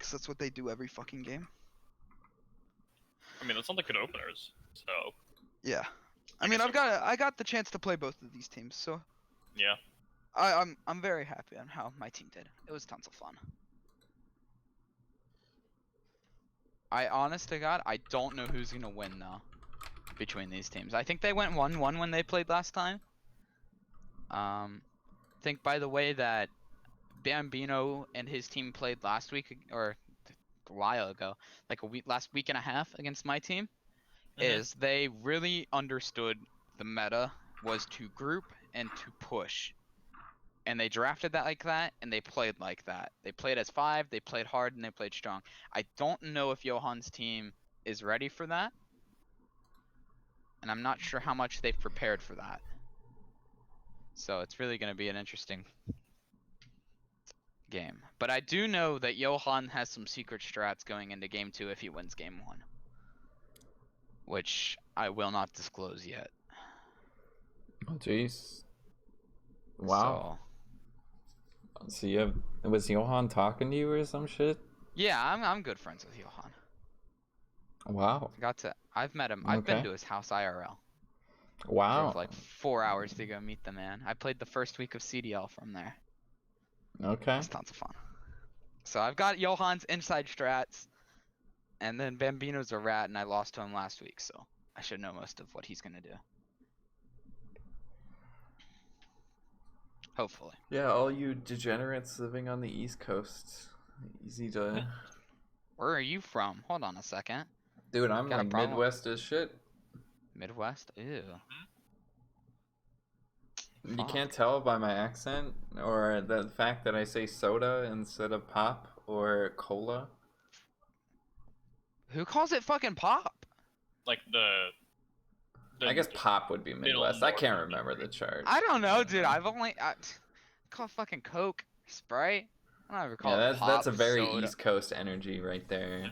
because that's what they do every fucking game. I mean, that's not the good openers, so. Yeah. I mean, I got the chance to play both of these teams, so. Yeah. I'm very happy on how my team did. It was tons of fun. Honest to God, I don't know who's gonna win though between these teams. I think they went 1-1 when they played last time. I think by the way that Bambino and his team played last week or a while ago, like last week and a half against my team, is they really understood the meta was to group and to push. And they drafted that like that, and they played like that. They played as 5, they played hard, and they played strong. I don't know if Johan's team is ready for that. And I'm not sure how much they've prepared for that. So it's really going to be an interesting game. But I do know that Johan has some secret strats going into game 2 if he wins game 1. Which I will not disclose yet. Oh, jeez. Wow. So you have, was Johan talking to you or some shit? Yeah, I'm good friends with Johan. Wow. I've met him. I've been to his house IRL. Wow. Drove like 4 hours to go meet the man. I played the first week of CDL from there. Okay. It's tons of fun. So I've got Johan's inside strats, and then Bambino's a rat, and I lost to him last week, so I should know most of what he's gonna do. Hopefully. Yeah, all you degenerates living on the East Coast. Easy to... Where are you from? Hold on a second. Dude, I'm like Midwest as shit. Midwest? Ew. You can't tell by my accent, or the fact that I say soda instead of pop, or cola. Who calls it fucking pop? Like the I guess pop would be Midwest. I can't remember the chart. I don't know, dude. I call it fucking Coke, Sprite. I don't ever call it pop. That's a very soda. East Coast energy right there.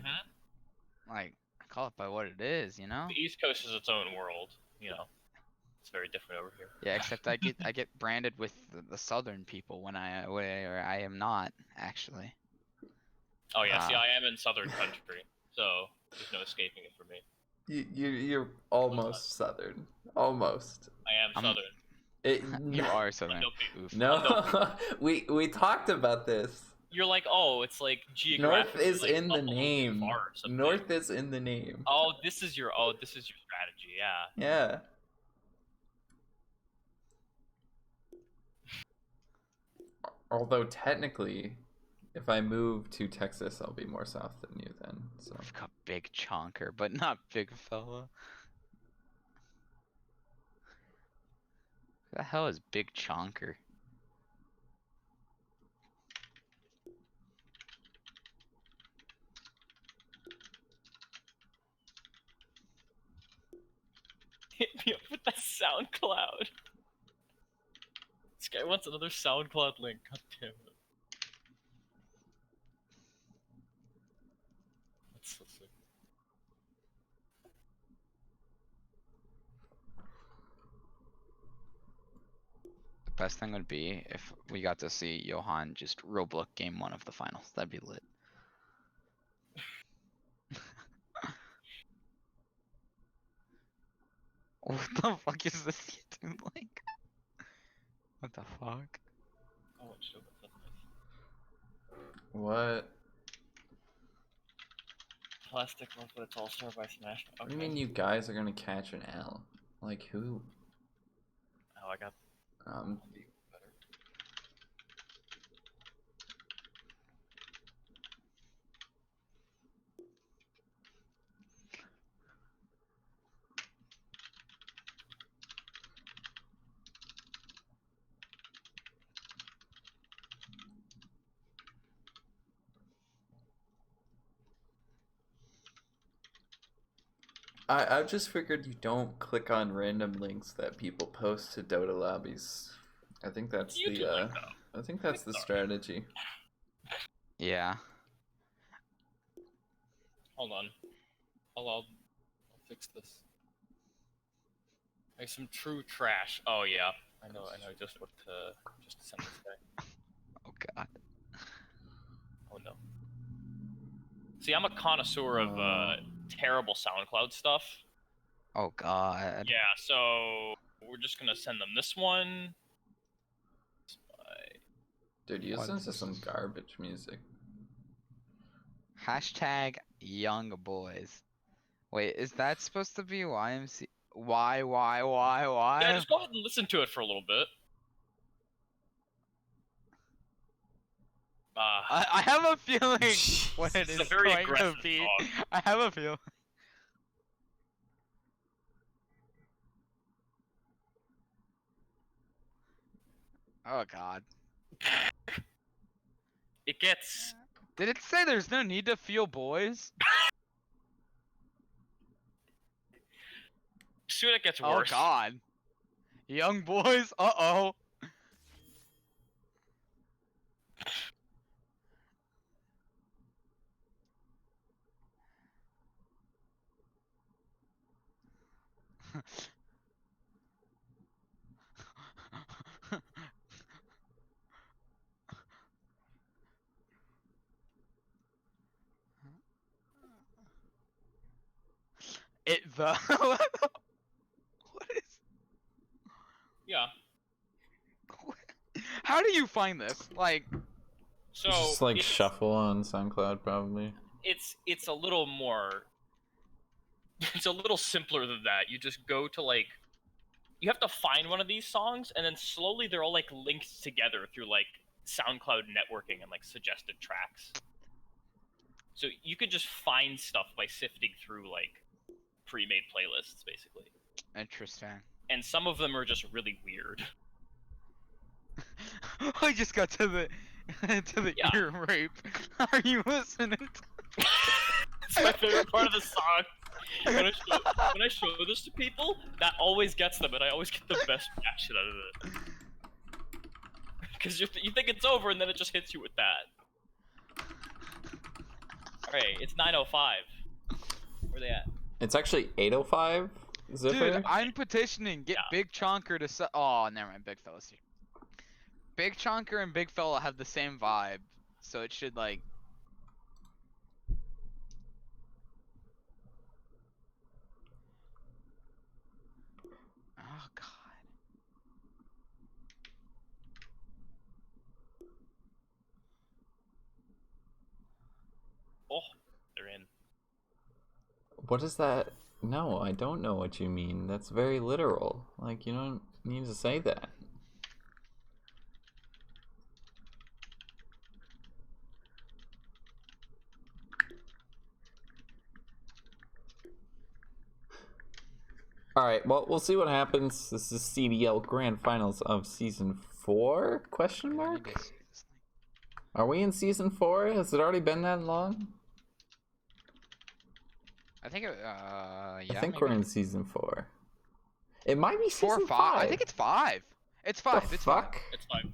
Like, I call it by what it is, you know? The East Coast is its own world, you know. It's very different over here. Yeah, except I get branded with the Southern people when I am not actually. Oh yeah, see, I am in Southern country, so there's no escaping it for me. You're almost Southern. Almost. I am Southern. You are Southern. Oof. No, we talked about this. You're like, oh, it's like geographically. North is like, in the name. North is in the name. Oh, this is your strategy, yeah. Yeah. Although technically, if I move to Texas, I'll be more south than you then. So I've got big chonker, but not big fella. Who the hell is big chonker? Hit me up with that SoundCloud. This guy wants another SoundCloud link. God damn it. That's so sick. The best thing would be if we got to see Johan just Roblox game 1 of the finals. That'd be lit. What the fuck is this YouTube link? What the fuck? Oh, shit, that's nice. what? Plastic Monk with a tall star by Smash. Okay. What do you mean you guys are gonna catch an L? Like who? Oh, I got. Better. I just figured you don't click on random links that people post to Dota lobbies. I think that's I think that's the strategy. Yeah. Hold on. I'll fix this. Like some true trash. Oh yeah. I know just what to send this guy. Oh god. Oh no. See, I'm a connoisseur of terrible SoundCloud stuff. Oh God. Yeah, so we're just gonna send them this one. Dude, you What listen is to some this? garbage music. Hashtag young boys. Wait, is that supposed to be YMC? Why? Yeah, just go ahead and listen to it for a little bit. I have a feeling what it It's a is very going to aggressive be. song. I have a feeling. Oh God. It gets... Did it say there's no need to feel boys? Soon it gets Oh worse. God. Young boys. Uh-oh. What is? Yeah. How do you find this? Like, So Just like it's, shuffle on SoundCloud, probably. it's a little more... It's a little simpler than that. You just go to, like... You have to find one of these songs, and then slowly they're all, like, linked together through, like, SoundCloud networking and, like, suggested tracks. So you could just find stuff by sifting through, like, pre-made playlists, basically. interesting. And some of them are just really weird. I just got to the Yeah. ear rape. Are you listening? It's my favorite part of the song. When I show this to people, that always gets them, and I always get the best reaction out of it. Because you think it's over, and then it just hits you with that. Alright, it's 9:05. Where they at? It's actually 8:05. Zipper. Dude, I'm petitioning. Get Yeah. Big Chonker to Oh, never mind. Big Fella's here. Big Chonker and Big Fella have the same vibe, so it should like. Oh God. Oh, they're in. What is that? No, I don't know what you mean. That's very literal. Like, you don't need to say that. Alright, well, we'll see what happens. This is CDL Grand Finals of Season 4? Question I need mark? to see this thing. Are we in Season 4? Has it already been that long? I think it. I Yeah. think maybe. we're in Season 4. It might be 4 or Season 5. 5. I think it's 5. It's 5. The It's fuck? 5. It's fine.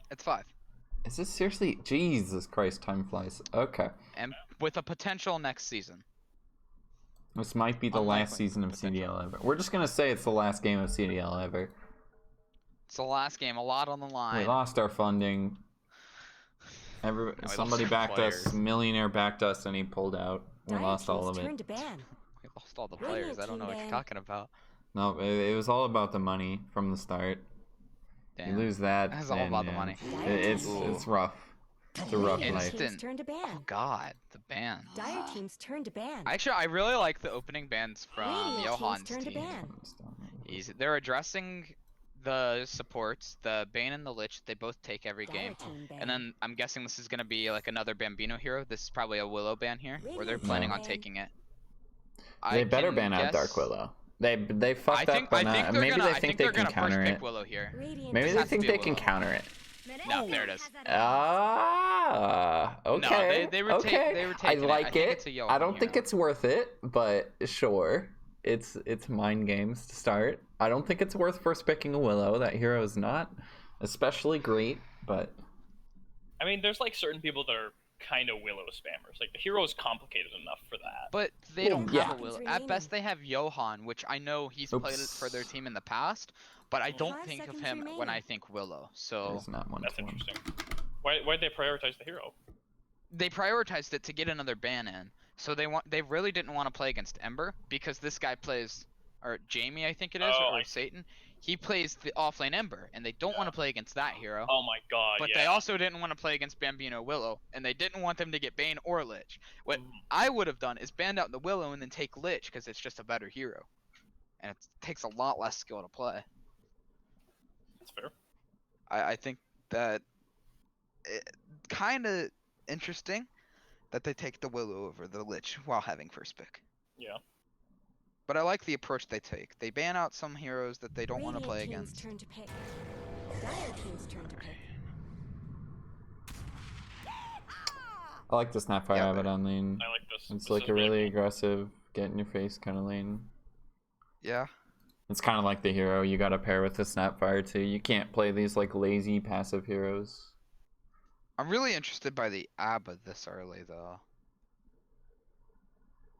It's 5. Is this seriously? Jesus Christ, time flies. Okay. And with a potential next season. This might be the Unlikely, last season of potential. CDL ever. We're just gonna say it's the last game of CDL ever. It's the last game. A lot on the line. We lost our funding. we lost Somebody our backed us. players. Millionaire backed us, and he pulled out. We Dire lost all team's of it. turn to ban. We lost all the Radiant players. I don't know what team you're ban. talking about. No, it was all about the money from the start. Damn. You lose that. It's all and, about the money. It's rough. It's a rough Radiant life. team's turn to ban. Oh God, the band. Dire team's turn to ban. Actually, I really like the opening bands from Radiant Johan's team's turn to team. ban. They're addressing the supports, the Bane and the Lich. They both take every Dire game. team ban. And then I'm guessing this is gonna be like another Bambino hero. This is probably a Willow ban here, where they're Radiant planning team on ban. taking it. They better can ban out guess- Dark Willow. They fucked I think, up, but I think not. they're Maybe gonna, they I think they're they can gonna counter first it. pick Willow here. Radiant Maybe This they has to think be they a can Willow. counter it. No, there it is. Okay. they were okay. they were I taking like I think it. it's a Johan I don't think hero. it's worth it, but sure. It's mind games to start. I don't think it's worth first picking a Willow. That hero is not especially great, but I mean, there's like certain people that are kind of Willow spammers. Like the hero is complicated enough for that. But they Well, don't yeah. have a Willow. At best, they have Johan, which I know he's played it for their Oops. team in the past, but I don't 5 think of seconds him when remaining. I think Willow. So there's not one That's to one. interesting. Why'd they prioritize the hero? they prioritized it to get another ban in. So they really didn't want to play against Ember because this guy plays, or Jamie I think it is, Oh, or Satan. He plays the offlane Ember, and they don't want to play against that hero. Oh my god, But yeah. they also didn't want to play against Bambino Willow, and they didn't want them to get Bane or Lich. What Mhm. I would have done is banned out the Willow and then take Lich because it's just a better hero, and it takes a lot less skill to play. That's fair. I think that kind of interesting that they take the Willow over the Lich while having first pick. Yeah. But I like the approach they take. They ban out some heroes that they don't want to play Radiant team's against. turn to pick. Dire team's turn to pick. I like the Snapfire Yeah, Abaddon lane. I like this. It's This like is a really cool. aggressive, get in your face kind of lane. Yeah. It's kind of like the hero you gotta pair with the Snapfire too. You can't play these like lazy passive heroes. I'm really interested by the Abba this early though.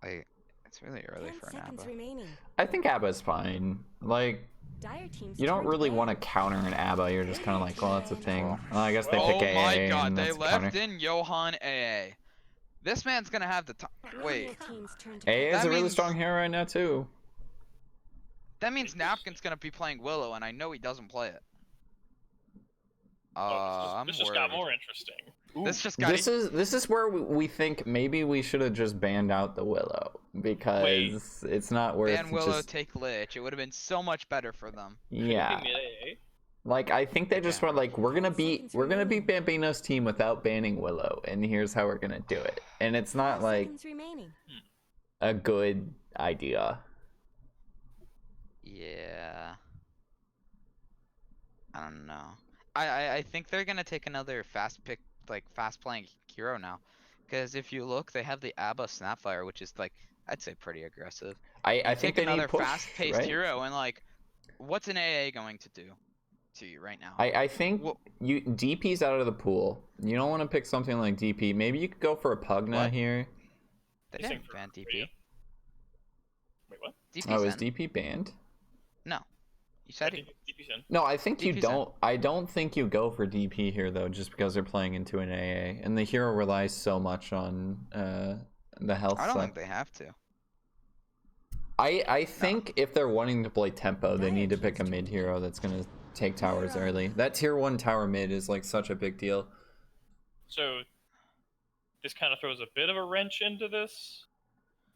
Like, it's really early 10 for an seconds Abba. remaining. I think Abba's fine. Like, Dire team's you don't turn really ban. want to counter an Abba. You're just kind of like, well, that's a thing. Well, I guess they Oh pick AA my god, and they that's a left counter. in TheJohan AA. This man's gonna have the time. Wait, Radiant team's turn to AA pick. is That a really means- strong hero right now too. that means Napkin's gonna be playing Willow, and I know he doesn't play it. Oh, this I'm just worried. got more interesting. Ooh. This just got. This is where we think maybe we should have just banned out the Willow because it's not worth Ban Willow, just take Lich. It would have been so much better for them. yeah. Could it be mid-AA? Like I think they just were like we're gonna 10 beat seconds we're gonna remaining. beat Bambino's team without banning Willow, and here's how we're gonna do it. And it's 5 not like seconds remaining. a good idea. Yeah. I don't know. I think they're gonna take another fast pick, like fast playing hero now, because if you look, they have the Abba Snapfire, which is like I'd say pretty aggressive. I think Take they another need push, fast-paced right? hero, and like, what's an AA going to do to you right now? I think Well- you DP's out of the pool. You don't want to pick something like DP. Maybe you could go for a Pugna What? here. They He's saying didn't for ban Korea. DP. Wait, what? DP's Oh, is in. DP banned? No, you I said think DP's in. No, I think you DP's in. don't. I don't think you go for DP here though, just because they're playing into an AA, and the hero relies so much on the health I don't side. think they have to. I think if they're wanting to play tempo, they Dire need to pick a team's mid turn. hero that's gonna take towers early. That tier 1 tower mid is like such a big deal. So this kind of throws a bit of a wrench into this.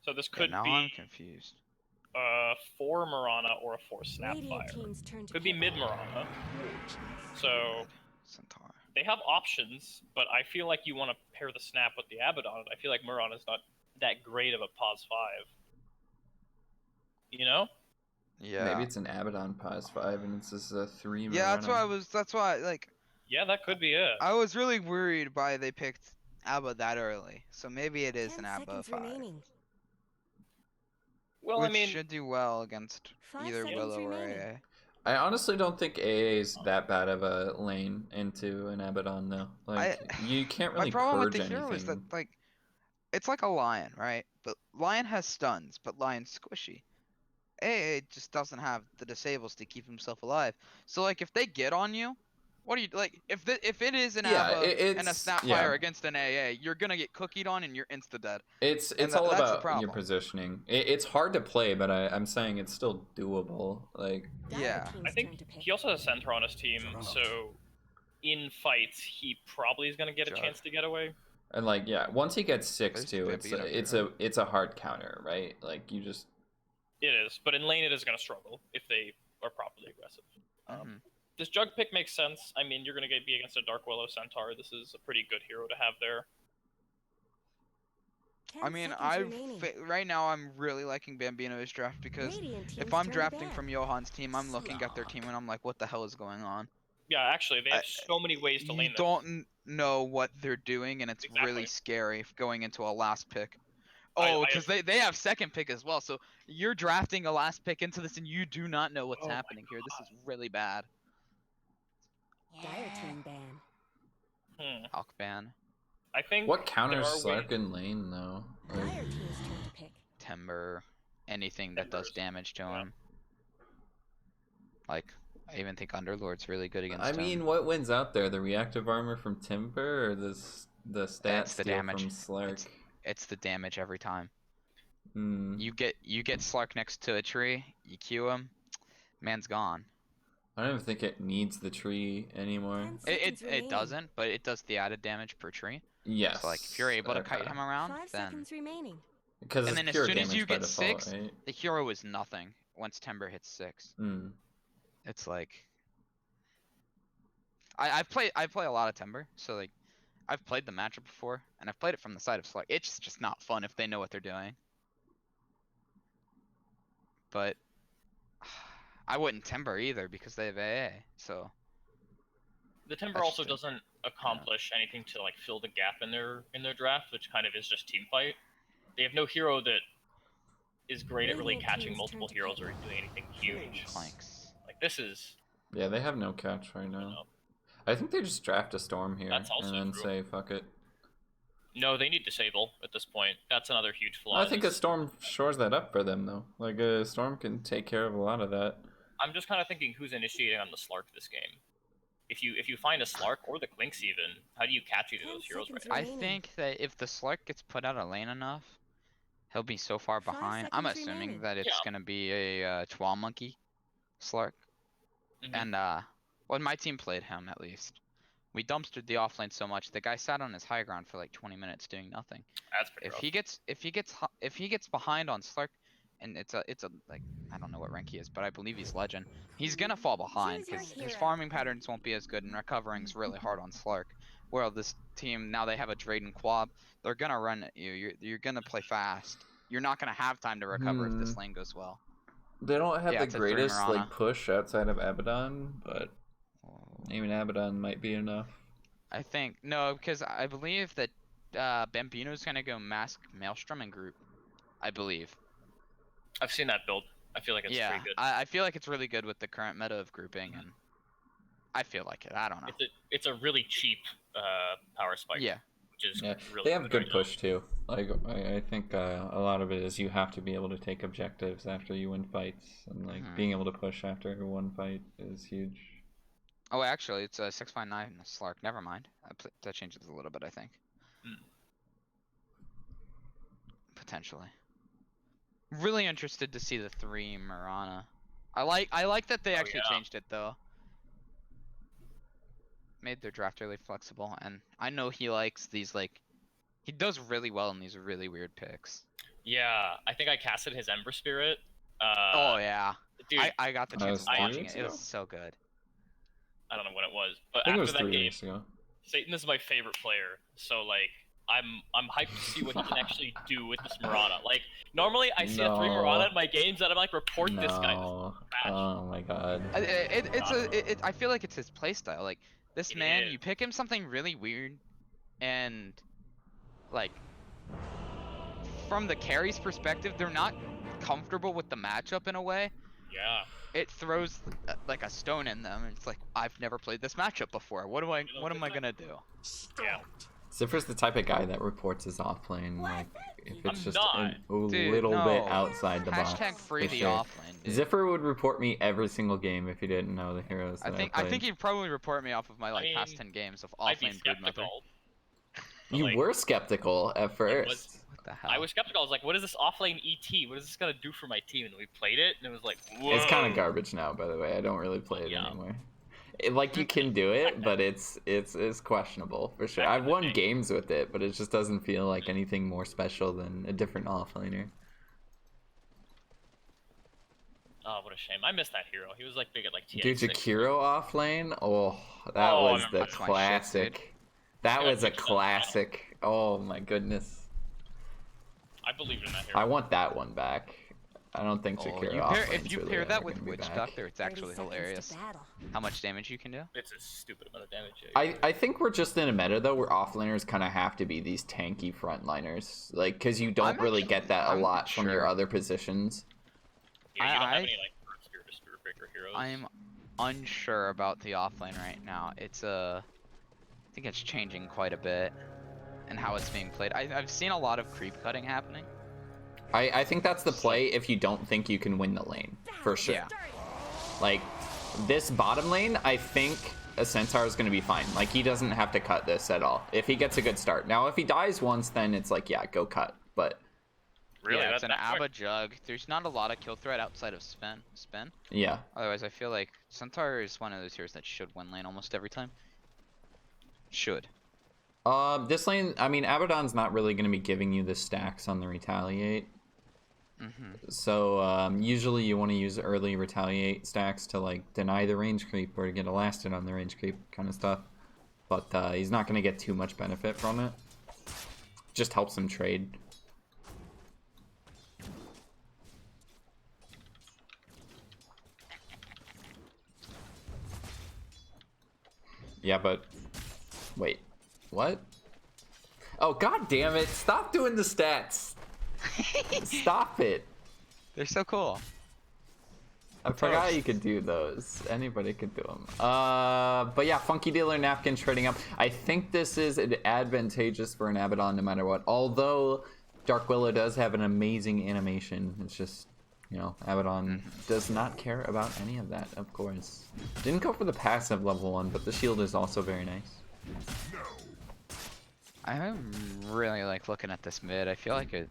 So this Yeah, could now be I'm confused. 4 Marana or a 4 Radiant Snapfire. team's turn to Could be pick. mid Marana. So Centaur. they have options, but I feel like you want to pair the Snap with the Abaddon. I feel like Marana's not that great of a pos 5. You know? Yeah. Maybe it's an Abaddon Pos 5 and it's just a 3 Yeah, that's why I was. That's why like Yeah, that could be it. I was really worried by they picked Abba that early. So maybe it is 10 an Abba seconds 5. remaining. Well, Which I mean, should do well against 5 either seconds Willow or remaining. AA. I honestly don't think AA is that bad of a lane into an Abaddon though. Like you can't really My problem with purge the hero anything. is that like it's like a lion, right? But lion has stuns, but lion's squishy. AA just doesn't have the disables to keep himself alive. So like if they get on you, what do you like? If it is an Yeah, Abba and a it's- Snapfire yeah. against an AA, you're gonna get cookied on and you're insta dead. It's And all that's the about your problem. positioning. It's hard to play, but I'm saying it's still doable. Like Dire Yeah. team's I turn think to pick. he also has Centaur on his team, so in fights he probably is going to get a Judge. chance to get away. and like yeah, once he gets 6 There's too, Bambino it's a hard counter, right? Like you just It is, but in lane it is going to struggle if they are properly aggressive. Mhm. This Jug pick makes sense. I mean, you're going to be against a Dark Willow Centaur. This is a pretty good hero to have there. 10 I mean, seconds remaining. right now I'm really liking Bambino's draft because Radiant team's if I'm turn to drafting ban. from Johan's team, I'm looking at their team and I'm like, what the hell is going on? Yeah, actually, they have so many ways to You lane this. don't know what they're doing, and it's really Exactly. scary going into a last pick. I- Oh, I because they have second pick as well. So you're drafting a last pick into this, and you do not know what's Oh my happening here. This is really bad. Dire team ban. Hmm. Hawkban, I think what counters there are ways- Slark in lane though? Like, Dire team's turn to pick. Timber, anything that does Timbers, damage to yeah. him. Like, I even think Underlord's really good against I him. mean, what wins out there? The reactive armor from Timber or this The stat That's the steal damage. from Slark. It's the damage every time. Hmm. You get Slark next to a tree, you Q him, man's gone. I don't even think it needs the tree anymore. 10 seconds It remaining. doesn't, but it does the added damage per tree. Yes. So like if you're able to kite him around, 5 then seconds remaining. Because and it's then as pure soon as damage you by get default, 6, right? the hero is nothing once Timber hits 6. Hmm. It's like I play a lot of Timber, so like I've played the matchup before, and I've played it from the side of Slark. It's just not fun if they know what they're doing. But I wouldn't Timber either because they have AA, so The Timber That's also true. doesn't accomplish anything to like fill the gap in their draft, which kind of is just team fight. They have no hero that is great at really Radiant catching team's multiple turn to heroes pick. or doing anything huge. planks. Like this is, Yeah, they have no catch right you now. know, I think they just draft a Storm here That's also and then true. say fuck it. no, they need Disable at this point. That's another huge flaw. I think a is- Storm shores that up for them though. Like a Storm can take care of a lot of that. I'm just kind of thinking who's initiating on the Slark this game. If you find a Slark or the Clinks even, how do you catch either of 10 those heroes right seconds now? I remaining. think that if the Slark gets put out of lane enough, he'll be so far 5 behind. I'm seconds assuming remaining. that it's Yeah. gonna be a Twal Monkey Slark. Mhm. And when my team played him, at least, we dumpstered the offlane so much the guy sat on his high ground for like 20 minutes doing nothing. That's pretty If rough. he gets behind on Slark, and it's a like I don't know what rank he is, but I believe he's legend. He's gonna fall behind Choose your because his hero. farming patterns won't be as good, and recovering's really hard on Slark. Where this team now they have a Drayden Quab, they're gonna run at you. You're gonna play fast. You're not gonna have time to recover if this lane goes well. They don't have Yeah, the it's a 3 greatest Mirana. like push outside of Abaddon, but even Abaddon might be enough. I think no, because I believe that Bambino's gonna go Mask Maelstrom and group. I believe. I've seen that build. I feel like it's Yeah, pretty good. I feel like it's really good with the current meta of grouping, and I feel like it. I don't know. It's a really cheap power spike. Yeah, Which is Yeah, really they have good good right push too. Like I think a lot of it is you have to be able to take objectives after you win fights, and like Mhm. being able to push after one fight is huge. Oh, actually, it's a 659 Slark. Never mind. That changes a little bit, I think. Mm. Potentially. Really interested to see the 3 Mirana. I like that they actually yeah. changed it though. Made their draft really flexible, and I know he likes these like. He does really well in these really weird picks. Yeah, I think I casted his Ember Spirit. Oh yeah. Dude, I got the That chance was of 3 watching weeks it. It ago? was so good. I don't know when it was, but I think it after was that 3 game, weeks ago. Satan is my favorite player. So like, I'm hyped to see what he can actually do with this Mirana. Like, normally I see a 3 No. Mirana in my games, and I'm like, report this guy. No. Trash. Oh my god. I feel like it's his playstyle. Like this It man, is. you pick him something really weird, and like from the carry's perspective, they're not comfortable with the matchup in a way. Yeah. It throws like a stone in them. It's like I've never played this matchup before. What am I gonna do? Yeah. Ziffer's the type of guy that reports his offlane, like if it's I'm just not. a Dude, little bit no. outside the box. Hashtag free for the sure. offlane, dude. Ziffer would report me every single game if he didn't know the heroes I that think played. he'd probably report me off of my like past mean, 10 games of I'd be offlane brood mother. skeptical. but, You like, were skeptical at first. What the hell? I was skeptical. I was like, what is this offlane ET? What is this gonna do for my team? And we played it, and it was like, whoa. It's kind of garbage now, by the way. I don't really play it Yeah. anymore. Like you can do it, but it's questionable for sure. I've won games with it, but it just doesn't feel like anything more special than a different offlaner. Oh, what a shame. I missed that hero. He was like big at like TA. Dude, 6. Jakiro offlane? Oh, that Oh, I was remember the that's my shit, classic. That Yeah, was a it's not classic. Oh my goodness. I believed in that hero. I want that one back. I don't think Jakiro if you pair that with Witch Doctor, it's 30 actually seconds to hilarious. battle. How much damage you can do? It's a stupid amount of damage. Yeah, I think we're just in a meta though where offlaners kind of have to be these tanky frontliners, like because you don't I'm really actually- get that a I'm lot from your sure. other positions. yeah, you don't have I- any like Spirit or Spirit Breaker heroes. I'm unsure about the offlane right now. I think it's changing quite a bit, and how it's being played. I've seen a lot of creep cutting happening. I think that's the play if you don't think you can win the lane, for sure. Yeah. Like, this bottom lane, I think a Centaur is going to be fine. Like, he doesn't have to cut this at all if he gets a good start. Now, if he dies once, then it's like, yeah, go cut. But Really, yeah, it's an that quick? Abba Jug. There's not a lot of kill threat outside of spin. yeah. Otherwise, I feel like Centaur is one of those heroes that should win lane almost every time. Should. This lane, I mean, Abaddon's not really going to be giving you the stacks on the retaliate. So usually you want to use early retaliate stacks to like deny the range creep or to get elasted on the range creep kind of stuff. But he's not going to get too much benefit from it. Just helps him trade. Yeah, but wait, what? Oh, god damn it! Stop doing the stats. Stop it. They're so cool. I forgot you could do those. Anybody could do them. But yeah, Funky Dealer, Napkin trading up. I think this is advantageous for an Abaddon no matter what. Although Dark Willow does have an amazing animation. It's just, you know, Abaddon does not care about any of that, of course. Didn't go for the passive level 1, but the shield is also very nice. I really like looking at this mid. I feel like it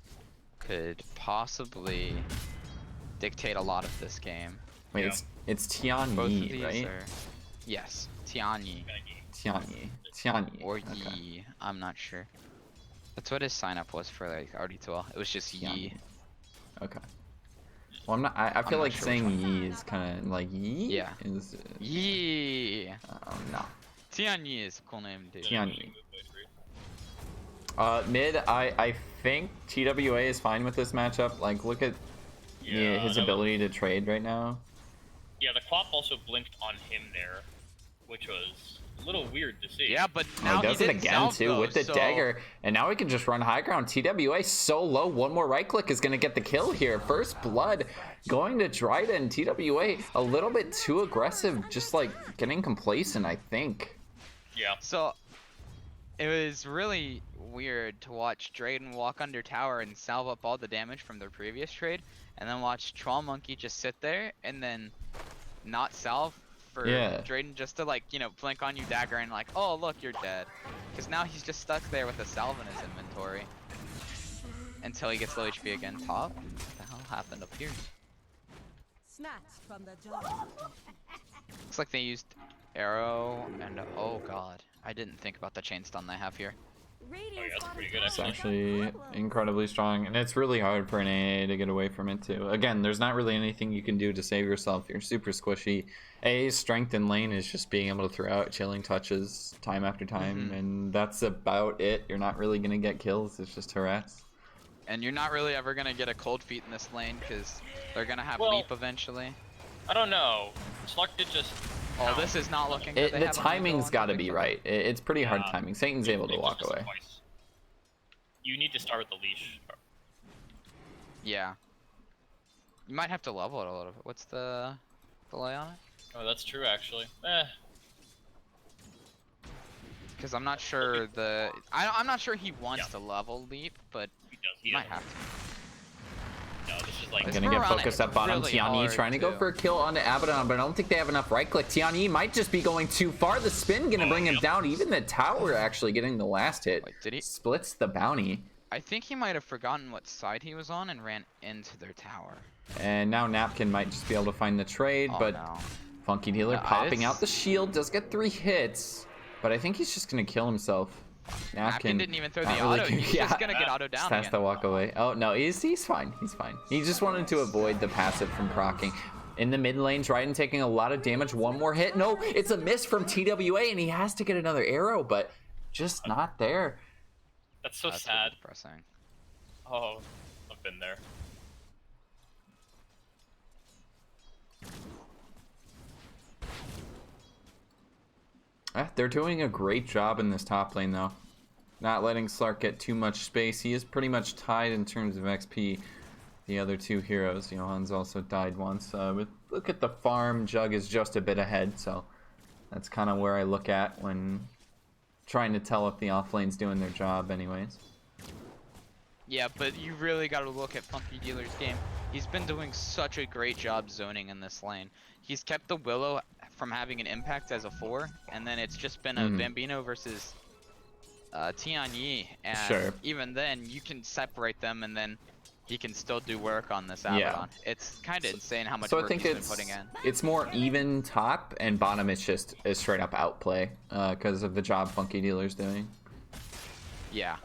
could possibly dictate a lot of this game. Wait, Yeah. it's Tian Both of Yi, these right? are... Yes, Tianyi. Tian Yi. Or Okay. Yi. I'm not sure. That's what his sign up was for like RD2L. It was just Tian. Yi. Okay. Well, I'm not. I feel not like sure saying which Yi is kind of like Yi. Yeah. Is. Yi. No. Tianyi is a cool name, dude. Tian Yi. Mid, I think TWA is fine with this matchup. Like, look at his ability to trade right now. Yeah, the Quap also blinked on him there, which was a little weird to see. Yeah, but Oh, now he does it didn't again self, too though, with the so... dagger, and now he can just run high ground. TWA so low, one more right click is gonna get the kill here. First blood going to Dryden. TWA a little bit too aggressive, just like getting complacent, I think. Yeah. So, it was really weird to watch Drayden walk under tower and salve up all the damage from their previous trade, and then watch Troll Monkey just sit there and then not salve for Drayden just to, like, you know, blink on you dagger and like, oh look, you're dead. Because now he's just stuck there with a salve in his inventory until he gets low HP again. Top? What the hell happened up here? Snatched from the jaw. Looks like they used arrow and oh god, I didn't think about the chain stun they have here. that's pretty good, It's actually incredibly strong, and it's really hard for an AA to get away from it too. Again, there's not really anything you can do to save yourself. You're super squishy. AA's strength in lane is just being able to throw out chilling touches time after time, and that's about it. You're not really gonna get kills. It's just harass. And you're not really ever gonna get a cold feet in this lane because they're gonna have leap eventually. I don't know. Sluck did just... Oh, this is not looking good. They The have a timing's Michael got to on be the right. It's pretty hard Yeah. timing. Satan's able to They walk just away. twice. You need to start with the leash. Yeah. You might have to level it a little bit. What's the delay on it? Oh, that's true, actually. Because I'm not sure I'm not sure he wants to level leap, but He does. he He might does. have to. No, this is like... This Gonna get Veronic focused is up bottom. really Tianyi hard, trying to go too. for a kill onto Abaddon, but I don't think they have enough right click. Tianyi might just be going too far. The spin gonna bring him down. Even the tower actually getting the last hit. Wait, did he? Splits the bounty. I think he might have forgotten what side he was on and ran into their tower. And now Napkin might just be able to find the trade, Oh, but no. Funky Dealer Yeah, popping it's- out the shield. Does get 3 hits, but I think he's just gonna kill himself. Napkin didn't even throw the not really auto. gonna- He's just gonna get auto Just down has again. to walk away. Oh no, he's fine. He's fine. He just wanted to avoid the passive from proccing. In the mid lane, Dryden taking a lot of damage. One more hit. No, it's a miss from TWA, and he has to get another arrow, but just not there. That's so That's sad. depressing. Oh, I've been there. They're doing a great job in this top lane, though. Not letting Slark get too much space. He is pretty much tied in terms of XP. The other two heroes, Johan's also died once. But look at the farm. Jug is just a bit ahead, so that's kind of where I look at when trying to tell if the offlane's doing their job anyways. Yeah, but you really got to look at Funky Dealer's game. He's been doing such a great job zoning in this lane. He's kept the Willow from having an impact as a 4, and then it's just been a Bambino versus Tianyi, and Sure. even then you can separate them, and then he can still do work on this Abaddon. It's kind of insane how much So I work think he's been putting in. it's more even top, and bottom is just a straight up outplay because of the job Funky Dealer's doing. Yeah.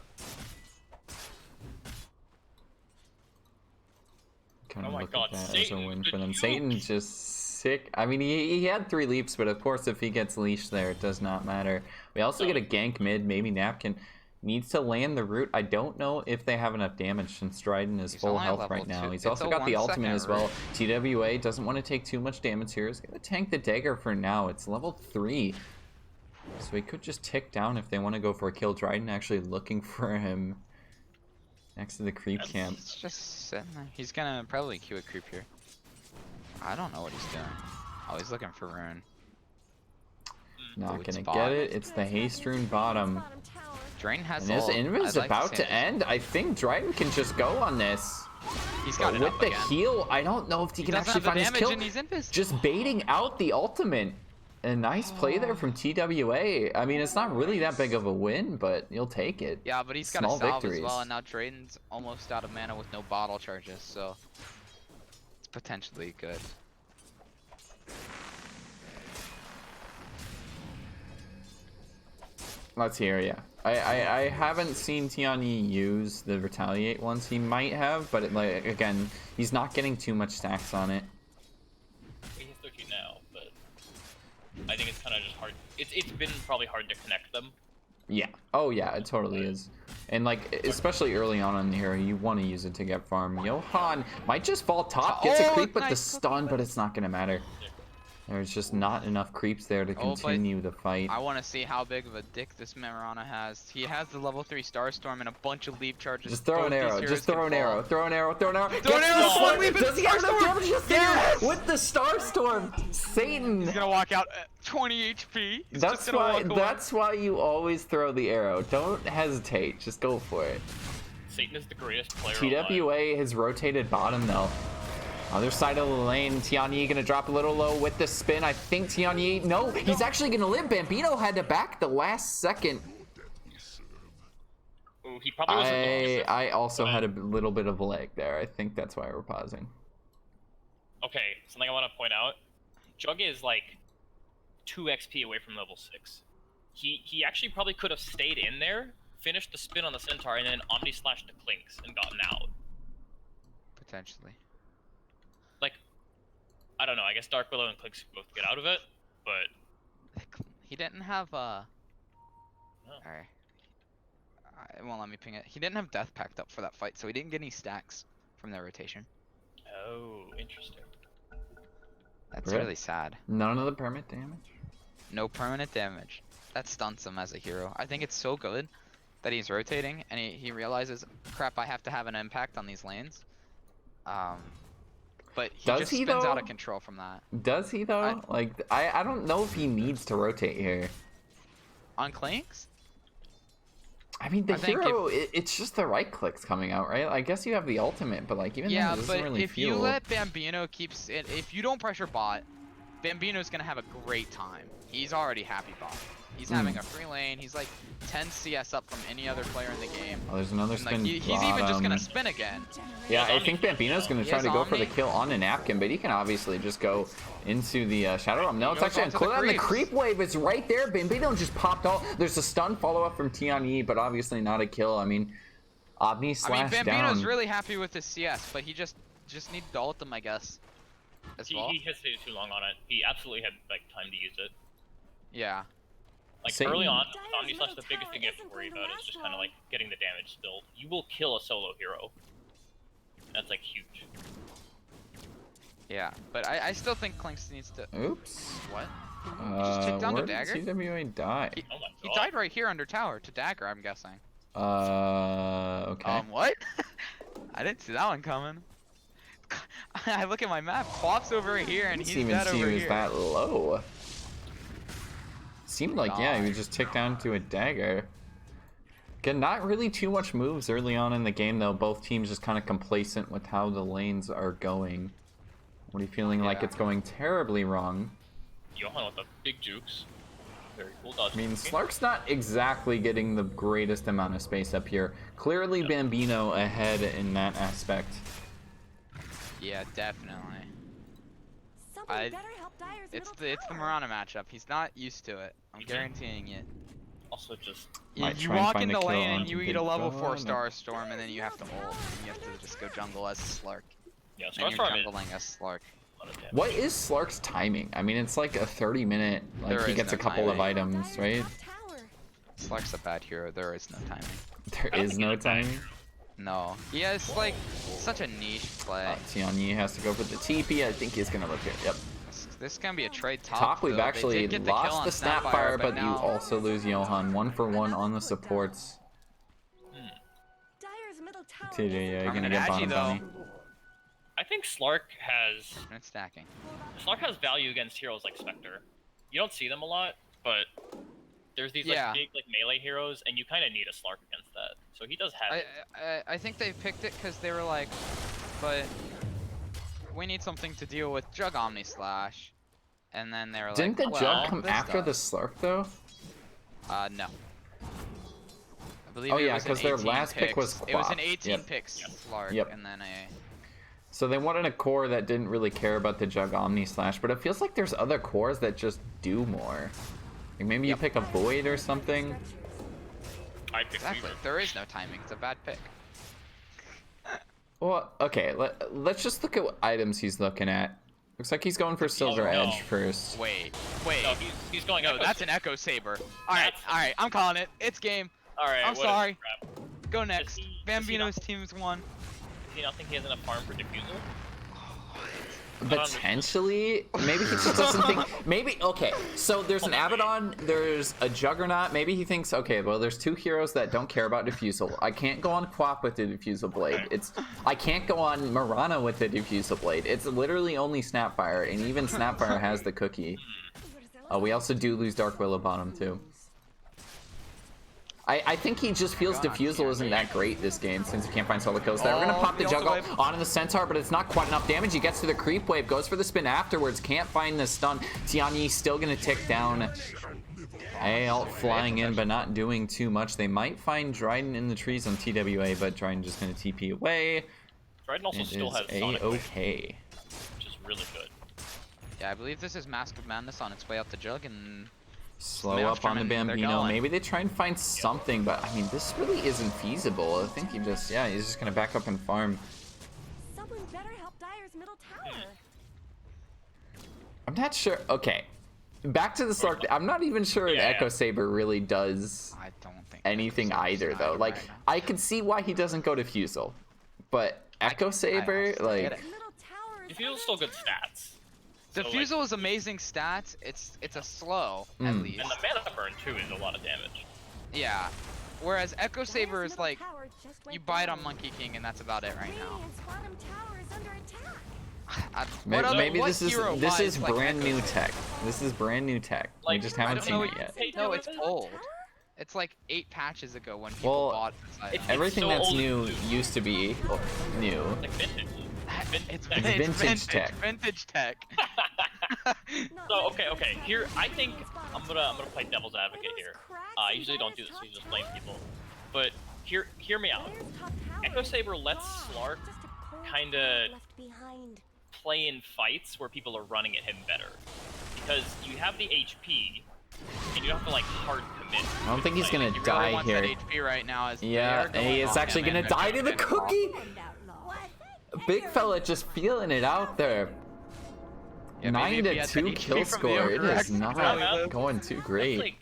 Kind Oh of my look God, at that as a Satan, win the for them. juke. Satan's just sick. I mean, he had 3 leaps, but of course, if he gets leashed there, it does not matter. We also get a gank mid. Maybe Napkin needs to land the root. I don't know if they have enough damage since Dryden is He's full only health level right now. 2. He's It's also a got the 1 ultimate second as well. root. TWA doesn't want to take too much damage here. He's going to tank the dagger for now. It's level 3. So he could just tick down if they want to go for a kill. Dryden actually looking for him next to the creep camp. He's just sitting there. He's gonna probably queue a creep here. I don't know what he's doing. Oh, he's looking for rune. Not Ooh, it's gonna bot. get it. It's the haste rune bottom. Drain has And his ult. invis is I'd like about see to him- end. I think Dryden can just go on this. He's got But it with up the again. heal, I don't know if he can doesn't actually have the find his damage kill. and he's invis. Just baiting out the ultimate. A nice play there from TWA. I mean, it's not really that big of a win, but you'll take it. Yeah, but he's got Small a salve victories. as well, and now Drayden's almost out of mana with no bottle charges, so it's potentially good. Let's hear, yeah. I haven't seen Tianyi use the retaliate once. He might have, but like again, he's not getting too much stacks on it. He has 13 now, but I think it's kind of just hard. It's been probably hard to connect them. Yeah. Oh yeah, it totally is. And like, especially early on in the hero, you want to use it to get farm. Johan might just fall top, gets a Oh, creep with the nice stun, but it's not gonna matter. There's just not enough creeps there to Oh, but continue the fight. I want to see how big of a dick this Marana has. He has the level 3 Starstorm and a bunch of leap charges. Just throw Both an these arrow. heroes Just can throw an fall. arrow. Throw an arrow. Throw an arrow. Throw an Gets arrow, the one stun. leap, Does he have enough Starstorm! damage? Yes, Yes! with the Starstorm, Satan. He's gonna walk out at 20 HP. He's That's just gonna why. walk away. That's why you always throw the arrow. Don't hesitate. Just go for it. Satan is the greatest player alive. TWA has rotated bottom though. Other side of the lane, Tianyi gonna drop a little low with the spin. I think Tianyi, no, he's actually gonna live. Bambino had to back the last second. Ooh, he probably wasn't the closest. I also had a little bit of a lag there. I think that's why we're pausing. Okay, something I want to point out. Jug is like 2 XP away from level 6. He actually probably could have stayed in there, finished the spin on the Centaur, and then Omni slashed the Clinks and gotten out. Potentially. Like, I don't know, I guess Dark Willow and Clinks both get out of it, but... He didn't have No. Alright. It won't let me ping it. He didn't have death packed up for that fight, so he didn't get any stacks from that rotation. Oh, interesting. That's Really? really sad. None of the permit damage. No permanent damage. That stunts him as a hero. I think it's so good that he's rotating and he realizes, crap, I have to have an impact on these lanes. But he Does just he, spins though? out of control from that. Does he though? I don't know if he needs to rotate here. On Clinks? I mean, the I think hero, it's just the right clicks coming out, right? I guess you have the ultimate, but like even Yeah, then, it doesn't but really if feel. you let Bambino if you don't pressure bot, Bambino's gonna have a great time. He's already happy bot. He's having a free lane. He's like 10 CS up from any other player in the game. Oh, there's another And, like, spin. he's even just bottom. gonna spin again. Yeah, I think Bambino's gonna try has to go for the Omni. kill on a napkin, but he can obviously just go into the Shadow Realm. No, it's goes actually onto the included on the creeps. creep wave. It's right there. Bambino just popped out. There's a stun follow up from Tianyi, but obviously not a kill. I mean, Omni slash Bambino's down. really happy with his CS, but he just needed to ult him, I guess. As well. He hesitated too long on it. He absolutely had like time to use it. Yeah. Like Satan. early on, with Omni Slash, the biggest thing you have to worry about is just kind of like getting the damage still. You will kill a solo hero. That's like huge. Yeah. But I still think Clinks needs to. Oops. What? Just take down the Where did dagger? TWA die? Oh my He god. died right here under tower to dagger, I'm guessing. Okay. What? I didn't see that one coming. I look at my map, Quaff's over here and Didn't he's even dead see he over was here. that low. Seemed like, yeah, he God. would just tick down to a dagger. Again, not really too much moves early on in the game, though. Both teams just kind of complacent with how the lanes are going. What are you feeling like Yeah. it's going terribly wrong? Johan with the big jukes. Very cool dodge. I mean, Okay. Slark's not exactly getting the greatest amount of space up here. Clearly Bambino ahead in that aspect. Yeah, definitely. Somebody I- better help Dyer's It's middle the tower. Marana matchup. He's not used to it. I'm Mhm. guaranteeing it. Also just Might You try and walk find in a the kill lane and onto you eat Big a level Fella. 4 No. Star Storm, and then you have to ult. And you have to just go jungle as Slark. yeah, And Star you're Storm is jungling as Slark. a lot of damage. What is Slark's timing? I mean, it's like a 30-minute, like There he is gets no a couple of timing. items, right? Dyer's top tower. Slark's a bad hero. There is no timing. There I don't is think no it's a bad timing. hero. No. Yeah, it's like such a niche play. Tianyi has to go for the TP. I think he's gonna look here. Yep. This can be a trade top. Talk, we've though. They actually did get the kill lost on the Snapfire, but you now also lose Johan. 1-for-1 on the supports. Dyer's middle tower. TJ, yeah, you're I'm gonna gonna get Agi, bottom though. bunny. I think Slark has it's stacking. value against heroes like Spectre. You don't see them a lot, but there's these Yeah. like big like melee heroes, and you kind of need a Slark against that. So he does have. I think they picked it because they were like, but we need something to deal with Jug Omni Slash, and then they were Didn't like, the well, Jug come this after the does. Slark though? No. I believe Oh, it yeah, was an 'cause their 18 last pick was picks. It was an Quap. 18 Yep. picks Slark, Yep. and then a. So they wanted a core that didn't really care about the Jug Omni Slash, but it feels like there's other cores that just do more. Like maybe you pick a Void or something. I pick Exactly. Weaver. There is no timing. It's a bad pick. Well, okay, let's just look at what items he's looking at. Looks like he's going for Silver no. Edge first. Wait. No, he's going. No, Echo that's Saber. an Echo Saber. Alright, alright, I'm calling it. It's game. All right. I'm what is sorry. crap? Go next. he- does he Bambino's not- team's won. Does he not think he has enough farm for Diffusal? Potentially, maybe he just doesn't think. Maybe okay. So there's an Abaddon, there's a Juggernaut. Maybe he thinks, okay, well, there's two heroes that don't care about Diffusal. I can't go on Quap with the Diffusal Blade. I can't go on Marana with the Diffusal Blade. It's literally only Snapfire, and even Snapfire has the cookie. We also do lose Dark Willow bottom too. I think he just feels Diffusal isn't that great this game since he can't find solo kills there. We're gonna pop the he also juggle wave. onto the Centaur, but it's not quite enough damage. He gets to the creep wave, goes for the spin afterwards, can't find the stun. Tianyi still gonna tick down. Ult flying in, but not doing too much. They might find Dryden in the trees on TWA, but Dryden just gonna TP away. Dryden also It still is has Sonic Wave, A-okay. which is really good. Yeah, I believe this is Mask of Madness on its way out to Jug, and Slow Maelstrom up on the and they're Bambino. going. Maybe they try and find something, but I mean, this really isn't feasible. I think he's just gonna back up and farm. Someone better help Dyer's middle tower. I'm not sure. Okay, back to the Slark. I'm not even sure an Yeah. Echo Saber really does I don't think anything either, though. Like, I could see why he doesn't go Diffusal, but Echo Saber, also like, get it. Middle tower is Diffusal's still good stats. So, like- Diffusal is amazing stats. It's a slow at Mm. least. And the mana burn too is a lot of damage. Yeah. Whereas Echo Saber Dyer's is middle like tower just went you buy it on down. Monkey King and that's about it right now. Radiant's bottom tower is under attack. maybe what this hero is buys, like, brand Echo new Saber? tech. This is brand new tech. We Like, just I haven't don't seen know it what- yet. No, it's Middle old. tower? It's like 8 patches ago when people Well, bought this item. It's Everything so that's old new too. used to be new. Like vintage. It's tech. vintage tech. Vintage tech. So okay. Here I think I'm gonna play devil's advocate here. I usually don't do this. I just blame people. But hear me out. Dyer's top tower Echo is Saber lets Slark just a cold kinda cloud left behind. play in fights where people are running at him better. Because you have the HP, and you don't have to like hard commit. I don't think he's gonna He really die wants here. that HP right now. As Yeah, they are and he going is off actually him, gonna and die they're to the going off. cookie. And outlaw. Big fella just feeling it out there. Yeah, maybe if 9 he to had 2 that kill HP from the score. It overcorrect, is not Yeah. going too That's great. like,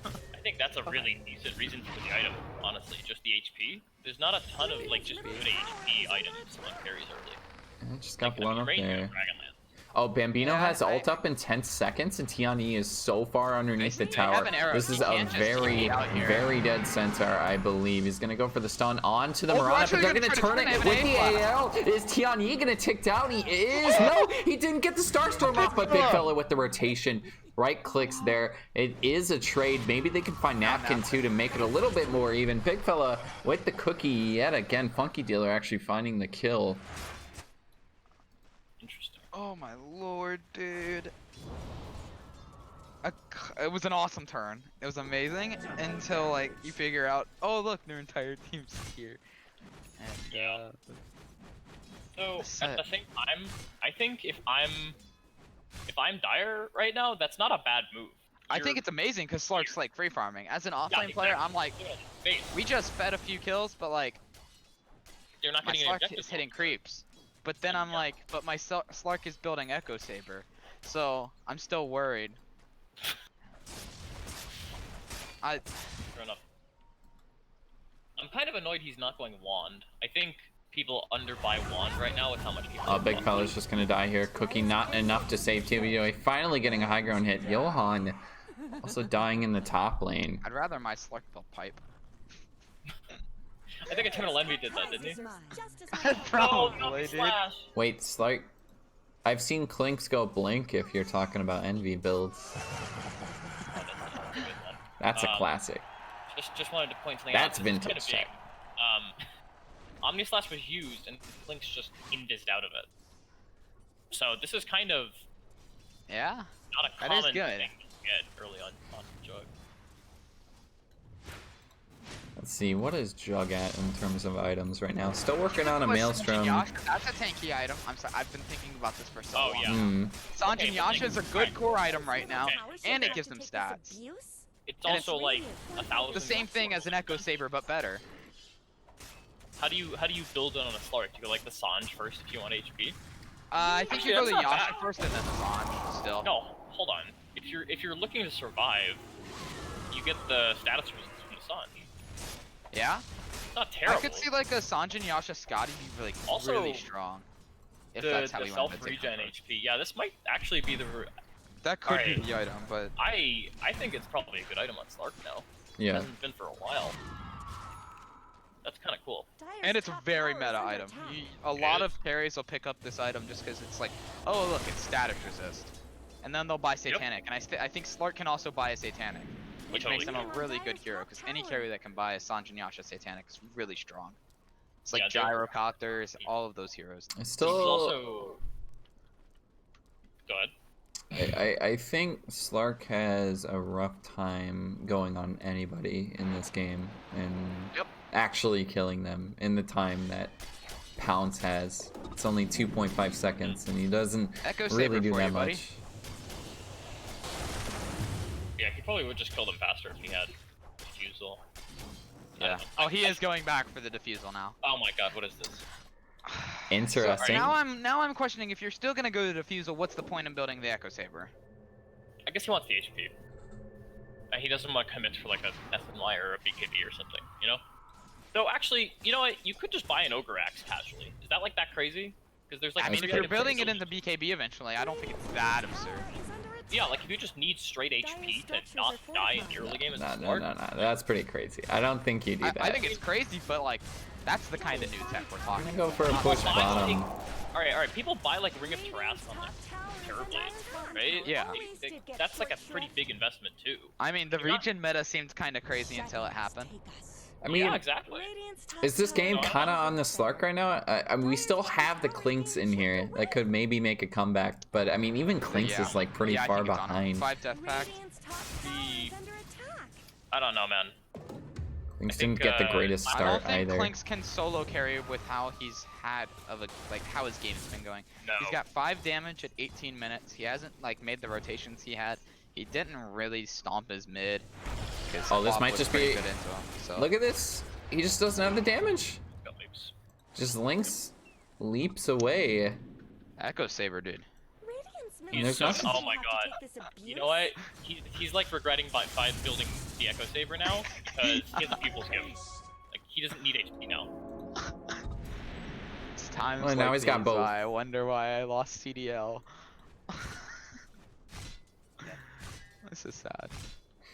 I think that's a really decent reason for the item, honestly. Just the HP. There's not a ton of like just good HP items on carries early. It just got Like, blown up Ranger, there. Dragonlance. Oh, Bambino Yeah, has ult I- up in 10 seconds, and Tianyi is so far underneath the They have tower. an arrow. This is He a can't just very, TP out here. very dead centaur, I believe. He's gonna go for the stun onto the Oh, Mirana, actually but they're gonna gonna try turn to it turn with it the with AL. Is Tianyi gonna tick down? He is. No, he didn't get the Starstorm off, but Big Fella with the rotation. Right clicks there. It is a trade. Maybe they can find Napkin too to make it a little bit more even. Big Fella with the cookie yet again. Funky Dealer actually finding the kill. Interesting. Oh my lord, dude. It was an awesome turn. It was amazing until like you figure out, oh look, their entire team's here. And Yeah. So This at the set- same time, I think if I'm Dire right now, that's not a bad move. I think it's amazing because Slark's like free farming. As an offlane player, I'm like, we just fed a few kills, but like They're not my getting any Slark objectives. is hitting creeps. But then I'm like, but my Slark is building Echo Saber, so I'm still worried. Fair enough. I'm kind of annoyed he's not going Wand. I think people underbuy Wand right now with how much people. Big fella's just gonna die here. Cookie not enough to save TVOA. Finally getting a high ground hit. Johan also dying in the top lane. I'd rather my Slark build pipe. I think Eternal Envy did that, didn't he? Probably, dude. Slash. Wait, Slark. I've seen Clinks go blink if you're talking about Envy builds. That's a classic. Just wanted to point something That's out. This is vintage kinda tech. big. Omni Slash was used and Link's just indizzed out of it. So this is kind of Yeah. not a That common is good. thing to get early on Jug. Let's see, what is Jug at in terms of items right now? Still working on a Maelstrom. Yasha, that's a tanky item. I'm sorry, I've been thinking about this for so long. Yeah. Hmm. Sanjin Yasha is a good core item right now, Okay. and it gives them stats. It's And it's also like 1,000. The same thing as an Echo Saber, but better. How do you build it on a Slark? Do you go like the Sanj first if you want HP? I think Actually, you go the that's not Yasha bad. first and then the Sanj, still. No, hold on. If you're looking to survive, you get the status resistance from the Sanj. Yeah? It's not terrible. I could see like a Sanjin Yasha Scotty be like Also, really strong. If the that's how we want to self take regen it. HP. Yeah, this might actually be the. That could Alright. be the item, but I think it's probably a good item on Slark now. It Yeah. hasn't been for a while. That's kind of cool. and it's a very meta item. A lot of carries will pick up this item just because it's like, oh look, it's status resist, and then they'll buy Satanic. And I think Slark can also buy a Satanic, which Totally makes him a can. really good hero. Because any carry that can buy a Sanjin Yasha Satanic is really strong. It's like Yeah, they're- Gyrocopters, all of those heroes. I He's still, also. Go ahead. I think Slark has a rough time going on anybody in this game and Yep. actually killing them in the time that Pounce has. It's only 2.5 seconds, and he doesn't Echo really Saber do for that you, buddy. much. Yeah, he probably would just kill them faster if he had refusal. Yeah. Oh, he is going back for the defusal now. Oh my god, what is this? Interesting. Now I'm questioning if you're still gonna go to defusal. What's the point in building the Echo Saber? I guess he wants the HP. And he doesn't want to commit for like a SNY or a BKB or something, you know? Though actually, you know what? You could just buy an Ogre Axe casually. Is that like that crazy? Because there's like. I mean, three if you're items building it that into BKB eventually, I don't think it's that absurd. Yeah, like if you just need straight HP to not die in the early game as a No, Slark. that's pretty crazy. I don't think you do that. I think it's crazy, but like, that's the kind of new tech we're I'm talking gonna go about. for a push Buy, bottom. like- Alright, people buy like Ring of Terras on like Terrorblade, right? Yeah. That's like a pretty big investment too. I mean, the You're not- regen meta seemed kind of crazy until it happened. I mean, yeah, exactly. is this game kind of on the Slark right now? I mean, we still have the Clinks in here that could maybe make a comeback, but I mean, even Clinks is like pretty Yeah, I far think it's on behind. 5 death packs. I don't know, man. Clinks I think, didn't get the greatest I start don't think either. Clinks can solo carry with how he's had of a like how his game's been going. No. He's got 5 damage at 18 minutes. He hasn't like made the rotations he had. He didn't really stomp his mid. 'Cause Oh, this Bob might was just pretty be- good into him, so. Look at this. He just doesn't have the damage. Got leaps. Just Lynx leaps away. Echo Saber, dude. There's nothing. Oh my god. You know what? He's like regretting by building the Echo Saber now because he has a pupil's gift. Like he doesn't need HP now. It's times Well, now like he's got these, both. I wonder why I lost CDL. This is sad.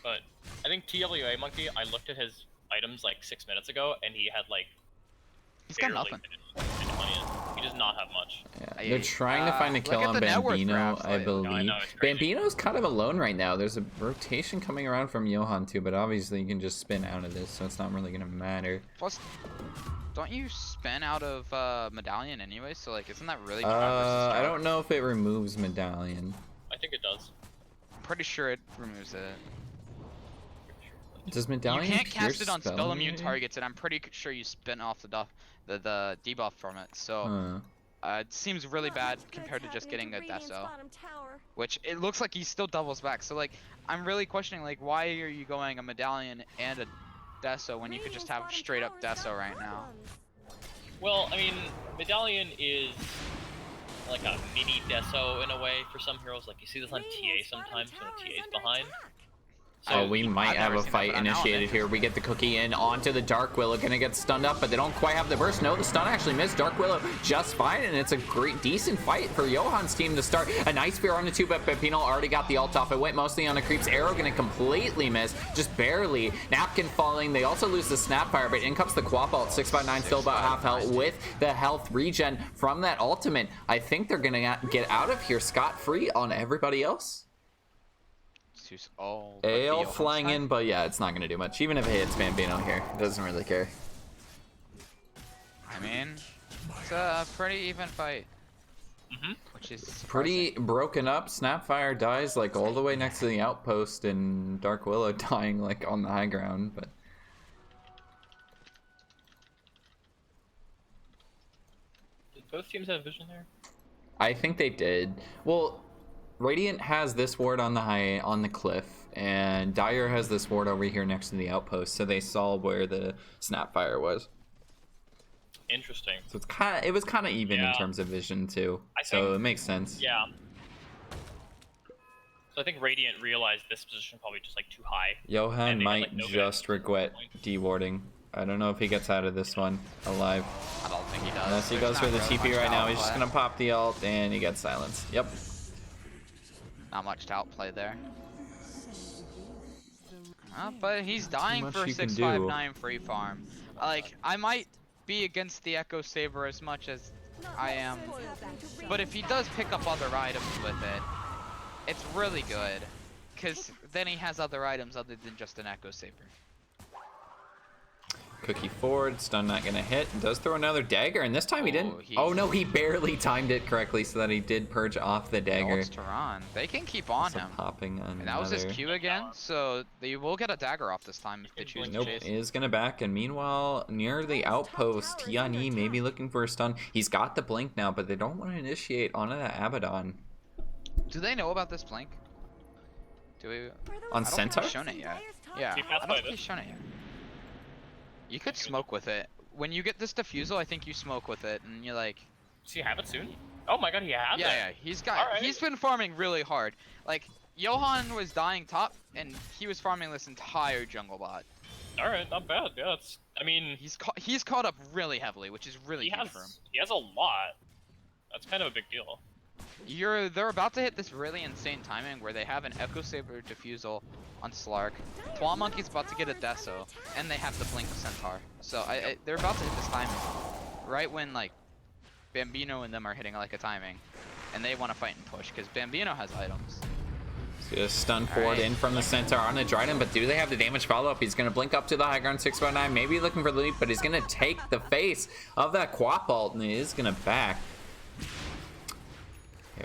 But I think TWA Monkey. I looked at his items like 6 minutes ago, and he had like He's got barely nothing. finished money in. He does not have much. Yeah, they're trying to find a look kill at on the net worth Bambino, graphs I lately. believe. No, I know, it's crazy. Bambino's kind of alone right now. There's a rotation coming around from Johan too, but obviously you can just spin out of this, so it's not really gonna matter. Plus, Don't you spin out of medallion anyway? So like, isn't that really Jab versus I Jab? don't know if it removes medallion. I think it does. I'm pretty sure it removes it. Does medallion You can't cast pierce it on spell immune immunity? targets, and I'm pretty sure you spin off the debuff from it. So it seems really bad compared to just getting a Deso, which it looks like he still doubles back. So like, I'm really questioning like, why are you going a medallion and a Deso when you could just have straight up Deso right now? Well, I mean, medallion is like a mini Deso in a way for some heroes. Like you see this on TA sometimes when the TA's behind. So we might I've have never a seen that, fight but I'm out on initiated it. here. We get the cookie in onto the Dark Willow. Gonna get stunned up, but they don't quite have the burst. No, the stun actually missed. Dark Willow just fine, and it's a great, decent fight for Johan's team to start. A nice spear on the 2, but Bambino already got the ult off. It went mostly on the creeps. Arrow gonna completely miss, just barely. Napkin falling. They also lose the Snapfire, but in comes the Quap ult. 659 still about half health with the health regen from that ultimate. I think they're gonna get out of here scot-free on everybody else. Oh, but the AL Johan flying side? in, but yeah, it's not going to do much. Even if it hits Bambino here, it doesn't really care. I mean, it's a pretty even fight. Mhm. Which is Pretty broken up. Snapfire dies like all the way next to the outpost, and Dark Willow dying like on the high ground. But Did both teams have vision there? I think they did. Well, Radiant has this ward on the cliff, and Dire has this ward over here next to the outpost. So they saw where the Snapfire was. Interesting. So it was kind of even in Yeah. terms of vision too. I So think- it makes sense. Yeah. So I think Radiant realized this position probably just like too high. Johan And they had, might like, no just regret dewarding. I don't know if he gets out of this one alive. I don't think he does. Unless he There's goes not for the really TP much right to now. He's just outplay. gonna pop the ult and he gets silenced. Yep. Not much to outplay there. But he's dying much for you can do. 659 free farm. Like, I might be against the Echo Saber as much as I am, but if he does pick up other items with it, it's really good. Because then he has other items other than just an Echo Saber. Cookie forward, stun not gonna hit. Does throw another dagger, and this time he didn't. Oh no, he barely timed it correctly so that he did purge off the No, dagger. it's Tehran. They can keep on Also him. popping on And that was his another. Q again, so they will get a dagger off this time if they choose to Nope, chase. is gonna back, and meanwhile, near the outpost, Tiani may be looking for a stun. He's got the blink now, but they don't want to initiate onto that Abaddon. Do they know about this blink? Do we? On I don't think Centaur? he's shown it yet. Yeah, He I passed don't by think this. he's shown it yet. You could smoke with it. When you get this defusal, I think you smoke with it, and you're like, Does he have it soon? Oh my god, he has it. yeah, he's got. Alright. He's been farming really hard. Like Johan was dying top, and he was farming this entire jungle bot. Alright, not bad. Yeah, it's. I mean, He's caught up really heavily, which is really he huge has for him. he has a lot. That's kind of a big deal. They're about to hit this really insane timing where they have an Echo Saber defusal on Slark. Twa Monkey's about to get a Deso, and they have the Blink of Centaur. So they're about to hit this timing, right when like Bambino and them are hitting like a timing, and they want to fight and push because Bambino has items. So just stun forward in from the Centaur on the Dryden, but do they have the damage follow-up? He's going to blink up to the high ground 619, maybe looking for the leap, but he's going to take the face of that Quap ult, and he is going to back.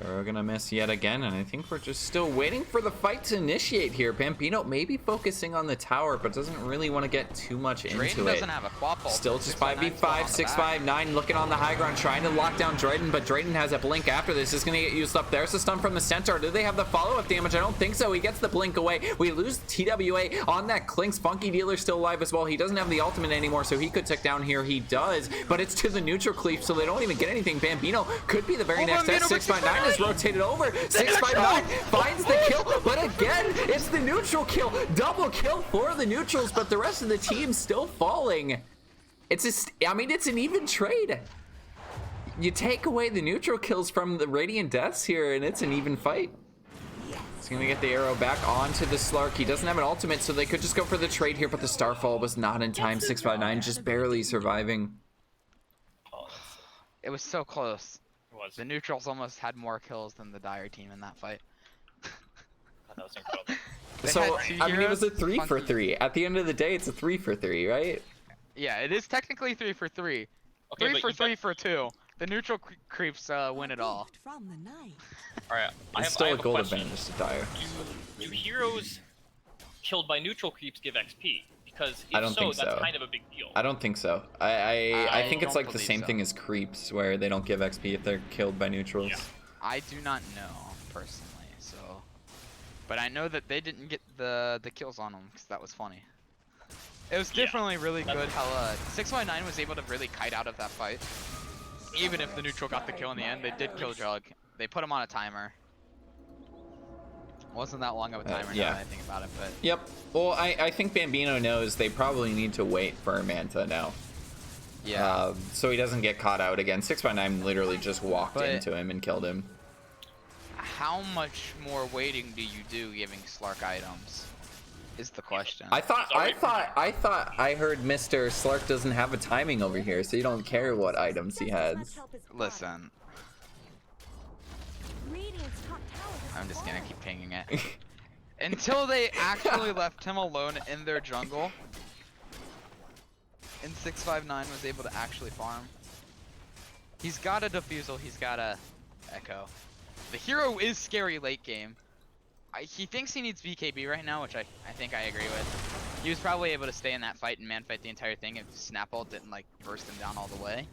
We're gonna miss yet again, and I think we're just still waiting for the fight to initiate here. Bambino maybe focusing on the tower, but doesn't really want to get too much Drayden into it. doesn't have a Quap ult. Still just 659's 5v5, going on the back. 659 looking on the high ground, trying to lock down Drayden, but Drayden has a blink after this. Is going to get used up. There's the stun from the Centaur. Do they have the follow-up damage? I don't think so. He gets the blink away. We lose TWA on that Clinks. Funky Dealer still alive as well. He doesn't have the ultimate anymore, so he could tick down here. He does, but it's to the neutral cleave, so they don't even get anything. Bambino could be the very next Bambino, S. 659 is rotated over. 659 finds the kill, but again, it's the neutral kill. Double kill for the neutrals, but the rest of the team still falling. It's an even trade. You take away the neutral kills from the Radiant Deaths here, and it's an even fight. He's gonna get the arrow back onto the Slark. He doesn't have an ultimate, so they could just go for the trade here, but the Starfall was not in time. 659 just barely surviving. It was so close. It was. The neutrals almost had more kills than the Dire team in that fight. That was incredible. They So, had two I mean, it was a heroes, 3 for Funky- 3. At the end of the day, it's a 3 for 3, right? Yeah, it is technically 3 for 3. Okay, 3 but for you 3 for 2. The neutral creeps win it all. Gift from the night. Alright, I It's have, still I a have a gold question. advantage to Dire. Do heroes killed by neutral creeps give XP? Because I if don't so, think that's so. kind of a big deal. I don't think so. I think it's don't like the believe same so. thing as creeps, where they don't give XP if they're killed by neutrals. Yeah. I do not know personally, so, but I know that they didn't get the kills on them because that was funny. It was Yeah, definitely really that's- good how 619 was able to really kite out of that fight. Even if the neutral got the kill in the end, they did kill Jug. They put him on a timer. Wasn't that long of a timer yeah. now that I think about it, but Yep. Well, I think Bambino knows they probably need to wait for Manta now. yeah. So he doesn't get caught out again. 619 literally just walked But- into him and killed him. How much more waiting do you do giving Slark items? Is the question. I thought I heard Mr. Slark doesn't have a timing over here, so you don't care what items he has. Listen, Radiant's top tower has I'm just gonna fallen. keep pinging it. Until they actually left him alone in their jungle, and 659 was able to actually farm. He's got a defusal, he's got a echo. The hero is scary late game. He thinks he needs BKB right now, which I think I agree with. He was probably able to stay in that fight and man fight the entire thing if Snap Ult didn't like burst him down all the way.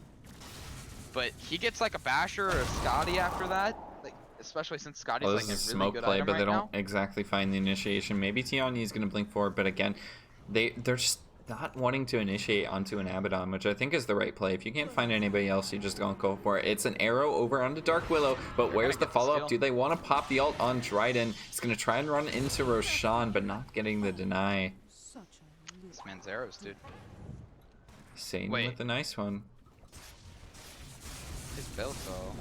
But he gets like a Basher or a Scotty after that, like especially since Scotty's Well, like this is a really smoke good play, item but right they now. don't exactly find the initiation. Maybe TheJohan is gonna blink forward, but again, they're just not wanting to initiate onto an Abaddon, which I think is the right play. If you can't find anybody else, you just don't go for it. It's an arrow over onto Dark Willow, but where's the get the follow-up? steal. Do they want to pop the ult on Dryden? He's gonna try and run into Roshan, but not getting the deny. Such a This man's arrows, dude. Satan Wait. with a nice one. His build though.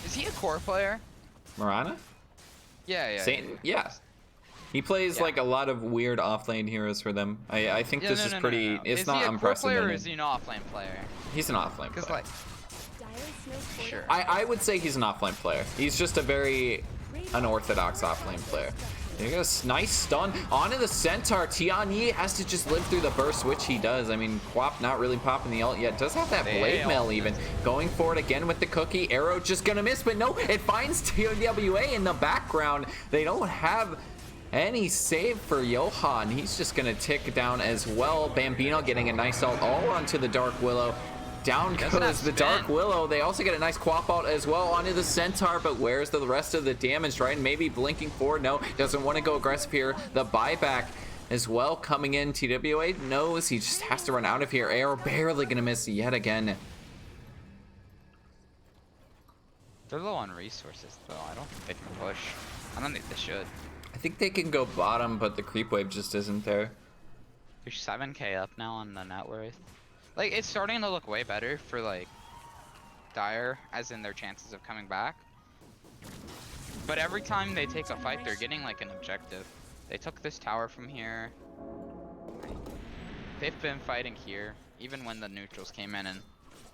Is he a core player? Morana? Yeah. Satan? Yeah. He plays Yeah. like a lot of weird offlane heroes for them. I think Yeah, this no, is no, no, pretty. no. It's Is not he a core player or unprecedented. is he an offlane player? He's an offlane Because player. like, Dire's no Sure. I would say he's an offlane player. He's just a very unorthodox offlane player. There goes, nice stun onto the Centaur. TheJohan has to just live through the burst, which he does. I mean, Quap not really popping the ult yet. Does have that blade mail even. Going for it again with the cookie. Arrow just gonna miss, but no, it finds TWA in the background. They don't have any save for Johan. He's just gonna tick down as well. Bambino getting a nice ult all onto the Dark Willow. Down doesn't goes have the Dark spin. Willow. They also get a nice quap out as well onto the Centaur, but where's the rest of the damage, right? Maybe blinking forward. No, doesn't want to go aggressive here. The buyback as well coming in. TWA knows he just has to run out of here. Arrow barely gonna miss yet again. they're low on resources though. I don't think they can push. I don't think they should. I think they can go bottom, but the creep wave just isn't there. You're 7k up now on the net worth. Like, it's starting to look way better for, like, Dire, as in their chances of coming back. But every time they take a fight, they're getting, like, an objective. They took this tower from here. They've been fighting here, even when the neutrals came in, and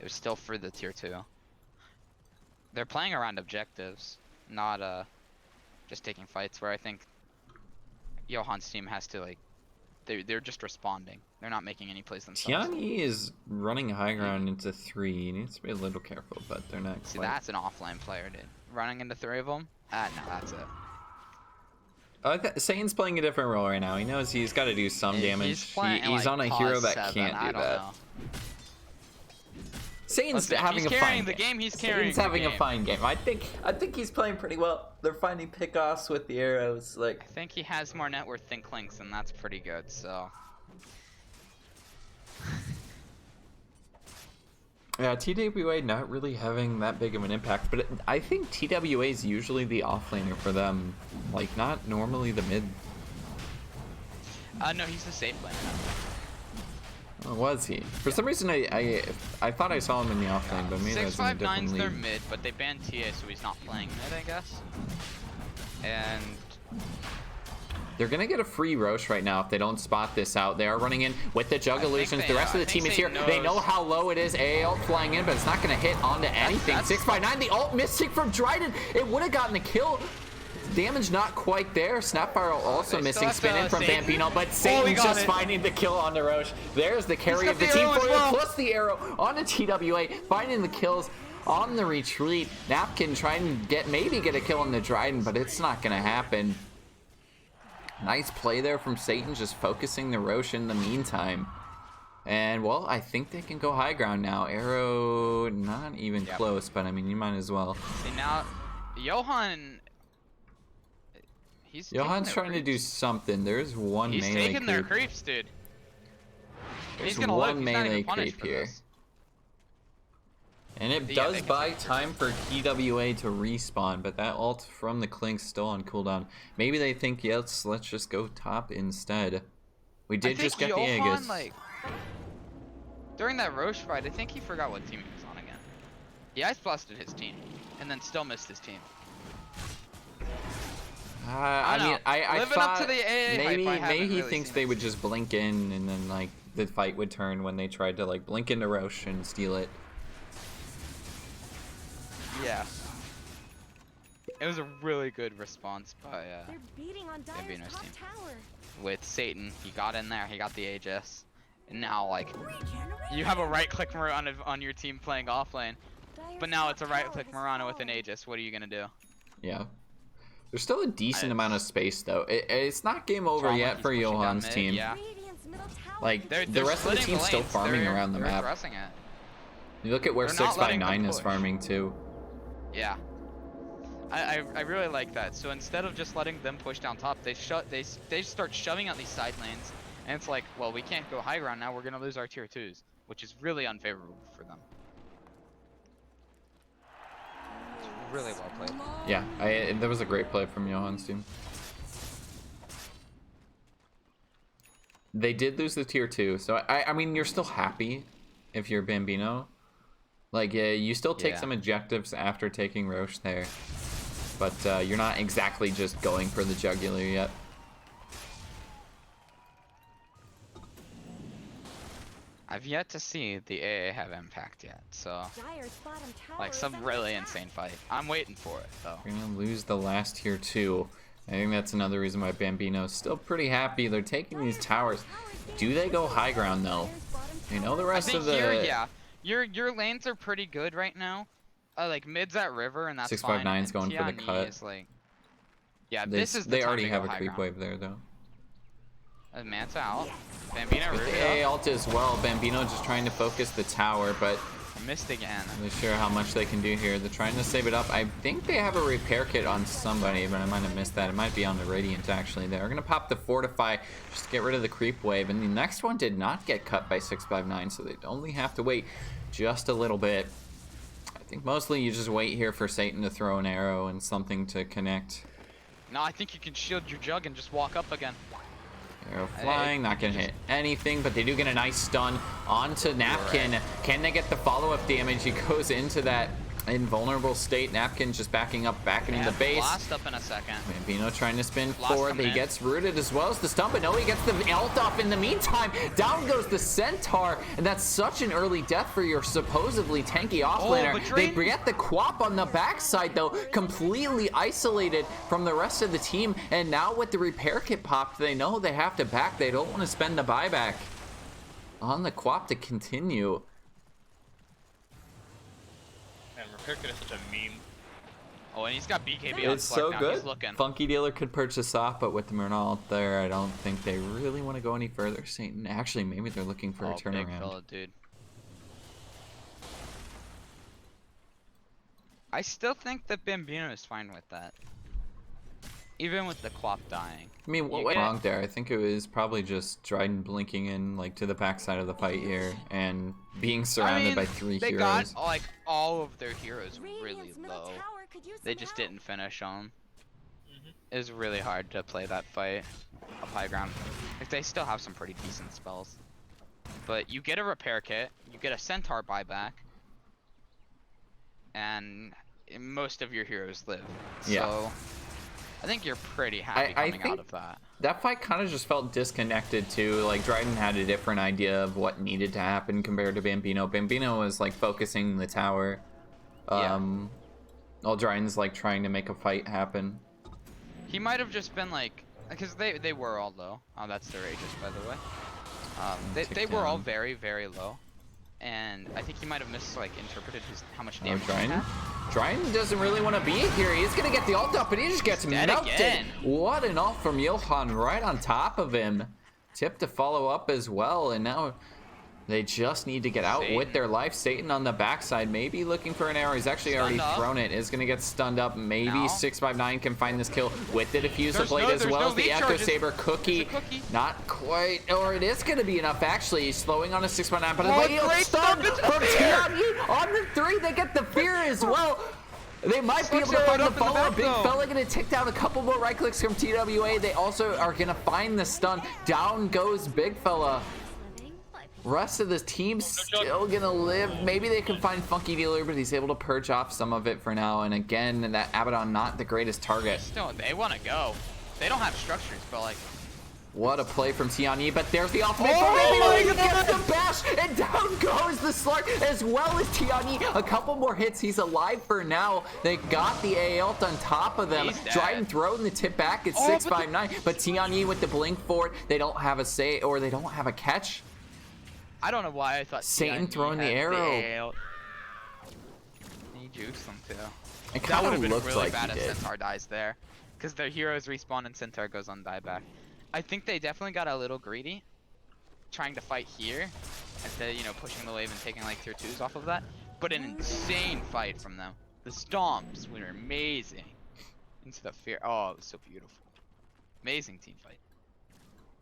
it was still for the tier 2. They're playing around objectives, not, just taking fights, where I think Johan's team has to, like, they're just responding. They're not making any plays themselves. TheJohan is running high ground into 3. He needs to be a little careful, but they're not See, quite. that's an offline player, dude. Running into 3 of them? No, that's it. Satan's playing a different role right now. He knows he's got to do some damage. He's, playing, He's like, on a hero pause that 7. can't I do don't that. know. Satan's Listen, having he's a carrying fine the game. He's carrying Satan's the having a game. fine game. I think he's playing pretty well. They're finding pickoffs with the arrows. Like, I think he has more net worth than Clinks, and that's pretty good, so. yeah, TWA not really having that big of an impact, but I think TWA is usually the offlaner for them. Like, not normally the mid. No, he's the safe lane. Or was he? For some reason, I thought I saw him in the offlane, but maybe that's in a different 659's their league. mid, but they banned TA, so he's not playing mid, I guess. And They're gonna get a free Roche right now if they don't spot this out. They are running in with the Jug I think Illusions. they The rest know. of the I team think is they here. They know knows. how low it is. AL flying in, but it's not gonna hit onto anything. that's- 6x9, the ult missing from Dryden. It would have gotten the kill. damage not quite there. Snapfire also they missing still spin have in from Satan. Bambino, but he Satan's got just it. finding the kill on the Roche. There's the carry got of the the team arrow as for you, well. plus the arrow on the TWA, finding the kills on the retreat. Napkin trying to maybe get a kill on the Dryden, but it's not gonna happen. Nice play there from Satan, just focusing the Roche in the meantime. And, well, I think they can go high ground now. Arrow, not even close, but, I mean, you might as well. See, now, Johan... Johan's trying to do something. There's one He's melee taking their creep. creeps, dude. There's He's gonna live. one He's not melee even punished creep for here. this. And it Yeah, they does can buy take their time for TWA to respawn, but that ult from the Klink's still on cooldown. Maybe they think, yes, let's just go top instead. We did just get the Johan, Aegis. like, during that Roche fight, I think he forgot what team he was on again. He ice blasted his team, and then still missed his team. I mean, I Living thought up to the AA maybe hype, I maybe haven't he really thinks seen they it. would just blink in and then like the fight would turn when they tried to like blink into Roche and steal it. Yeah. It was a really good response by They're beating on Dire's Bambino's top team. tower. with Satan. He got in there, he got the Aegis. And now, like, Regeneration. you have a right-click Mirana on your team playing offlane, Dire's but now top it's a tower right-click has Mirana with an fallen. Aegis. What are you gonna do? Yeah. There's still a decent I- amount of space though. It's not game over Strong yet Monkey's for pushing down Johan's mid, team. Yeah. Radiant's middle tower Like, has the rest of the splitting team's still lanes. farming They're- around the they're map. addressing it. You look at where They're not letting 659 them is push. farming too. Yeah. I really like that. So instead of just letting them push down top, they start shoving out these side lanes, and it's like, well, we can't go high ground now. We're gonna lose our tier 2s, which is really unfavorable for them. It's really well played. Yeah, that was a great play from Johan's team. They did lose the tier 2, so I mean, you're still happy if you're Bambino. Like, yeah, you still take Yeah. some objectives after taking Roche there, but you're not exactly just going for the jugular yet. I've yet to see the AA have impact yet, so Dire's bottom tower like is some under really attack. insane fight. I'm waiting for it though. We're gonna lose the last tier 2. I think that's another reason why Bambino's still pretty happy. They're taking these towers. Do they go high ground though? Dire's bottom You know the tower I rest think of the here, yeah, your lanes are pretty good right now. Like mid's at river, and that's 659's fine. going for the Tiani cut. Is like, yeah, They, this is the they time already to have go a high creep ground. wave there though. Manta out. Bambino With the Rubio. AA ult as well. Bambino just trying to focus the tower, but Missed again. I'm not sure how much they can do here. They're trying to save it up. I think they have a repair kit on somebody, but I might have missed that. It might be on the Radiant actually. They're gonna pop the Fortify just to get rid of the creep wave, and the next one did not get cut by 659, so they'd only have to wait just a little bit. I think mostly you just wait here for Satan to throw an arrow and something to connect. No, I think you can shield your jug and just walk up again. Arrow flying, not gonna hit anything, but they do get a nice stun onto Napkin. Can they get the follow-up damage? He goes into that invulnerable state. Napkin just backing up, back into Yeah, the base. blast up in a second. Bambino trying to spin Blast forward. coming He in. gets rooted as well as the stun, but no, he gets the ult off in the meantime. Down goes the Centaur, and that's such an early death for your supposedly tanky offlaner. but They Drain- get the Quap on the backside though, completely isolated from the rest of the team, and now with the repair kit popped, they know they have to back. They don't want to spend the buyback on the Quap to continue. Man, repair kit is such a meme. Oh, and he's got BKB on It's Fleck so now. good. He's looking. Funky Dealer could purchase off, but with the Murnau there, I don't think they really want to go any further. Satan, actually, maybe they're looking for a Oh, big turnaround. fella, dude. I still think that Bambino is fine with that. Even with the Quap dying. I mean, what You went get- wrong there? I think it was probably just Dryden blinking in like to the backside of the fight here and being surrounded by 3 they heroes. got like all of their heroes really Radiant's middle low. tower could use They some just help. didn't finish them. Mhm. It was really hard to play that fight up high ground. Like, they still have some pretty decent spells. But you get a repair kit, you get a Centaur buyback, and most of your heroes live. Yeah. So I think you're pretty happy I coming think out of that. That fight kind of just felt disconnected too. Like Dryden had a different idea of what needed to happen compared to Bambino. Bambino was like focusing the tower. Yeah. While Dryden's like trying to make a fight happen. He might have just been like, because they were all low. Oh, that's their Aegis, by the way. They were all very, very low. And I think he might have interpreted how much damage he Dryden? had. Dryden doesn't really want to be here. He's going to get the ult up, but he just gets Dead melted. again. What an ult from Johan right on top of him. Tip to follow up as well, and now they just need to get out with their life. Satan on the backside, maybe looking for an arrow. He's actually already thrown it. Is going to get stunned up. Maybe No. 659 can find this kill with the diffuser blade as there's well no as the lead Echo charges. Saber cookie. Not quite, or it is going to be enough actually. Slowing on a 659, but it's stunned from Tiani on the 3. They get the fear as well. They might be able to find the follow-up. Big Fella gonna tick down a couple more right clicks from TWA. They also are gonna find the stun. Down goes Big Fella. Rest of the team still gonna live. Maybe they can find Funky Dealer, but he's able to purge off some of it for now. And again, that Abaddon not the greatest target. Still, they want to go. They don't have structures, but like. What a play from Tiani, but there's the ultimate for my Bambino. He gets the bash, and down goes the Slark, as well as Tiani. A couple more hits, he's alive for now. They got the A ult on top of them. Dryden throwing the tip back at 659, but Tiani with the blink forward. They don't have a say, or they don't have a catch. I don't know why I thought Satan Tiani throwing the had arrow. He jukes them too. It That kind would of have been looks really like bad he if did. Centaur dies there. Because their heroes respawn and Centaur goes on dieback. I think they definitely got a little greedy. Trying to fight here. Instead of, pushing the wave and taking like tier 2s off of that. But an insane fight from them. The stomps were amazing. Into the fear. Oh, it was so beautiful. Amazing team fight.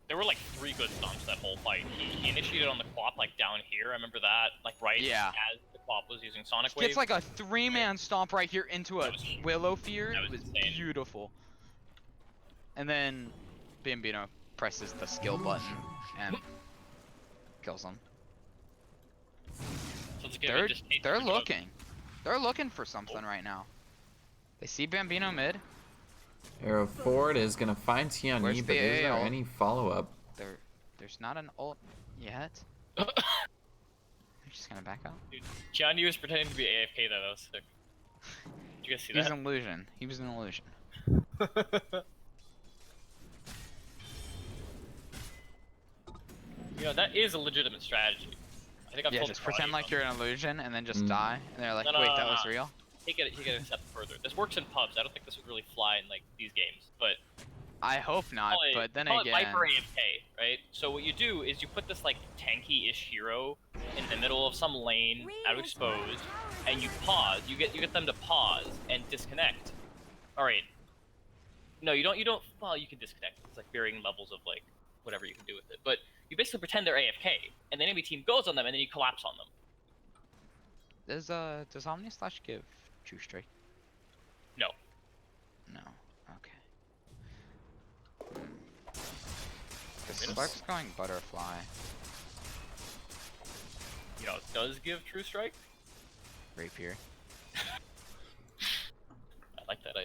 There were like 3 good stomps that whole fight. He initiated on the Quap like down here. I remember that, like right as the Quap was using Sonic Wave. Gets like a 3-man stomp right here into a Willow Fear. That It was insane. beautiful. And then Bambino presses the skill button and kills him. So this game just hates They're the drug. looking. They're looking for something right now. They see Bambino mid. Arrow forward is gonna find Where's Tiani, but the is there AL? any follow-up? There's not an ult yet. They're just gonna back out. Dude, Keanu was pretending to be AFK though. That was sick. Did you guys see He was that? an illusion. He was an illusion. That is a legitimate strategy. I think I've Yeah, told just Karate pretend like about you're an illusion and then just die. And they're like, No, wait, that was real? Take it a step further. This works in pubs. I don't think this would really fly in like these games, but I hope not, but then call again. it Viper AFK, right? So what you do is you put this like tanky-ish hero in the middle of some lane, out of exposed, and you pause. You get them to pause and disconnect. All right. No, you don't. Well, you can disconnect. It's like varying levels of like whatever you can do with it, but you basically pretend they're AFK, and the enemy team goes on them, and then you collapse on them. Does Omni-Slash give True Strike? No. No. Okay. The Spark's going Butterfly. It does give True Strike. Rapier. I like that.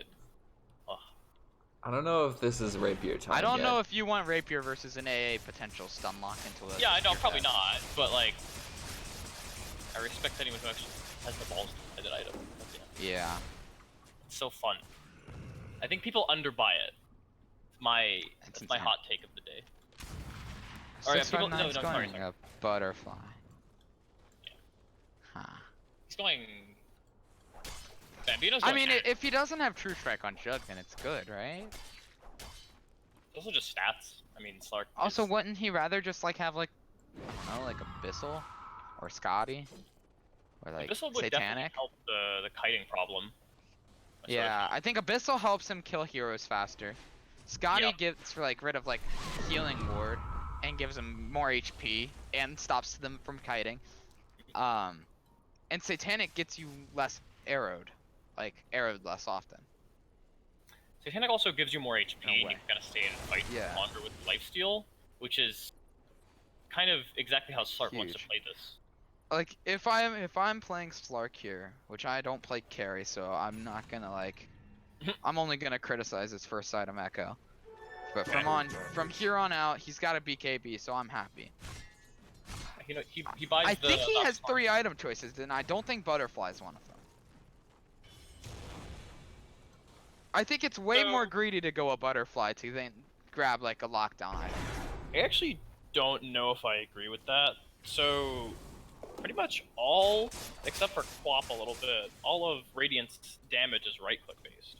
I don't know if this is Rapier time. I don't know if you want Rapier versus an AA potential stun lock into a. Yeah, I know, probably not, but like, I respect anyone who actually has the balls to play that item. Yeah. It's so fun. I think people underbuy it. That's my insane. hot take of the day. Alright, people, no, 659's sorry. going a Butterfly. Yeah. Huh. He's going. Bambino's I going mean, if he doesn't have True Strike on Jug, then it's good, right? Those are just stats. I mean, Slark. Also, wouldn't he rather just like have like, I don't know, like Abyssal or Scotty or like Abyssal would definitely Satanic? help the kiting problem. Yeah, I think Abyssal helps him kill heroes faster. Scotty Yep. gets like rid of like healing ward and gives him more HP and stops them from kiting. And Satanic gets you less arrowed, like arrowed less often. Satanic also gives you more HP, No and you way. can kind of stay in a fight Yeah. longer with lifesteal, which is kind of exactly how Slark wants to Huge. play this. Like if I'm playing Slark here, which I don't play carry, so I'm not gonna like, I'm only gonna criticize his first item Echo. But from here on out, he's got a BKB, so I'm happy. He buys I the. think he has 3 item choices, and I don't think Butterfly is one of them. I think it's way So- more greedy to go a butterfly to than grab like a lockdown item. I actually don't know if I agree with that. So, pretty much all, except for Quap a little bit, all of Radiant's damage is right-click based.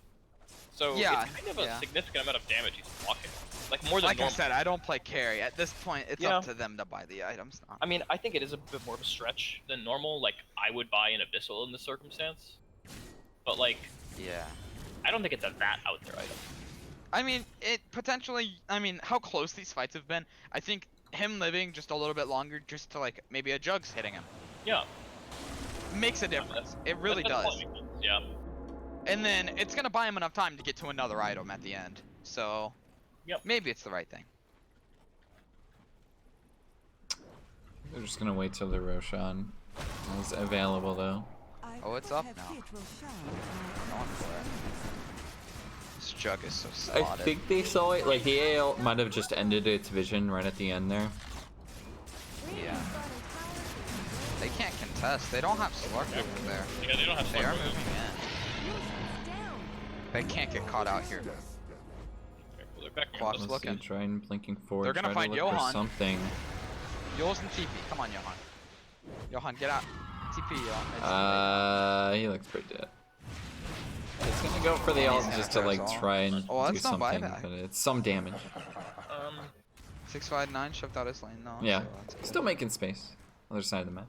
So Yeah, it's kind of a yeah. significant amount of damage he's blocking. Like more than Like normal. I said, I don't play carry. At this point, it's Yeah. up to them to buy the items. Not. I mean, I think it is a bit more of a stretch than normal. Like, I would buy an Abyssal in this circumstance. But, like, Yeah. I don't think it's a that out there item. I mean, it potentially. I mean, how close these fights have been. I think him living just a little bit longer, just to like maybe a Jug's hitting him, Yeah. makes a difference. It really That's does. probably- Yeah. And then it's gonna buy him enough time to get to another item at the end. So. Yep. Maybe it's the right thing. We're just gonna wait till the Roshan is available though. Oh, it's up now. Going for it. This Jug is so I slotted. think they saw it, like the AL might have just ended its vision right at the end there. Yeah. They can't contest. They don't have Slark over there. Yeah, they don't have They are Slug. moving in. They can't get caught out here. Okay, well, they're back Quap's Let's looking. see, try and blinking forward. They're gonna try find to look for Johan. something. Yols and TP. Come on, Johan. Johan, get out. TP, He looks pretty dead. It's gonna go for the He's ult gonna just to like first ult. try and Oh, do that's no something, buyback. but it's some damage. 659 shoved out his lane though. Yeah, so that's good. still making space. Other side of the map.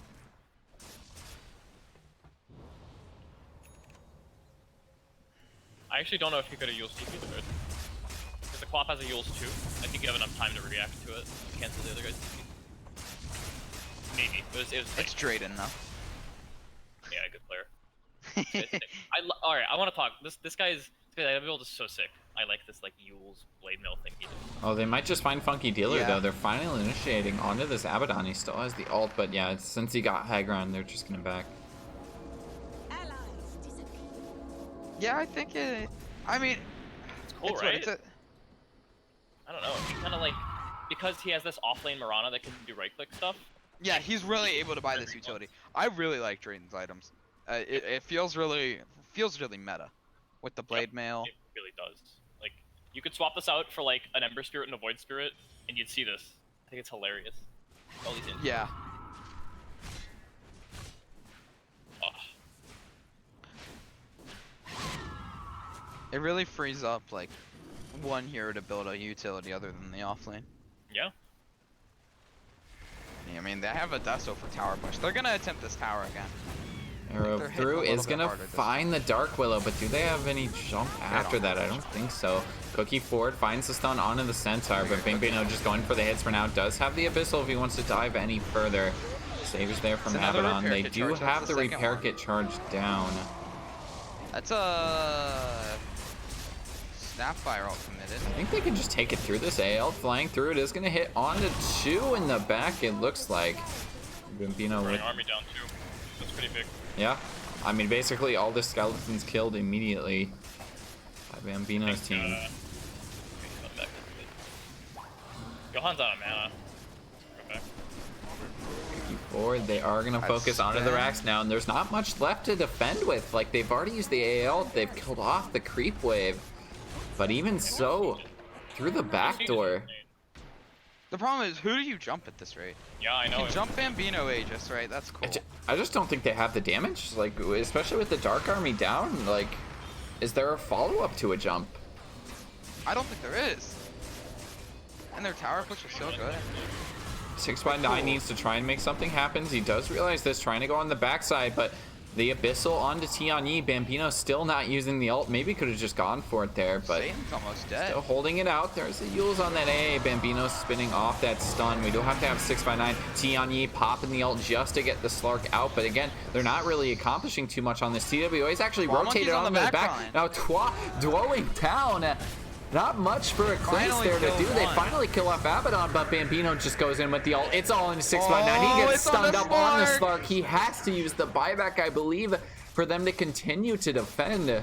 I actually don't know if you could have used TP there. Because the Quap has a Yules too. I think you have enough time to react to it. Cancel the other guy's TP. Maybe. It was It's Drayden though. yeah, good player. Alright, I want to talk. This guy's build is so sick. I like this like Yules blade mill thing he did. Oh, they might just find Funky Dealer Yeah. though. They're finally initiating onto this Abaddon. He still has the ult, but yeah, since he got high ground, they're just gonna back. Yeah, I think it. I mean, It's cool, it's right? It's a, I don't know. He kind of like because he has this offlane Mirana that can do right click stuff. yeah, he's really able to buy this utility. I really like Drayden's items. It feels really meta with the blade mail. It really does. Like you could swap this out for like an Ember Spirit and a Void Spirit, and you'd see this. I think it's hilarious. All these in. Yeah. Oh, It really frees up like one hero to build a utility other than the offlane. yeah. I mean, they have a Deso for tower push. They're gonna attempt this tower again. Arrow they're hitting a through little is bit gonna harder this find the Dark Willow, but do they have any jump after don't that? have I don't think so. Cookie forward finds the stun onto the Centaur, but Bambino just going for the hits for now. Does have the Abyssal if he wants to dive any further. Saves there from It's another Abaddon. repair They kit do charge, that's have the the second repair one. kit charged down. That's a Snapfire ult committed. I think they can just take it through this. AL flying through. It is going to hit onto 2 in the back, it looks like. Bambino Running with... army down too. That's pretty big. Yeah. I mean, basically all the skeletons killed immediately by Bambino's team. Okay, come back. Johan's out of mana. Okay. Forward, they are going to focus onto the racks now, and there's not much left to defend with. Like, they've already used the AL, they've killed off the creep wave. But even so, through the back door. The problem is, who do you jump at this rate? Yeah, I You know. can jump Bambino Aegis, right? That's cool. I just don't think they have the damage, like, especially with the Dark Army down. Like, is there a follow-up to a jump? I don't think there is. And their tower push is so good. 6x9 needs to try and make something happen. He does realize this, trying to go on the backside, but the Abyssal onto Tianyi. Bambino still not using the ult. Maybe could have just gone for it there, but Satan's almost dead. still holding it out. There's the Yules on that AA. Bambino spinning off that stun. We do have to have 6x9. Tianyi popping the ult just to get the Slark out, but again, they're not really accomplishing too much on this. TWA is actually Claw rotated Monkey's on on the the back back. line. Now Dwelling down. Not much for a Clace Finally there to killed do. They one. finally kill off Abaddon, but Bambino just goes in with the ult. It's all in 6x9. He Oh, gets it's on stunned the up on the Slark. Slark. He has to use the buyback, I believe, for them to continue to defend. I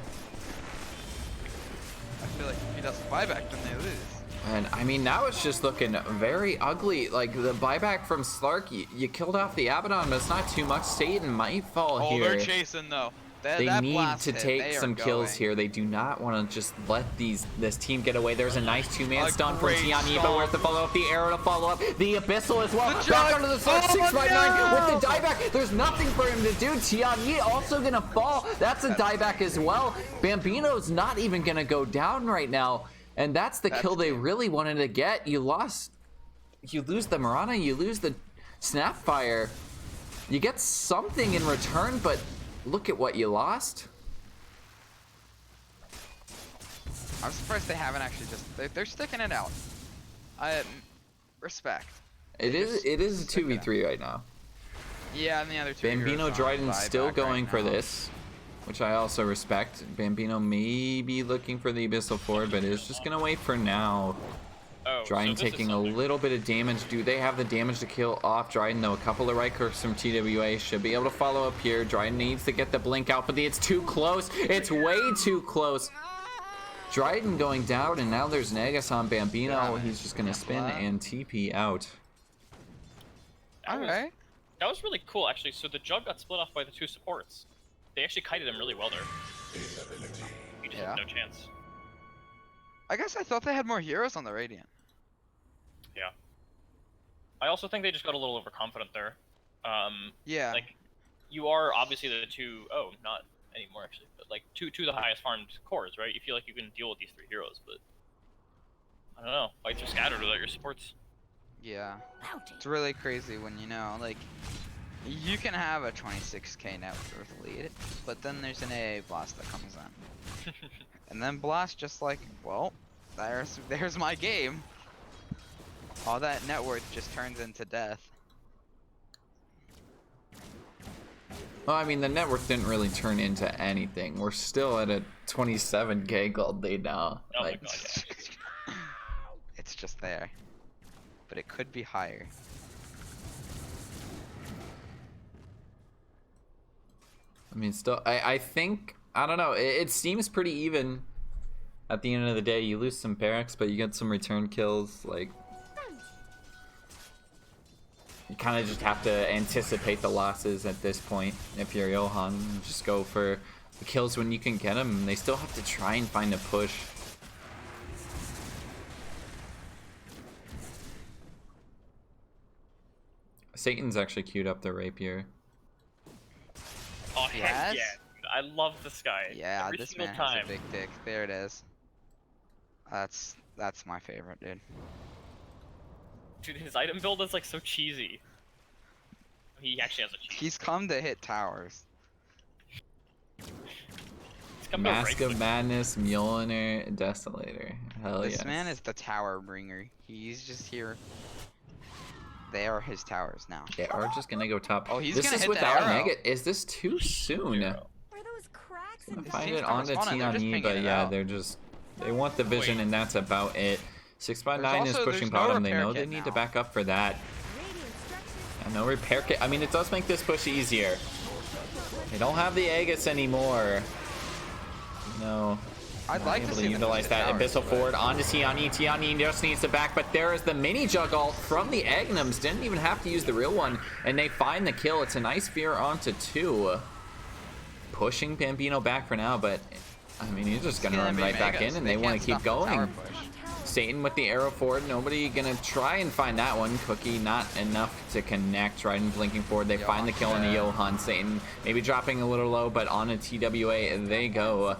feel like if he doesn't buyback, then they lose. And I mean, now it's just looking very ugly. Like the buyback from Slark, you killed off the Abaddon, but it's not too much. Satan might fall Oh, here. they're chasing though. They that need blast to hit, take they are some kills going. here. They do not want to just let this team get away. There's a nice two-man A stun from great Tianyi, but stun. where's the follow-up? The arrow to follow up. The Abyssal as well. The Back jug. onto the sword. Oh, 659 no! with the dieback. There's nothing for him to do. Tianyi also going to fall. That's a dieback as well. Bambino's not even going to go down right now. And that's the kill they really wanted to get. You lose the Mirana. You lose the Snapfire. You get something in return, but look at what you lost. I'm surprised they haven't actually just they're sticking it out. Respect. It is a 2v3 right now. Yeah, and the other two. Bambino heroes are on Dryden still buyback going right for now. this, which I also respect. Bambino may be looking for the Abyssal Forward, but is just gonna wait for now. Oh, Dryden so this is taking a something. little bit of damage. Do they have the damage to kill off Dryden, though? A couple of right clicks from TWA should be able to follow up here. Dryden needs to get the blink out, but it's too close. It's way too close. Dryden going down, and now there's Nagus on Bambino. He's just gonna spin and TP out. Alright. That was really cool, actually. So the Jug got split off by the two supports. They actually kited him really well there. You just have no chance. I guess I thought they had more heroes on the Radiant. Yeah. I also think they just got a little overconfident there. Yeah. Like, you are obviously the two, oh, not anymore actually, but like two of the highest farmed cores, right? You feel like you can deal with these three heroes, but I don't know. Fights are scattered without your supports. Yeah. It's really crazy when you know, like, you can have a 26k net worth lead, but then there's an AA blast that comes in. And then blast just like, well, there's my game. All that net worth just turns into death. Well, I mean, the network didn't really turn into anything. We're still at a 27k gold lead now. Oh Like, my god, yeah. It's just there. But it could be higher. I mean, still, I think, I don't know, it seems pretty even at the end of the day. You lose some barracks, but you get some return kills. Like, you kind of just have to anticipate the losses at this point. If you're Johan, just go for the kills when you can get them. They still have to try and find a push. Satan's actually queued up the rapier. Oh, Yes? heck yeah. Dude. I love this guy. Yeah, Every this single man time. has a big dick. There it is. That's my favorite, dude. Dude, his item build is like so cheesy. He actually has a cheese. He's come to hit towers. He's come to Mask rape of Madness, Mjolnir, Desolator. Hell This yes. man is the tower bringer. He's just here. They are his towers now. They are just gonna go top. Oh, he's this gonna is hit the without arrow. Nugget. Is this too soon? Zero. Were those cracks Gonna in find team's it not on the responding, they're just Tianyi, pinging but it yeah, out. they want the vision, Wait. and that's about it. 6x9 is also- pushing there's no bottom. They repair know they kit need to now. back up for that. radiant structures? And no repair kit. I mean, it does make this push easier. They don't have the Aegis anymore. No. I'd Not like able to to see them utilize hit that towers, Abyssal but- forward onto Tianyi. Tianyi just needs to back, but there is the mini jug ult from the Agnums. Didn't even have to use the real one, and they find the kill. It's a nice fear onto 2. Pushing Bambino back for now, but I mean, he's just gonna run right back in, and they want to keep going. Satan with the arrow forward. Nobody gonna try and find that one. Cookie not enough to connect. Trident blinking forward. They find the kill on the Johan. Satan maybe dropping a little low, but on a TWA they go.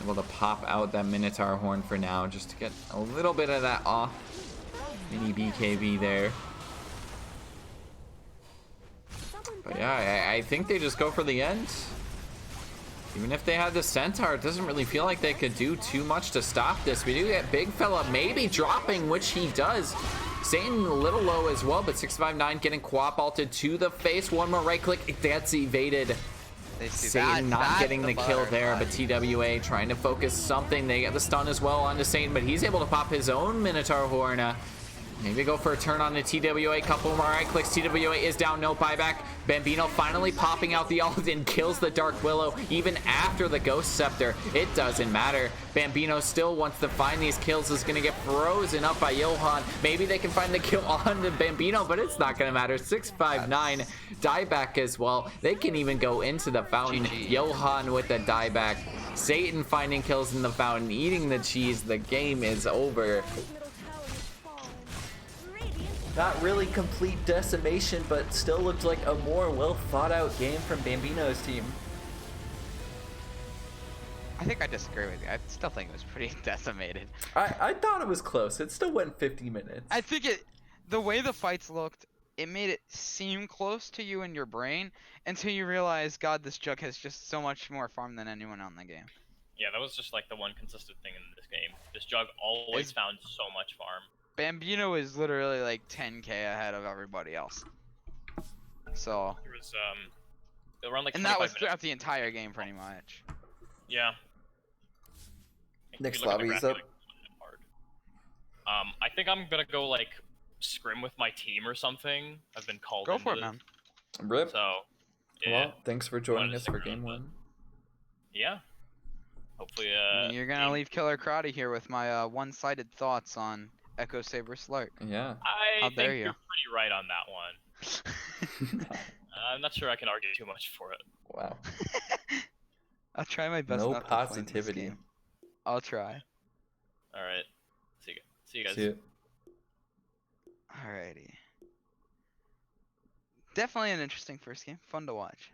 Able to pop out that Minotaur horn for now, just to get a little bit of that off. Mini BKB there. But yeah, I think they just go for the end. Even if they had the Centaur, it doesn't really feel like they could do too much to stop this. We do get Big Fella maybe dropping, which he does. Satan a little low as well, but 659 getting co-op ulted to the face. One more right click, that's evaded. They see Satan that, not that's getting the kill there, butterfly. but TWA trying to focus something. They get the stun as well onto Satan, but he's able to pop his own Minotaur horn. Maybe go for a turn on the TWA. Couple more right clicks. TWA is down. No buyback. Bambino finally popping out the ult and kills the Dark Willow even after the Ghost Scepter. It doesn't matter. Bambino still wants to find these kills. Is going to get frozen up by Johan. Maybe they can find the kill on the Bambino, but it's not going to matter. 659 dieback as well. They can even go into the fountain. GG. Johan with the dieback. Satan finding kills in the fountain, eating the cheese. The game is over. Middle tower has fallen. Radiant Not really complete decimation, but still looked like a more well thought out game from Bambino's team. I think I disagree with you. I still think it was pretty decimated. I thought it was close. It still went 50 minutes. I think the way the fights looked, it made it seem close to you in your brain until you realize, God, this Jug has just so much more farm than anyone on the game. Yeah, that was just like the one consistent thing in this game. This Jug always found so much farm. Bambino is literally like 10k ahead of everybody else. So, There was around like and that 25 was minutes. throughout the entire game pretty much. Yeah. If Next you look at the lobby is graphic, up. it's hard. I think I'm gonna go like scrim with my team or something. I've been called. Go for it, into man. Rip. So, yeah, Well, thanks for joining Wanted to us for stick game around, one. yeah. Hopefully, You're gonna leave Killer Crotty here with my one-sided thoughts on Echo Saber Slart. Yeah. I How think dare you're you. pretty right on that one. I'm not sure I can argue too much for it. Wow. I'll try my best No not to flame this positivity. game. I'll try. All right. See you guys. See it. Alrighty. Definitely an interesting first game. Fun to watch.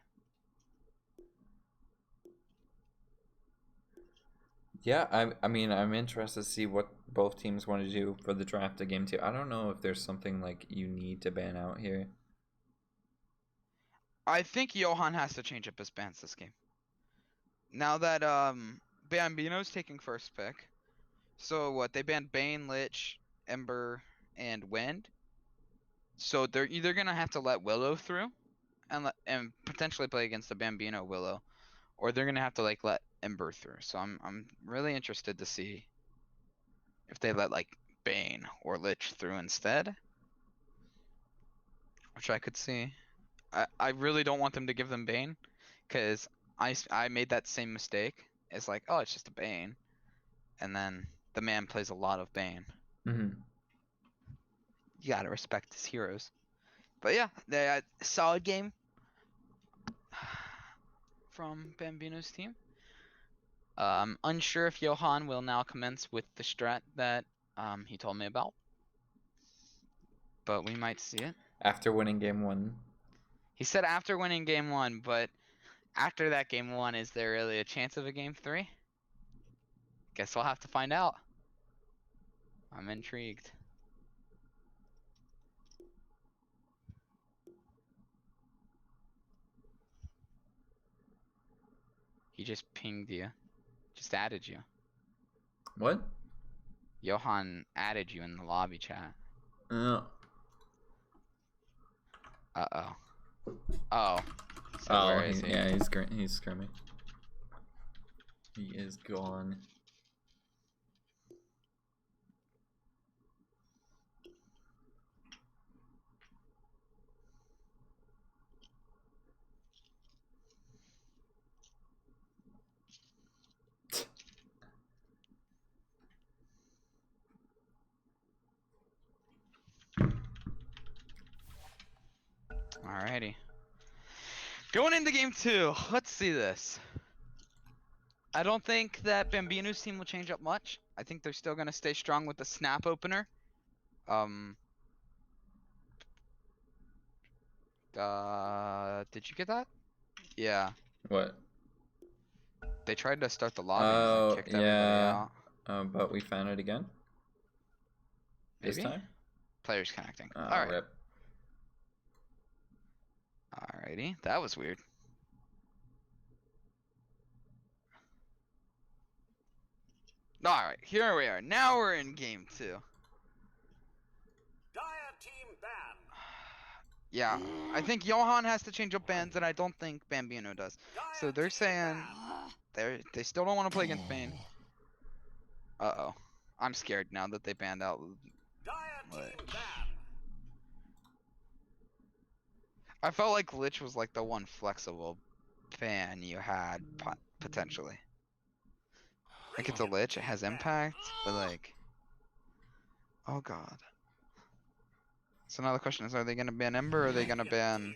Yeah, I mean, I'm interested to see what both teams want to do for the draft of game 2. I don't know if there's something like you need to ban out here. I think Johan has to change up his bans this game. Now that Bambino's taking first pick. So what, they banned Bane, Lich, Ember, and Wind. So they're either gonna have to let Willow through and potentially play against the Bambino Willow, or they're gonna have to like let Ember through. So I'm really interested to see if they let like Bane or Lich through instead, which I could see. I really don't want them to give them Bane, because I made that same mistake. It's like, oh, it's just a Bane, and then the man plays a lot of Bane. Mm-hmm. You gotta respect his heroes. But yeah, they had a solid game from Bambino's team. I'm unsure if Johan will now commence with the strat that he told me about, but we might see it. After winning game 1. He said after winning game 1, but after that game 1, is there really a chance of a game 3? Guess we'll have to find out. I'm intrigued. He just pinged you. Just added you. What? Johan added you in the lobby chat. Oh. Uh-oh. Oh. So Oh, where is he? yeah, he's scrimming. He is gone. Alrighty. Going into game 2, let's see this. I don't think that Bambino's team will change up much. I think they're still gonna stay strong with the snap opener. Did you get that? Yeah. What? They tried to start the lobby Oh, and kicked everybody yeah. out. But we found it again? This Maybe? time? Players connecting. Oh, Alright. rip. Alrighty. That was weird. Alright, here we are. Now we're in game 2. Dire team ban. Yeah, I think Johan has to change up bans, and I don't think Bambino does. So they're saying they still don't want to play against Bane. Uh-oh. I'm scared now that they banned out. Dire Lich. I felt like Lich was like the one flexible ban you had potentially. Like it's a Lich, it has impact, but like, oh god. So now the question is, are they gonna ban Ember or are they gonna ban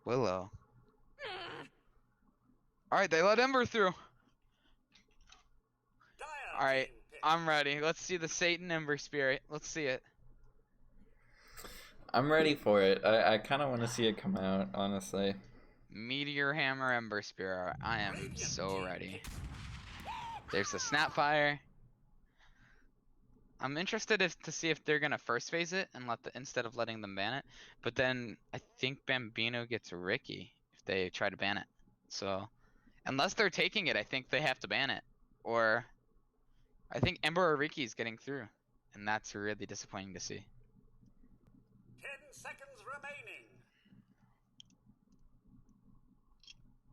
Willow? Alright, they let Ember through. Alright, I'm ready. Let's see the Satan Ember Spirit. Let's see it. I'm ready for it. I kind of want to see it come out, honestly. Meteor Hammer Ember Spirit. I am so ready. There's the Snapfire. I'm interested to see if they're gonna first phase it and instead of letting them ban it. But then I think Bambino gets Ricky if they try to ban it. So unless they're taking it, I think they have to ban it. Or I think Ember or Ricky's getting through. And that's really disappointing to see. 10 seconds remaining.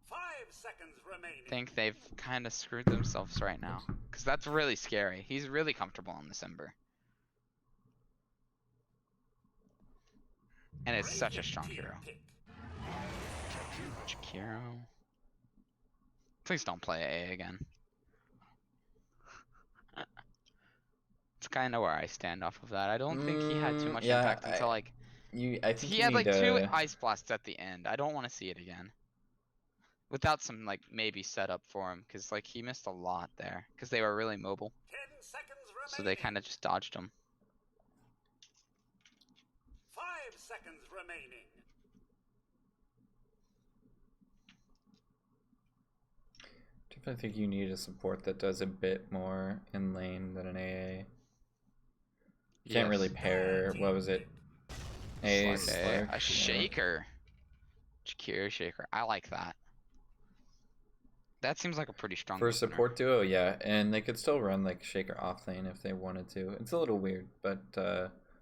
5 seconds remaining. I think they've kind of screwed themselves right now. Because that's really scary. He's really comfortable on this Ember. And it's such a strong hero. Jakiro. Please don't play A again. It's kind of where I stand off of that. I don't think he had too much impact until like... I think he had like 2 Ice Blasts at the end. I don't want to see it again. Without some like maybe setup for him. Because like he missed a lot there. Because they were really mobile. 10 seconds remaining. So they kind of just dodged him. 5 seconds remaining. Definitely think you need a support that does a bit more in lane than an AA. You can't really pair, what was it? A Shaker. Jakiro Shaker. I like that. That seems like a pretty strong for a opener. support duo, yeah. And they could still run like Shaker off lane if they wanted to. It's a little weird, but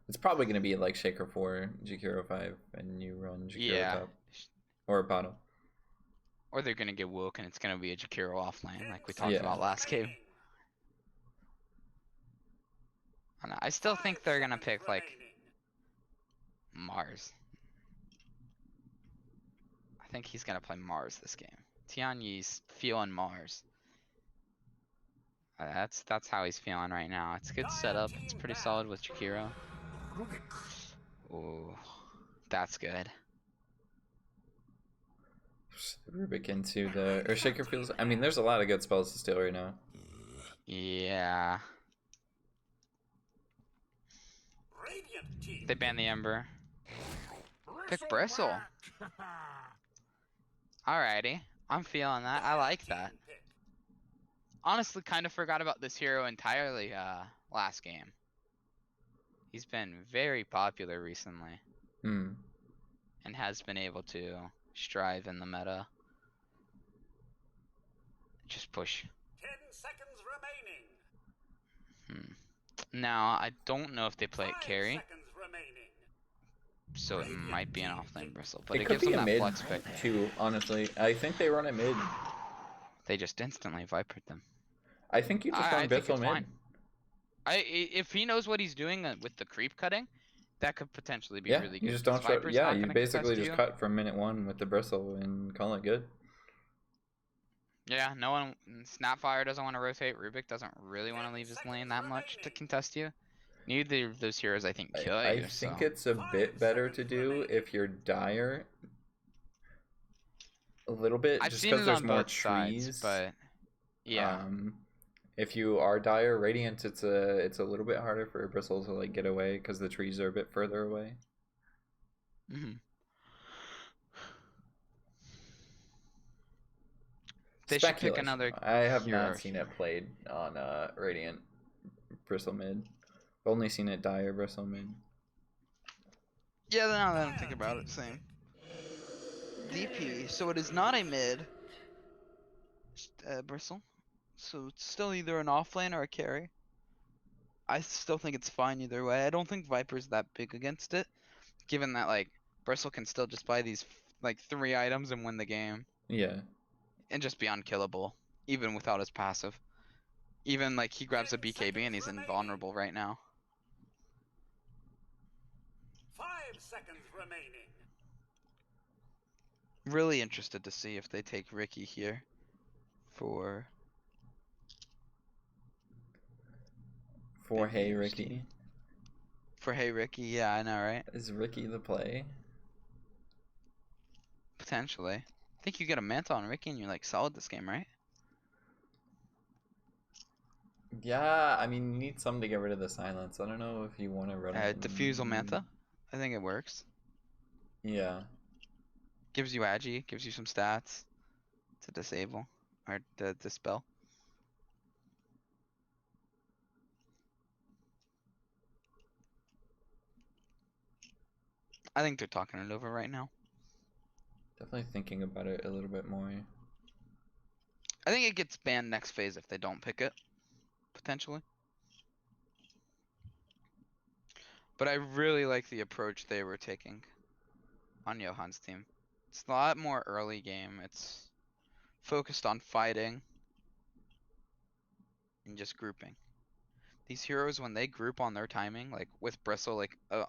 it's probably going to be like Shaker 4, Jakiro 5, and you run Jakiro top. Or bottom. Or they're gonna get woke and it's gonna be a Jakiro offlane like we talked about last game. I still think they're gonna pick like Mars. I think he's gonna play Mars this game. Tianyi's feeling Mars. That's how he's feeling right now. It's a good setup. It's pretty solid with Jakiro. Ooh, that's good. Rubik into the Shaker feels. I mean, there's a lot of good spells to steal right now. Yeah. They ban the Ember. Pick Bristle. Alrighty, I'm feeling that. I like that. Honestly, kind of forgot about this hero entirely last game. He's been very popular recently. And has been able to strive in the meta. Just push. 10 seconds remaining. Now, I don't know if they play it carry. 5 seconds remaining. So it might be an offlane Bristle, but It it could gives be them a that mid flex pick. too, honestly. I think they run it mid. They just instantly vipered them. I think you just run Bithel mid. Fine. If he knows what he's doing with the creep cutting, that could potentially be really good. You just don't show, Viper's yeah, not you gonna basically contest just you. cut from minute 1 with the Bristle and call it good. Yeah, no one. Snapfire doesn't want to rotate. Rubik doesn't really want to leave his lane that much to contest you. Neither of those heroes, I think, kill you. I think it's a bit better to do if you're dire. A little bit, I've just seen because it there's on more both trees. sides, but yeah. If you are dire, Radiant, it's a little bit harder for a Bristle to like get away because the trees are a bit further away. They should pick another. I have hero. not seen it played on Radiant Bristle mid. I've only seen it dire Bristle mid. Yeah, now that I think about it, same. DP, so it is not a mid Bristle. So it's still either an offlane or a carry. I still think it's fine either way. I don't think Viper's that big against it, given that like Bristle can still just buy these like 3 items and win the game. Yeah. And just be unkillable, even without his passive. Even like he grabs a BKB and he's invulnerable right now. seconds remaining. Really interested to see if they take Ricky here for For Hey Bambino's Ricky. team. For Hey Ricky, yeah, I know, right? Is Ricky the play? Potentially. I think you get a Manta on Ricky and you're like solid this game, right? Yeah, I mean, you need something to get rid of the silence. I don't know if you want to run it. Diffusal Manta. I think it works. Yeah. Gives you agi, gives you some stats to disable or to dispel. I think they're talking it over right now. Definitely thinking about it a little bit more. I think it gets banned next phase if they don't pick it, potentially. But I really like the approach they were taking on Johan's team. It's a lot more early game. It's focused on fighting and just grouping. These heroes, when they group on their timing, like with Bristle, like I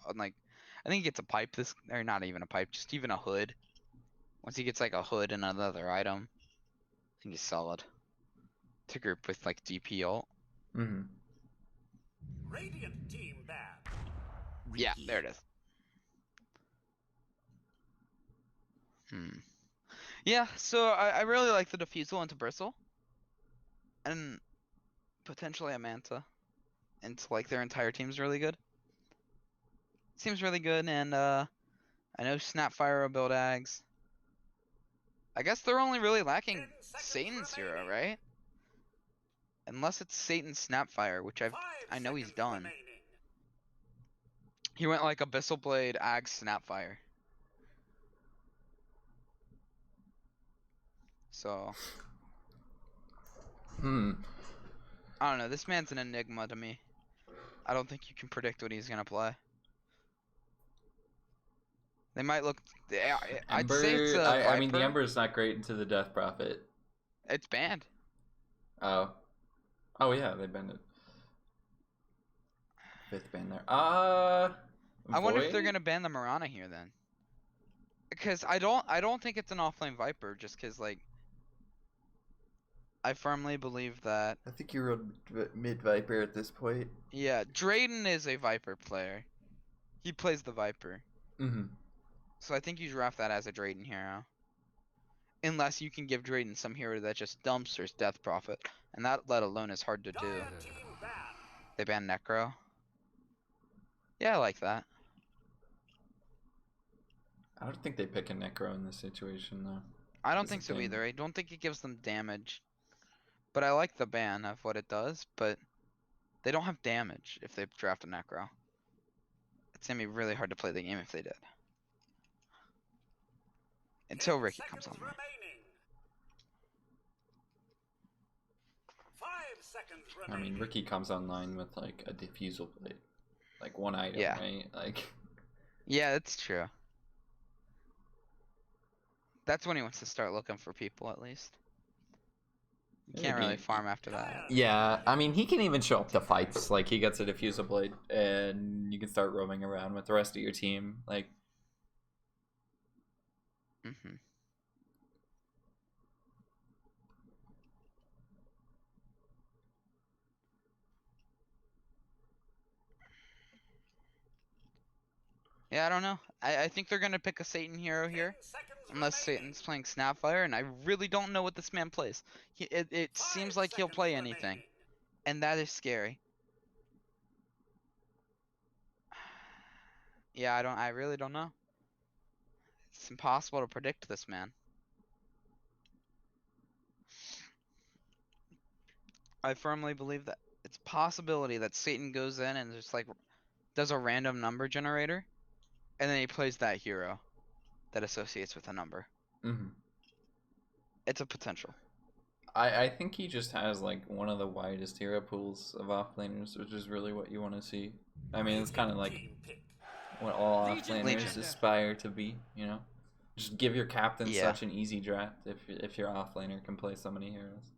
think he gets a pipe this, or not even a pipe, just even a hood. Once he gets like a hood and another item, I think he's solid to group with like DP ult. Mm-hmm. Radiant team ban. Yeah, there it is. Yeah, so I really like the diffusal into Bristle. And potentially a Manta. Into like their entire team's really good. Seems really good, and I know Snapfire will build Ags. I guess they're only really lacking 10 seconds Satan's hero, remaining. right? Unless it's Satan's Snapfire, which I 5 know he's seconds done. remaining. He went like Abyssal Blade, Ags, Snapfire. So I don't know. This man's an enigma to me. I don't think you can predict what he's gonna play. They might look. I'd say it's Ember. a I mean, the Viper. Ember is not great into the Death Prophet. It's banned. Oh. Oh yeah, they banned it. 5th ban there. I wonder if they're Void? gonna ban the Mirana here then. Because I don't think it's an offlane Viper, just because like I firmly believe that. I think you're on mid Viper at this point. Yeah, Drayden is a Viper player. He plays the Viper. Mm-hmm. So I think you draft that as a Drayden hero. Unless you can give Drayden some hero that just dumpsters Death Prophet. And that let alone is hard to do. Dire team ban. They ban Necro. Yeah, I like that. I don't think they pick a Necro in this situation though. I don't That's think the so thing. either. I don't think it gives them damage. But I like the ban of what it does, but they don't have damage if they draft a Necro. It's gonna be really hard to play the game if they did. Until 10 Ricky comes seconds online. remaining. 5 seconds I remaining. mean, Ricky comes online with like a diffusal blade, like one item, Yeah. right? Like, Yeah, that's true. That's when he wants to start looking for people, at least. You can't really farm after that. yeah. I mean, he can even show up to fights. Like, he gets a diffusal blade, and you can start roaming around with the rest of your team. Like, Mm-hmm. Yeah, I don't know. I think they're gonna pick a Satan hero 10 here. seconds Unless remaining. Satan's playing Snapfire, and I really don't know what this man plays. It 5 seems like he'll seconds play anything. remaining. And that is scary. Yeah, I really don't know. It's impossible to predict this man. I firmly believe that it's a possibility that Satan goes in and just like does a random number generator, and then he plays that hero that associates with a number. mhm. It's a potential. I think he just has like one of the widest hero pools of offlaners, which is really what you want to see. I mean, it's kind of like Team pick. what all Legion. offlaners aspire to be, you know? Just give your captain Yeah. such an easy draft if your offlaner can play so many heroes.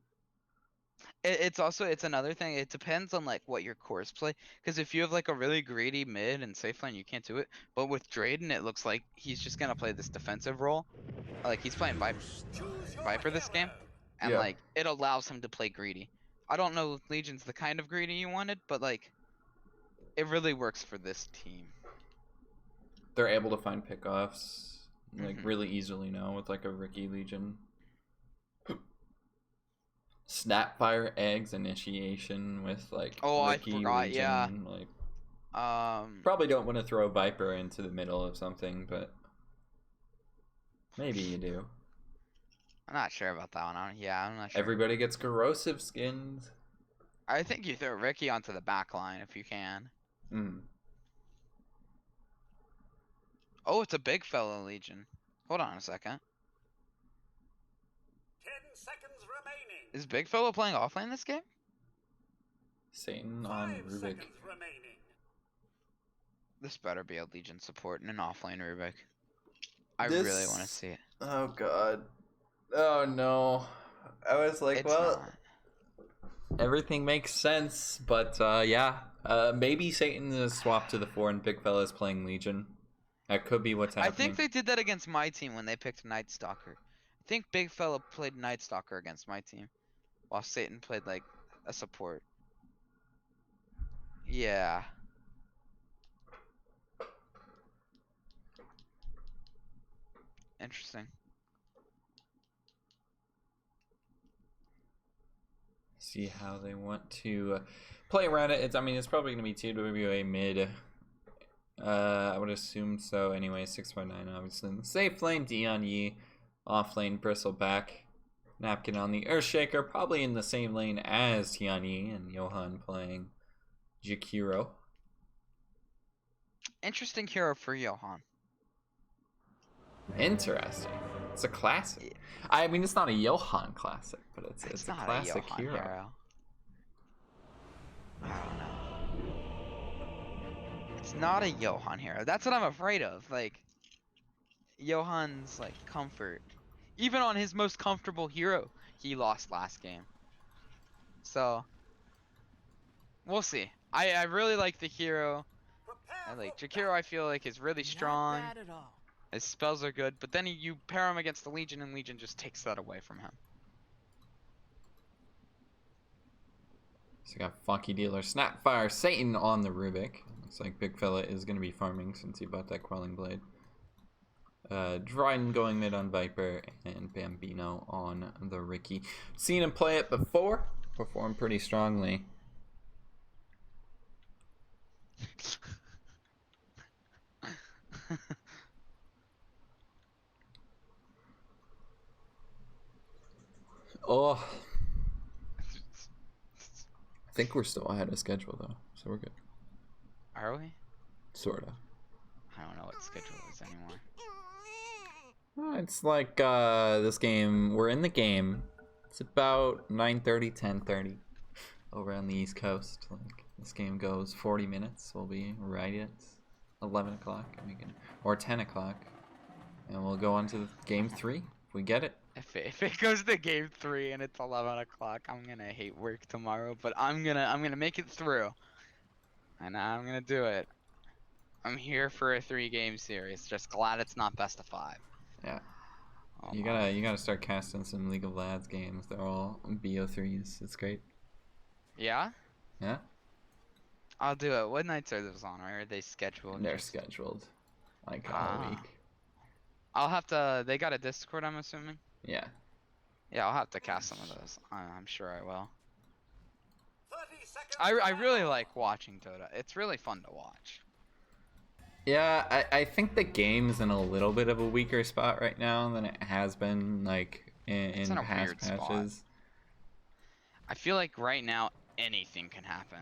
It's another thing. It depends on like what your cores play. Because if you have like a really greedy mid and safe lane, you can't do it. But with Drayden, it looks like he's just gonna play this defensive role. Like he's playing Choose your Viper this game, hero. and Yeah. like it allows him to play greedy. I don't know if Legion's the kind of greedy you wanted, but like it really works for this team. They're able to find pickoffs like Mhm. really easily now with like a Ricky Legion. Snapfire eggs initiation with like Oh, I Ricky forgot, Legion. yeah. Like Probably probably don't want to throw Viper into the middle of something, but maybe you do. I'm not sure about that one. Yeah, I'm not sure. Everybody gets corrosive skins. I think you throw Ricky onto the back line if you can. Mm. Oh, it's a big fella Legion. Hold on a second. 10 seconds remaining. Is big fella playing offlane this game? Satan on 5 Rubik. seconds remaining. This better be a Legion support and an offlane Rubik. I This- really want to see it. Oh god. Oh no. I was like, It's well, not. everything makes sense, but yeah. Maybe Satan is swapped to the 4 and Big Fella is playing Legion. That could be what's I happening. think they did that against my team when they picked Night Stalker. I think big fella played Night Stalker against my team, while Satan played like a support. Yeah. Interesting. See how they want to play around it. I mean, it's probably going to be TWA mid. I would assume so. Anyway, 659 obviously. In the safe lane, Dion Yi. Off lane, Bristleback. Napkin on the Earthshaker. Probably in the same lane as Tian Yi and Johan playing Jakiro. Interesting hero for Johan. Interesting. It's a classic. Yeah. I mean, it's not a Johan classic, but it's a not classic Johan hero. I don't know. It's not a Johan hero. That's what I'm afraid of. Like, Johan's like comfort. Even on his most comfortable hero, he lost last game. So, we'll see. I really like the hero. I like Jakiro. I feel like is really strong. Not bad at all. His spells are good, but then you pair him against the Legion, and Legion just takes that away from him. So we got Funky Dealer, Snapfire, Satan on the Rubik. Looks like Big Fella is going to be farming since he bought that Quelling Blade. Dryden going mid on Viper, and Bambino on the Ricky. Seen him play it before, performed pretty strongly. Oh, I think we're still ahead of schedule though, so we're good. Are we? Sorta. I don't know what schedule is anymore. It's like this game. We're in the game. It's about 9:30, 10:30 over on the East Coast. Like this game goes 40 minutes. We'll be right at 11 o'clock, and we can, or 10 o'clock, and we'll go on to game 3 if we get it. If it goes to game 3 and it's 11 o'clock, I'm gonna hate work tomorrow. But I'm gonna make it through, and I'm gonna do it. I'm here for a 3-game series. Just glad it's not best of 5. Yeah. Oh You my. gotta start casting some League of Lads games. They're all BO3s. It's great. Yeah? Yeah. I'll do it. What nights are those on? Or are they scheduled? They're Just- scheduled like all Ah. week. I'll have to. They got a Discord, I'm assuming. Yeah. Yeah, I'll have to cast some of those. I'm sure I will. 30 seconds. I really like watching Dota. It's really fun to watch. Yeah, I think the game's in a little bit of a weaker spot right now than it has been like It's in in a past weird spot. patches. I feel like right now anything can happen.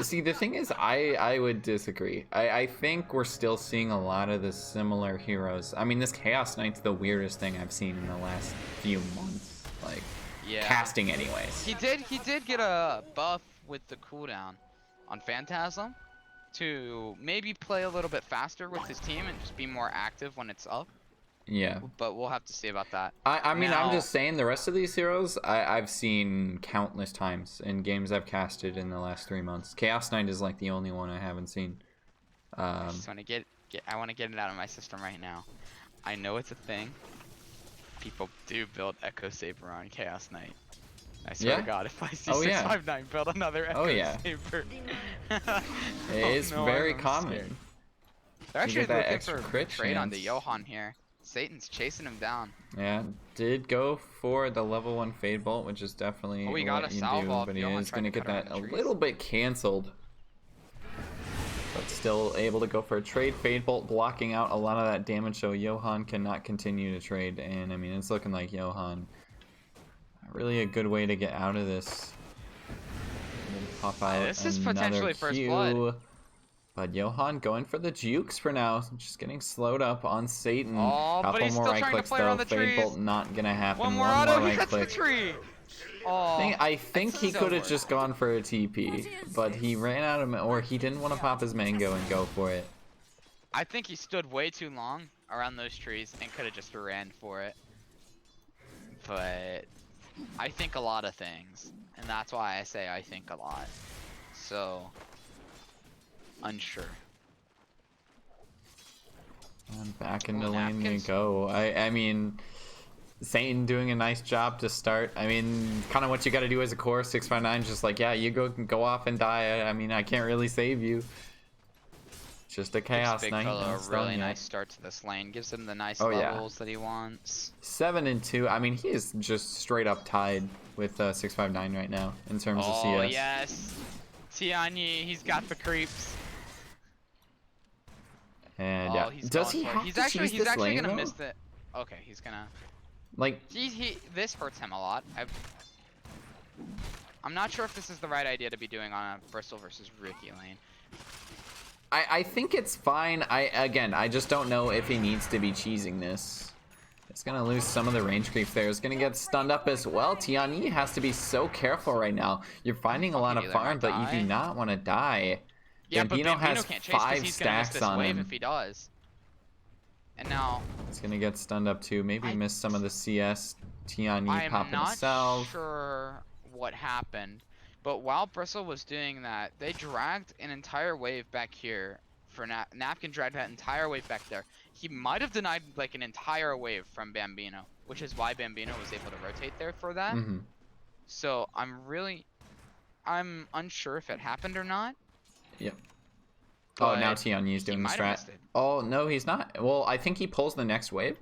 See, the thing is, I would disagree. I think we're still seeing a lot of the similar heroes. I mean, this Chaos Knight's the weirdest thing I've seen in the last few months. Like, Yeah. casting anyways. He did get a buff with the cooldown on Phantasm to maybe play a little bit faster with his team and just be more active when it's up. Yeah. but we'll have to see about that. I mean, I'm Now- just saying the rest of these heroes I've seen countless times in games I've casted in the last 3 months. Chaos Knight is like the only one I haven't seen. I just want to get I want to get it out of my system right now. I know it's a thing. People do build Echo Saber on Chaos Knight. I swear Yeah? to God, if I see Oh, yeah. 659 build another Echo Oh, yeah. Saber. It's Oh, no, very I'm common. scared. They're actually get that looking extra for crit trade on chance. TheJohan here. Satan's chasing him down. Yeah, did go for the level 1 Fade Bolt, which is definitely Oh, he got what a you salvo do, off but he Johan is trying going to to get cut that around a the trees. little bit canceled. But still able to go for a trade. Fade Bolt blocking out a lot of that damage, so Johan cannot continue to trade. And I mean, it's looking like Johan, really a good way to get out of this. Pop out This is another potentially first Q. blood. But Johan going for the jukes for now, just getting slowed up on Satan. Oh, but Couple he's more still right trying to clicks play though. around the Fade trees. Bolt not gonna happen. One more auto, he right cuts the click. tree. Oh, I think he so could have worth just gone for a TP, but he ran out of, or he didn't want to pop his mango and go for it. I think he stood way too long around those trees and could have just ran for it. But I think a lot of things, and that's why I say I think a lot. So, unsure. And back into Ooh, lane they napkins. go. I mean, Satan doing a nice job to start. I mean, kind of what you got to do as a core. 659, just like, yeah, you go off and die. I mean, I can't really save you. Just a Chaos Big Knight. fellow, not a stun really yet. nice start to this lane. Gives him the nice Oh, yeah. levels that he wants. 7 and 2. I mean, he is just straight up tied with 659 right now in terms of Oh CS. yes, Tianyi, he's got the creeps. And Oh, yeah, he's does going he for it. have He's to actually cheese this lane, gonna though? miss the. Okay, he's gonna. Like, This hurts him a lot. I'm not sure if this is the right idea to be doing on a Bristol versus Ricky lane. I think it's fine. I just don't know if he needs to be cheesing this. It's gonna lose some of the range creep there. It's gonna get stunned up as well. Tianyi has to be so careful right now. You're finding a lot of Dealer farm, might but you die. do not want to die. Yeah, but Bambino Bambino has can't chase 'cause 5 he's gonna miss stacks this on wave him. if he does. And now It's gonna get stunned up too. Maybe miss some of the CS. Tianyi I'm popping not himself. sure what happened, but while Bristle was doing that, they dragged an entire wave back here. For Napkin dragged that entire wave back there. He might have denied like an entire wave from Bambino, which is why Bambino was able to rotate there for that. Mm-hmm. So I'm unsure if it happened or not. Yep. Oh, now but Tianyi's he doing the might have strat. missed it. Oh, no, he's not. Well, I think he pulls the next wave.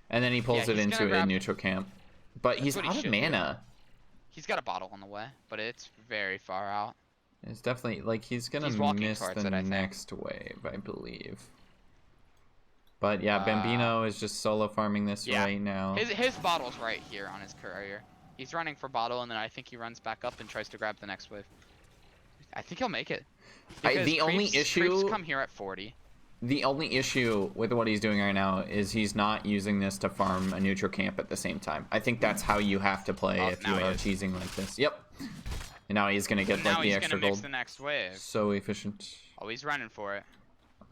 And then he pulls Yeah, it he's into gonna a grab- neutral camp. But he's what he out of should do. mana. He's got a bottle on the way, but it's very far out. It's definitely, like, he's gonna He's walking miss towards the it, I think. next wave, I believe. But yeah, Uh, Bambino is just solo farming this yeah. right now. His bottle's right here on his courier. He's running for bottle, and then I think he runs back up and tries to grab the next wave. I think he'll make it. Because the only creeps issue- come here at 40. The only issue with what he's doing right now is he's not using this to farm a neutral camp at the same time. I think that's how you have to play Oh, if you now he are is. cheesing like this. Yep. And now he's gonna get Now like the he's extra gonna mix gold. the next wave. So efficient. Oh, he's running for it.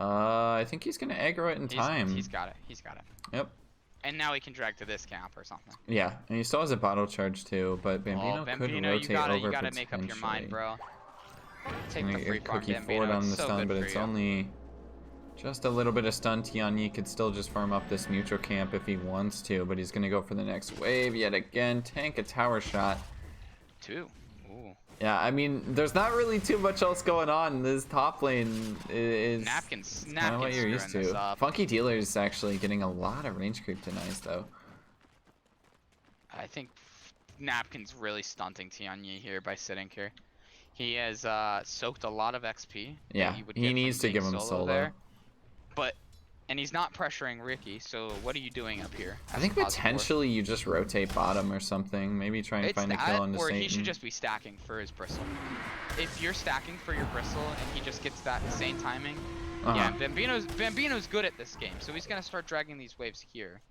I think he's gonna aggro it in time. He's got it. He's got it. Yep. And now he can drag to this camp or something. Yeah, and he still has a bottle charge too, but Bambino, Oh, could Bambino, rotate you over gotta make up your mind, potentially. bro. Take Gonna the free get farm, Cookie Bambino. forward on the It's so stun, good but for it's you. only just a little bit of stun. Tianyi could still just farm up this neutral camp if he wants to, but he's gonna go for the next wave yet again. Tank a tower shot. 2. Ooh. Yeah, I mean, there's not really too much else going on. This top lane is Napkins kind of what you're used screwing this to. up. Funky Dealer's actually getting a lot of range creep tonight, though. I think Napkin's really stunting Tianyi here by sitting here. He has soaked a lot of XP. that Yeah, would he get from needs to being give him solo. there. And he's not pressuring Ricky, so what are you doing up here? I as think a positive force? potentially you just rotate bottom or something. Maybe try and It's find a that, kill on the or Satan. he should just be stacking for his bristle. If you're stacking for your bristle and he just gets that insane timing, yeah, Bambino's good at this game, so he's gonna start dragging these waves here.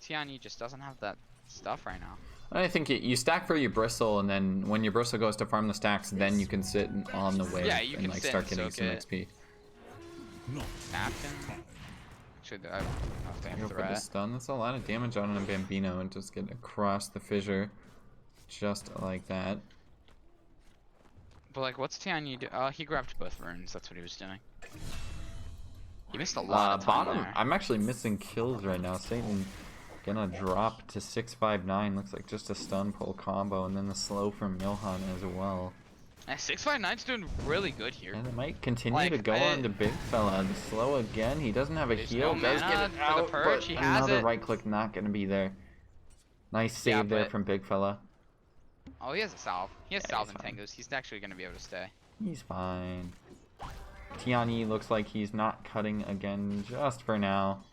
Tianyi just doesn't have that stuff right now. I think you stack for your bristle, and then when your bristle goes to farm the stacks, then you can sit on the wave Yeah, you and can like sit start and getting soak some it. XP. Napkin. Actually, I don't know if they Go have for the threat. stun. That's a lot of damage on a Bambino and just get across the fissure. Just like that. But like, what's Tianyi do? He grabbed both runes. That's what he was doing. He missed a lot of time Bottom, there. I'm actually missing kills right now. Satan gonna drop to 659. Looks like just a stun pull combo, and then the slow from Johan as well. And 659's doing really good here. And it might continue Like, to go on to Big Fella. The slow again. He doesn't have a There's heal. no Does mana get it for the out, purge. but He has another it. right click not gonna be there. Nice save Yeah, there but- from Big Fella. Oh, he has a salve. He has Yeah, salve he's and fine. tangos. He's actually gonna be able to stay. He's fine. Tianyi looks like he's not cutting again just for now.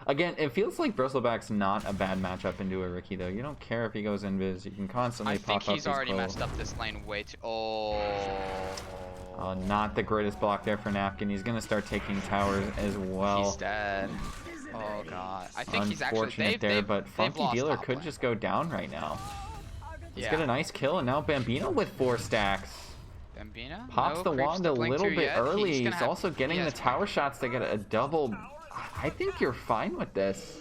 Again, it feels like Bristleback's not a bad matchup into a Riki though. You don't care if he goes invis. You can constantly I think pop up he's his already bow. messed up this lane way too. Oh. Not the greatest block there for Napkin. He's gonna start taking towers as well. He's dead. Oh god. I think he's actually. Unfortunate there, but Funky lost Dealer top could lane. just go down right now. He's Yeah. got a nice kill, and now Bambino with 4 stacks. Bambino Pops no the creeps wand to a blink little to bit yet. early. He's gonna have- also getting he the has tower shots to get a double. I think you're fine with this.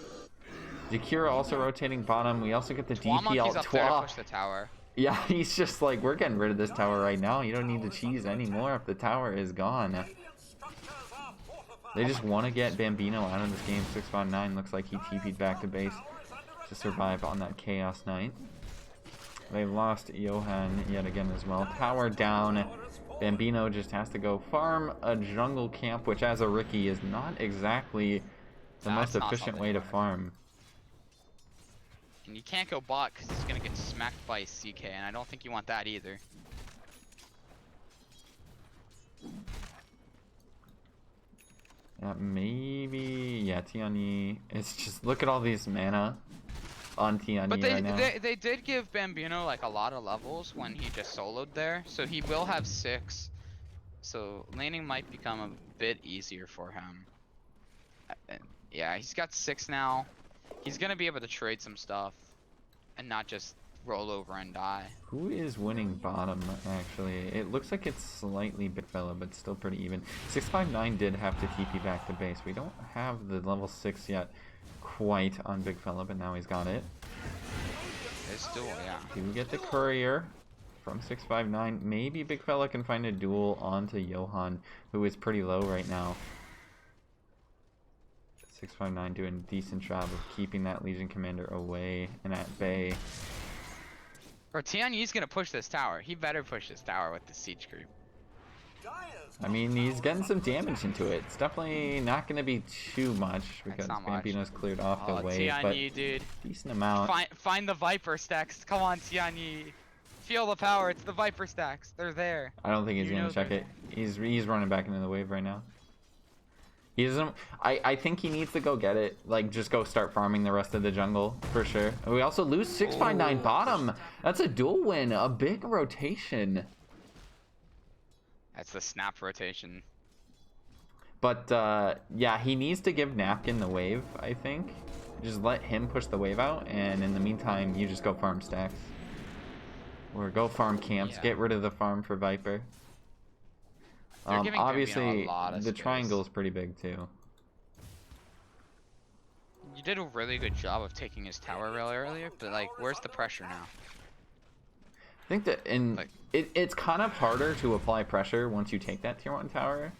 Zakira also rotating bottom. We also get the Twa DP Monkey's alt up there to Twa. push the tower. Yeah, he's just like, we're getting rid of this tower right now. You don't need to cheese anymore if the tower is gone. Radiant structures are fortified. They just want to get Bambino out of this game. 659 looks like he TP'd back to base to survive on that Chaos Knight. They lost Johan yet again as well. Tower down. Bambino just has to go farm a jungle camp, which as a Riki is not exactly the That's most not efficient something way to to work. farm. And you can't go bot because he's gonna get smacked by CK, and I don't think you want that either. Yeah, maybe. Yeah, Tianyi. It's just, look at all these mana on Tianyi But right now. they did give Bambino like a lot of levels when he just soloed there, so he will have 6. So laning might become a bit easier for him. Yeah, he's got 6 now. He's gonna be able to trade some stuff and not just roll over and die. Who is winning bottom, actually? It looks like it's slightly Big Fella, but still pretty even. 659 did have to TP back to base. We don't have the level 6 yet quite on Big Fella, but now he's got it. It's still, yeah. Do we get the courier from 659? Maybe Big Fella can find a duel onto Johan, who is pretty low right now. 659 doing a decent job of keeping that Legion Commander away and at bay. Or Tianyi's gonna push this tower. He better push this tower with the siege creep. I mean, he's getting some damage into it. It's definitely not going to be too much because not much. Bambino's cleared off the Oh, wave, but Tianyi, dude. decent amount. Find the Viper stacks. Come on, Tianyi. Feel the power. It's the Viper stacks. They're there. I don't think he's You going know to check they're it. He's running back into the wave right now. He doesn't. I think he needs to go get it. Like, just go start farming the rest of the jungle for sure. And we also lose 659 Ooh. bottom. That's a dual win. A big rotation. That's the snap rotation. But yeah, he needs to give Napkin the wave, I think. Just let him push the wave out, and in the meantime, you just go farm stacks. Or go farm camps. Yeah. Get rid of the farm for Viper. They're giving Bambino Obviously, a lot of the space. triangle is pretty big too. You did a really good job of taking his tower really earlier, but like, where's the pressure now? I think that Like- it's kind of harder to apply pressure once you take that tier 1 tower.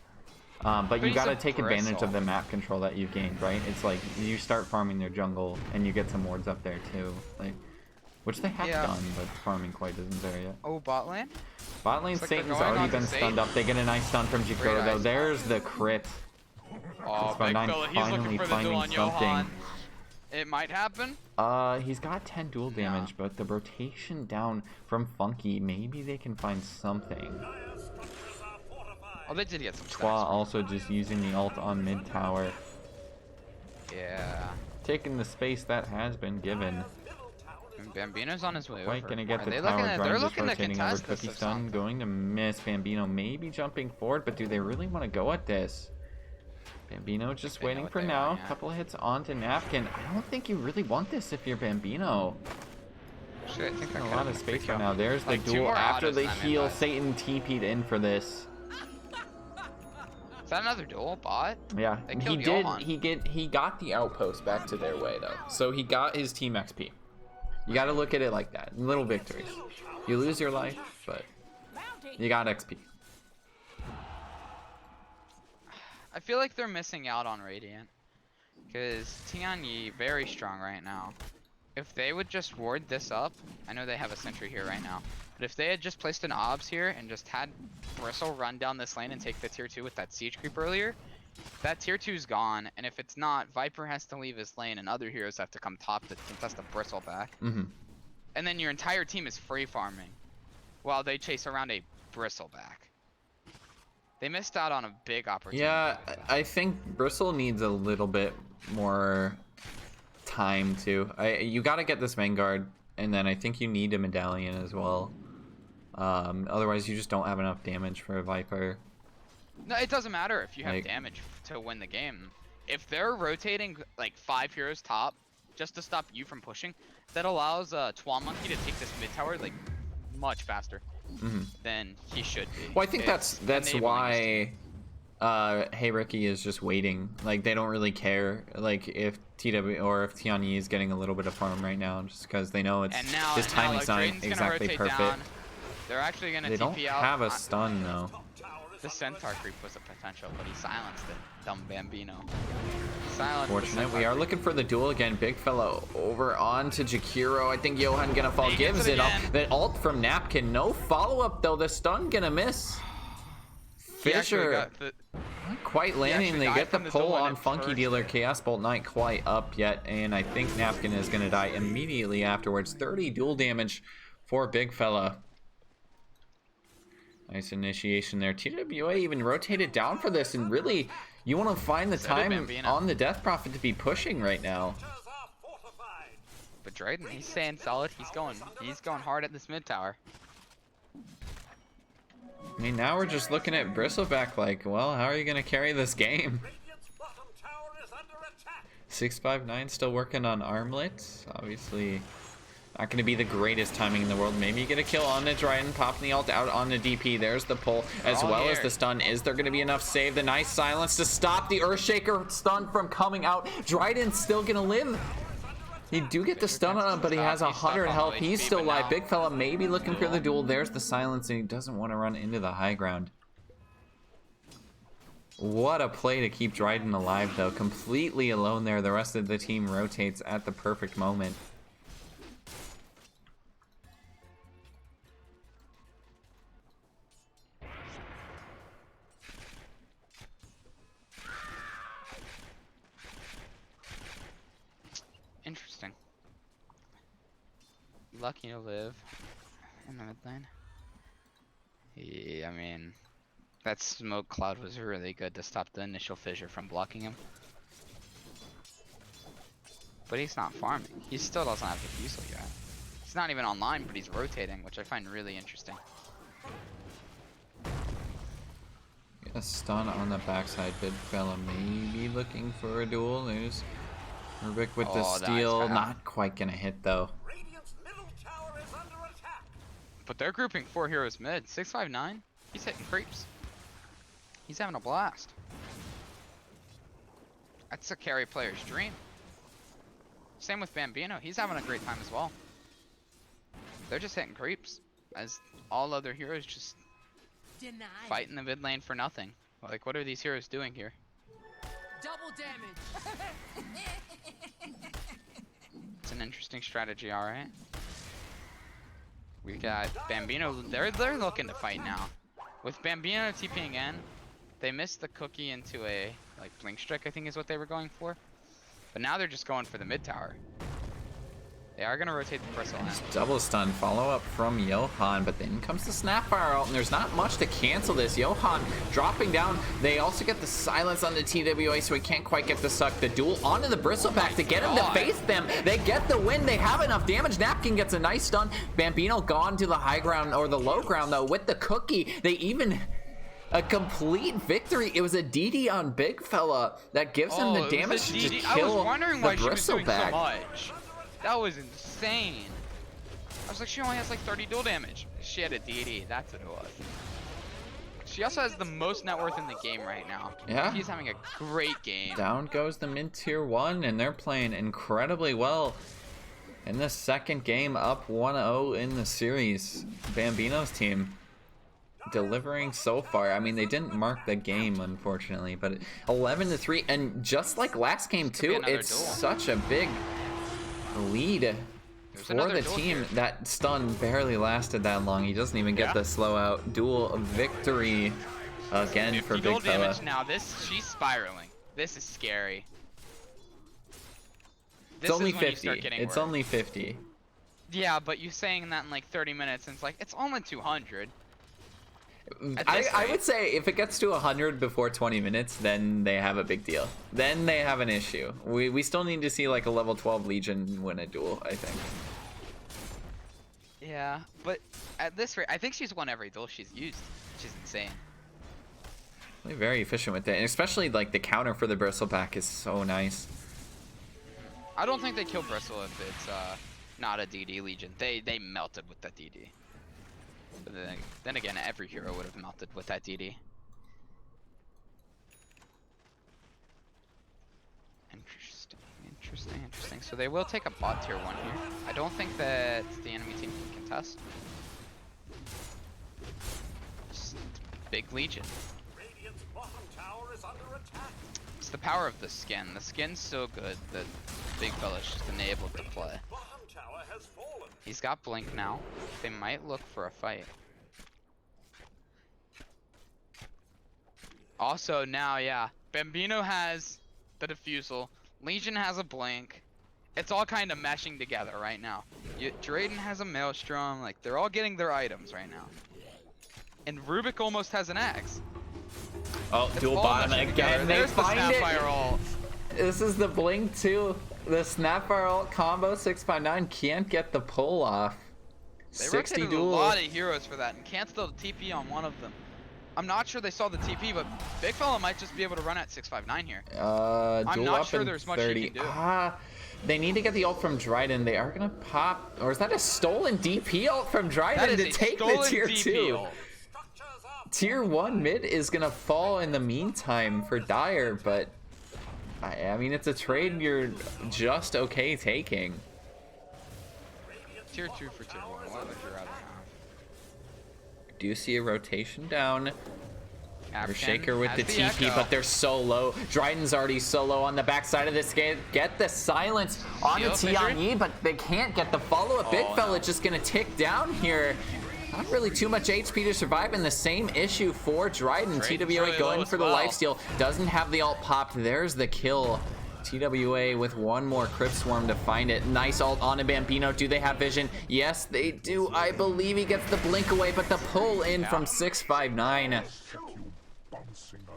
But you he's gotta a take advantage of bristle. the map control that you've gained, right? It's like you start farming their jungle and you get some wards up there too, like, which they have Yeah. done, but farming quite isn't there yet. Oh, bot lane? Bot lane Looks like they're Satan's going already on to been Satan. stunned up. They get a nice stun from Great Jakiro though. eyes. There's the crit. Oh, It's by big nine fella. He's finally looking for the finding duel on something. Johan. It might happen. He's got 10 dual damage, but the rotation down from Funky, maybe they can find something. Oh, they did get some Twa stacks. also just using the ult on mid tower, Yeah. taking the space that has been given. And Bambino's on his way Quite over. gonna get Are the they tower. looking at, they're Drive just looking to rotating over contest this Cookie or Stun, something. going to miss. Bambino maybe jumping forward, but do they really want to go at this? Bambino just they know waiting what for they now. want, yeah. Couple of hits onto Napkin. I don't think you really want this if you're Bambino. Actually, I think that A could lot have of been space free right kill. now. There's the Like, two duel more after autos they and I'm in, heal. but- Satan TP'd in for this. that another duel bot? Yeah, They he killed did. Johan. He got the outpost back to their way though, so he got his team XP. You got to look at it like that. Little victories. You lose your life, but you got XP. I feel like they're missing out on Radiant. Because Tianyi very strong right now. If they would just ward this up, I know they have a sentry here right now. But if they had just placed an obs here and just had Bristle run down this lane and take the tier 2 with that siege creep earlier, that tier 2's gone. And if it's not, Viper has to leave his lane and other heroes have to come top to contest the Bristle back. And then your entire team is free farming while they chase around a Bristle back. They missed out on a big opportunity. Yeah, I think Bristle needs a little bit more time too. You got to get this Vanguard, and then I think you need a medallion as well. Otherwise, you just don't have enough damage for a Viper. No, it doesn't matter if you have Like- damage to win the game. If they're rotating like 5 heroes top just to stop you from pushing, that allows Twa Monkey to take this mid tower like much faster than he should be. Well, I think that's enabling why Hey Ricky is just waiting. Like, they don't really care like if TW or if Tianyi is getting a little bit of farm right now, just because they know it's And now, his timing's not Drayden's gonna exactly rotate perfect. down. They're actually gonna They TP don't out. have a stun though. The Centaur creep was a potential, but he silenced it. Dumb Bambino. Silenced the Fortunate. Centaur We are creep. looking for the duel again. Big fellow over onto Jakiro. I think Johan gonna fall. He gets Gives it it up. again. That ult from Napkin. No follow up though. The stun gonna miss. He actually Fisher got the- not quite landing. actually They died get the from the pull duel and on it Funky burst Dealer. it. Chaos Bolt not quite up yet, and I think Napkin is gonna die immediately afterwards. 30 duel damage for Big Fella. Nice initiation there. TWA even rotated down for this, and really, you want to find the So did time Bambino. on the Death Prophet to be pushing right now. Structures are fortified. But Drayden, he's staying solid. He's going hard at this mid tower. I mean, now we're just looking at Bristleback like, well, how are you going to carry this game? Radiant's bottom tower is under attack. 659 still working on armlets. Obviously, not going to be the greatest timing in the world. Maybe you get a kill on the Dryden, popping the ult out on the DP. There's the pull, as all well as here. the stun. Is there going to be enough save? The nice silence to stop the Earthshaker stun from coming out. Dryden's still going to live. You do get the stun on him, but he has He's stuck 100 on health. low He's HP, still but alive. now- Big fella maybe looking for the duel. There's the silence, and he doesn't want to run into the high ground. What a play to keep Dryden alive, though. Completely alone there. The rest of the team rotates at the perfect moment. Interesting. Lucky to live in the mid lane. Yeah, I mean, that smoke cloud was really good to stop the initial fissure from blocking him. But he's not farming. He still doesn't have the fusel yet. He's not even online, but he's rotating, which I find really interesting. A stun on the backside. Big fella maybe looking for a duel. There's Rubik with the Oh, that's steal. bad. Not quite gonna hit, though. Radiant's middle tower is under attack. But they're grouping 4 heroes mid. 659, he's hitting creeps. He's having a blast. That's a carry player's dream. Same with Bambino, he's having a great time as well. They're just hitting creeps, as all other heroes just Denied. fighting the mid lane for nothing. Like, what are these heroes doing here? Double damage. It's an interesting strategy, alright. We got Bambino, they're looking to fight now. With Bambino TPing in, they missed the cookie into a, like, blink strike, I think is what they were going for. But now they're just going for the mid tower. They are gonna rotate the Bristle in. Double stun follow up from Johan, but then comes the Snapfire out, and there's not much to cancel this. Johan dropping down. They also get the silence on the TWA, so he can't quite get the suck. The duel onto the Bristleback to get him to God. face them. They get the win. They have enough damage. Napkin gets a nice stun. Bambino gone to the high ground, or the low ground, though, with the cookie. They even... a complete victory. It was a DD on Big Fella that gives him the it was a damage to DD. kill I was wondering the why she was doing so Bristleback. much. That was insane. I was like, she only has like 30 duel damage. She had a DD, that's what it was. She also has the most net worth in the game right now. Yeah. She's having a great game. Down goes the mid tier 1, and they're playing incredibly well. In the second game, up 1-0 in the series. Bambino's team delivering so far. I mean, they didn't mark the game, unfortunately, but 11-3, and just like last game too, it's such a big lead for the team. That stun barely lasted that long. He doesn't even get the slow out duel victory again for Big Fella. Damage now. She's spiraling. This is scary. It's only 50. It's only 50. Yeah, but you saying that in like 30 minutes, and it's like, it's only 200. I would say if it gets to 100 before 20 minutes, then they have a big deal. Then they have an issue. We still need to see like a level 12 Legion win a duel, I think. Yeah, but at this rate, I think she's won every duel she's used, which is insane. They're very efficient with it, and especially like the counter for the bristleback is so nice. I don't think they kill Bristle if it's not a DD Legion. They melted with that DD. But then again, every hero would have melted with that DD. Interesting. So they will take a bot tier 1 here. I don't think that the enemy team can contest. Just big Legion. Radiant's bottom tower is under attack. It's the power of the skin. The skin's so good that Big Fella's just enabled to play. Bottom tower has fallen. He's got Blink now. They might look for a fight. Also now, yeah, Bambino has the defusal. Legion has a Blink. It's all kind of meshing together right now. Drayden has a Maelstrom. Like, they're all getting their items right now. And Rubik almost has an axe. Oh, It's dual all bottom meshing again. together. They There's the find Snapfire it. ult. This is the Blink too. The Snapfire ult combo 6x9 can't get the pull off. They 60 rotated a duels. lot of heroes for that and canceled the TP on one of them. I'm not sure they saw the TP, but Big Fella might just be able to run at 659 here. I'm not up sure in there's much 30. he can do. They need to get the ult from Dryden. They are gonna pop, or is that a stolen DP ult from Dryden to take the tier 2? Structures up. Tier 1 mid is gonna fall in the meantime for Dire, but I mean it's a trade you're just okay taking. Tier 2 for tier 1. What would you rather have? Do you see a rotation down? Or African Shaker with has the TP, echo. but they're so low. Dryden's already so low on the backside of this game. Get the silence on the Shield Tianyi, but they can't get the follow-up. Big Fella just gonna tick down here. Not really too much HP to survive, and the same issue for Dryden. Drayden's TWA really going low for as the well. lifesteal. Doesn't have the ult popped. There's the kill. TWA with one more Crypt Swarm to find it. Nice ult on a Bambino. Do they have vision? Yes, they do. I believe he gets the blink away, but the pull in from 659.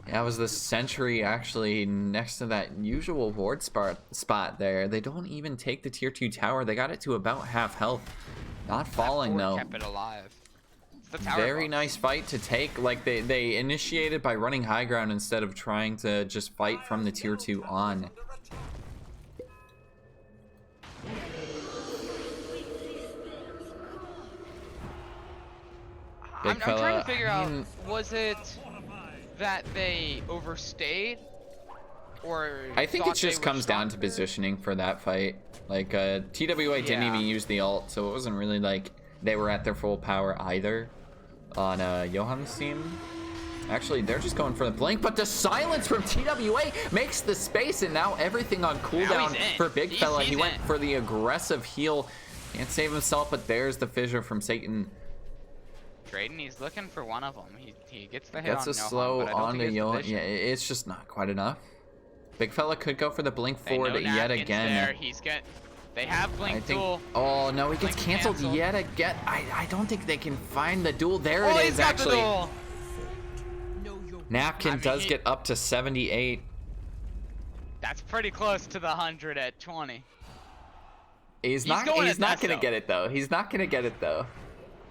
That was the sentry actually next to that usual ward spot there. They don't even take the tier 2 tower. They got it to about half health. Not falling though. Kept it alive. It's the tower Very buff. nice fight to take. Like they initiated by running high ground instead of trying to just fight from the tier 2 on. I'm trying to figure out, was it that they overstayed? Or I think thought it just they were comes down to stronger? positioning for that fight. Like TWA didn't Yeah. even use the ult, so it wasn't really like they were at their full power either on Johan's team. Actually, they're just going for the blink, but the silence from TWA makes the space, and now everything on cooldown he's in. for Big Fella. He He's went in. for the aggressive heal. Can't save himself, but there's the fissure from Satan. Drayden, he's looking for one of them. He gets the hit Gets on a Johan, slow but I don't on think the he has the Johan. vision. Yeah, it's just not quite enough. Big Fella could go for the blink They forward know yet Napkin's again. There. They have I blink think. duel. Oh no, he gets Blink canceled canceled. yet again. I don't think they can find the duel. There Oh, it he's is got actually. the duel. Napkin I mean, does get up to 78. That's pretty close to the 100 at 20. He's going not at gonna Deso. get it though. He's not gonna get it though.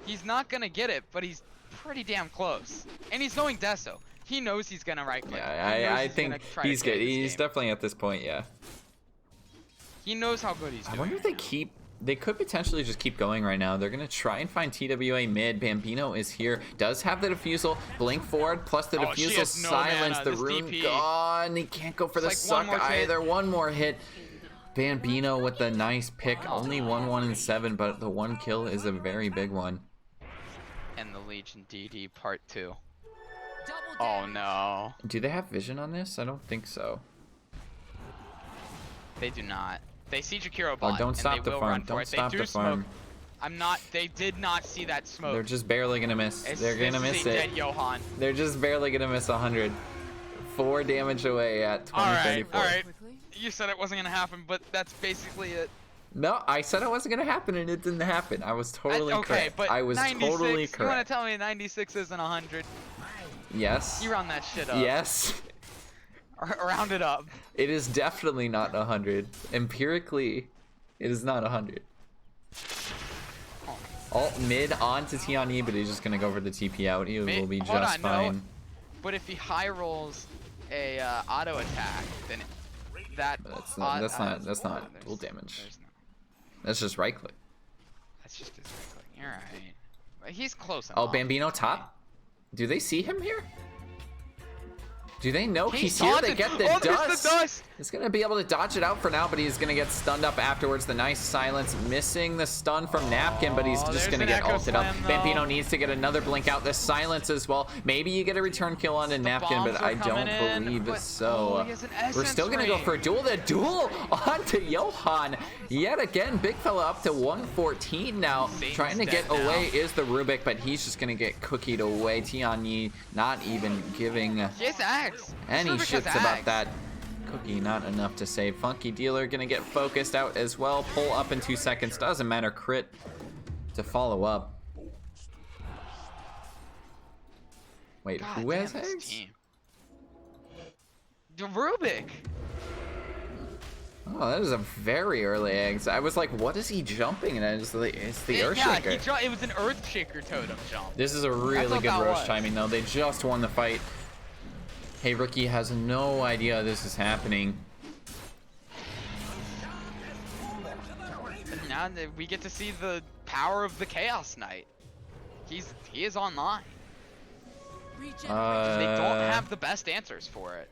He's not gonna get it, but he's pretty damn close. And he's knowing Deso. He knows he's gonna right click. Yeah, I think he's good. He's definitely. definitely at this point, yeah. He knows how good he's I doing. wonder if they keep They could potentially just keep going right now. They're going to try and find TWA mid. Bambino is here. Does have the defusal. Blink forward plus the Oh, she defusal has no silence. mana. The This rune DP. gone. He can't go for the It's like one suck more hit. either. One more hit. Bambino with the nice pick. Only 1-1 and 7, but the one kill is a very big one. And the Legion DD part 2. Double Oh damage. no. Do they have vision on this? I don't think so. They do not. They see Jakiro Oh, bot. don't and stop they the will farm. run for Don't it. stop They do the farm. smoke. They did not see that smoke. They're just barely gonna miss. They're gonna This miss is a it. dead Johan. They're just barely gonna miss 100. 4 damage away at 2034. Alright. Quickly. You said it wasn't gonna happen, but that's basically it. No, I said it wasn't gonna happen, and it didn't happen. I was totally Okay, correct. but I was 96, totally you wanna correct. tell me 96 isn't 100? Yes. You round that shit up. Yes. Round it up. It is definitely not 100. Empirically, it is not 100. Alt mid on to Tiani, but he's just gonna go for the TP out. He will be Hold just on, no. fine. But if he high rolls a auto attack, then that That's not. That's not. That's oh, not there's- dual damage. there's no- That's just right click. That's just his right click. You're right. But he's close Oh, enough. Bambino top. Do they see him here? Do they know He's he's here? They taunted. get the Oh, dust. there's the dust. He's gonna be able to dodge it out for now, but he's gonna get stunned up afterwards. The nice silence, missing the stun from Napkin, but he's Oh, just there's gonna an get Echo ulted up. Slam, though. Bambino needs to get another blink out. The silence as well. Maybe you get a return kill on a Napkin, bombs but are I don't coming in, believe but- so. oh, he has an We're essence still gonna go ring. for a duel. The duel onto Johan. Yet again, big fella up to 114 now. Satan's Trying to get dead now. away is the Rubik, but he's just gonna get cookied away. Tianyi not even giving He has axe. any Rubik has shits about axe. that. Cookie not enough to save. Funky Dealer gonna get focused out as well. Pull up in 2 seconds. Doesn't matter. Crit to follow up. Wait, God who has damn, this eggs? team. The Rubik. Oh, that is a very early eggs. I was like, what is he jumping? And it's the Earthshaker. Yeah, it was an Earthshaker totem jump. This is a really what good that roast was. timing though. They just won the fight. Hey, Rookie has no idea this is happening. And now that we get to see the power of the Chaos Knight. He is online. Regeneration. They don't have the best answers for it.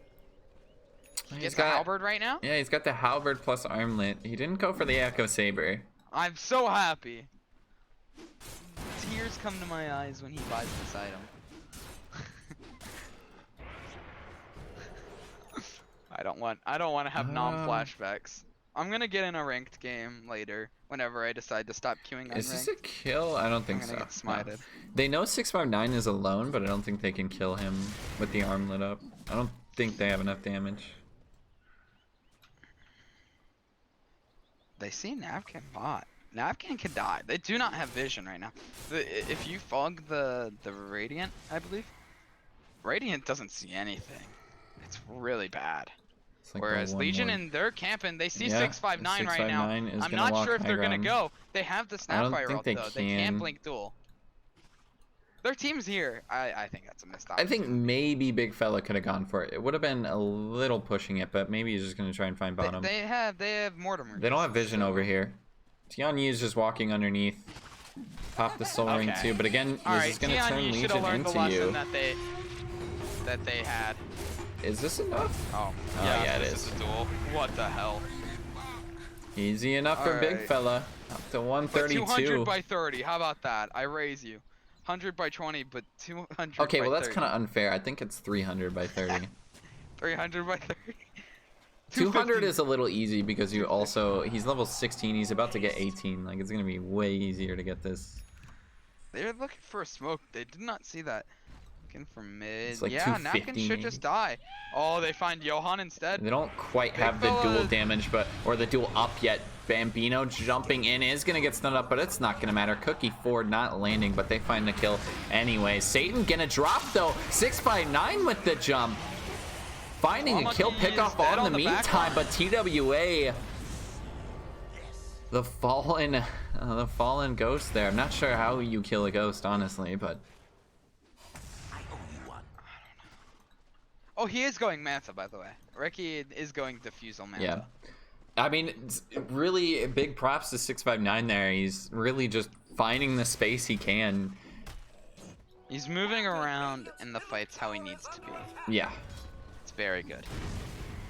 He He's gets the got- halberd right now. Yeah, he's got the halberd plus armlet. He didn't go for the Echo Saber. I'm so happy. Tears come to my eyes when he buys this item. I don't want to have non-flashbacks. I'm gonna get in a ranked game later whenever I decide to stop queuing on Is this ranked. a kill? I don't think I'm so. gonna get No. smited. They know 659 is alone, but I don't think they can kill him with the armlet up. I don't think they have enough damage. They see Napkin bot. Napkin can die. They do not have vision right now. If you fog the Radiant, I believe, Radiant doesn't see anything. It's really bad. It's like a Whereas Legion 1-1. and their camping, they see Yeah, 659 right now. 659 is I'm gonna not walk sure if high they're gonna ground. go. They have the I don't Snapfire think up they though. They can. can blink duel. Their team's here. I think that's a missed I think opportunity. maybe Big Fella could have gone for it. It would have been a little pushing it, but maybe he's just gonna try and find bottom. They have Mortimer. They don't have vision so- over here. Tianyi is just walking underneath. Pop the soul ring Okay. too, but again, All he's right, just gonna Tian, turn you should Legion have learned the into lesson you. that they had. Is this enough? Oh, yeah, it this is. a duel. What the hell? Easy enough for Big Alright. Fella. Up to But 132. 200 by 30. How about that? I raise you. 100 by 20, but 200 Okay, by well that's 30. kind of unfair. I think it's 300 by 30. 300 by 30. 200 is a little easy because you also he's level 16. He's about to get 18. Like it's gonna be way easier to get this. They're looking for a smoke. They did not see that. Looking for mid. It's like Yeah, 250 Napkin should maybe. just die. Oh, they find Johan instead. They don't quite Big have the fella- dual damage, or the dual up yet. Bambino jumping in is gonna get stunned up, but it's not gonna matter. Cookie Ford not landing, but they find the kill anyway. Satan gonna drop though. 659 with the jump. Finding a kill Unlucky pickoff is dead on the on the back meantime, line. but TWA, the fallen ghost there. I'm not sure how you kill a ghost, honestly, but Oh, he is going Manta, by the way. Ricky is going Diffusal Manta. yeah. I mean, it's really big props to 659 there. He's really just finding the space he can. He's moving around in the fights how he needs to be. Yeah. It's very good.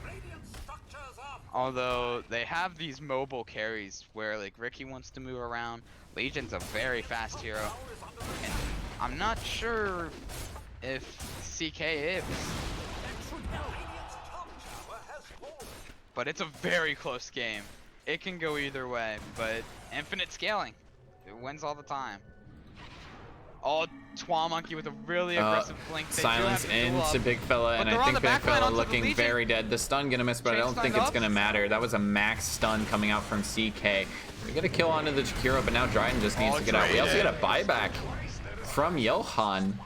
Radiant structures are Although they have these mobile carries where like Ricky wants to move around. Legion's a very fast hero. And I'm not sure if CK is. Radiant's top tower has fallen. But it's a very close game. It can go either way, but infinite scaling. It wins all the time. Oh, Monkey with a really aggressive blink. They do Silence have to duel into up. Big Fella, and they're I on think the Big back line Fella onto the looking Legion. very dead. The stun gonna miss, but I Chain don't think stun it's up. gonna matter. That was a max stun coming out from CK. We get a kill onto the Jakiro, but now Dryden just needs to get out. We also get a buyback from Johan.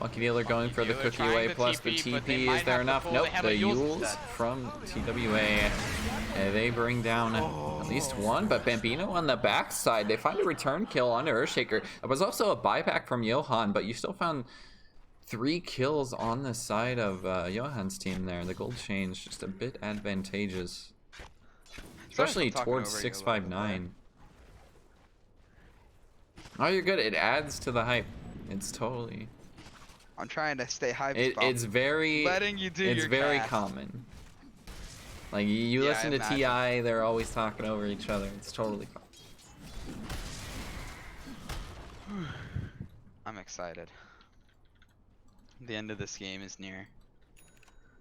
Monkey Dealer going for the Dealer cookie trying away to plus the TP, but they TP. might Is there have to enough? pull. Nope. They have The a Yules Yules instead. from TWA. They bring down at least one, but Bambino on the backside. They find a return kill onto Earthshaker. It was also a buyback from Johan, but you still found 3 kills on the side of Johan's team there. The gold chain's just a bit advantageous, especially talking towards over you a little bit 659. Oh, you're good. It adds to the hype. It's totally. I'm trying to stay high. It's very. letting you do It's your very cast. common. Like you Yeah, listen I to imagine. TI, they're always talking over each other. It's totally fine. I'm excited. The end of this game is near.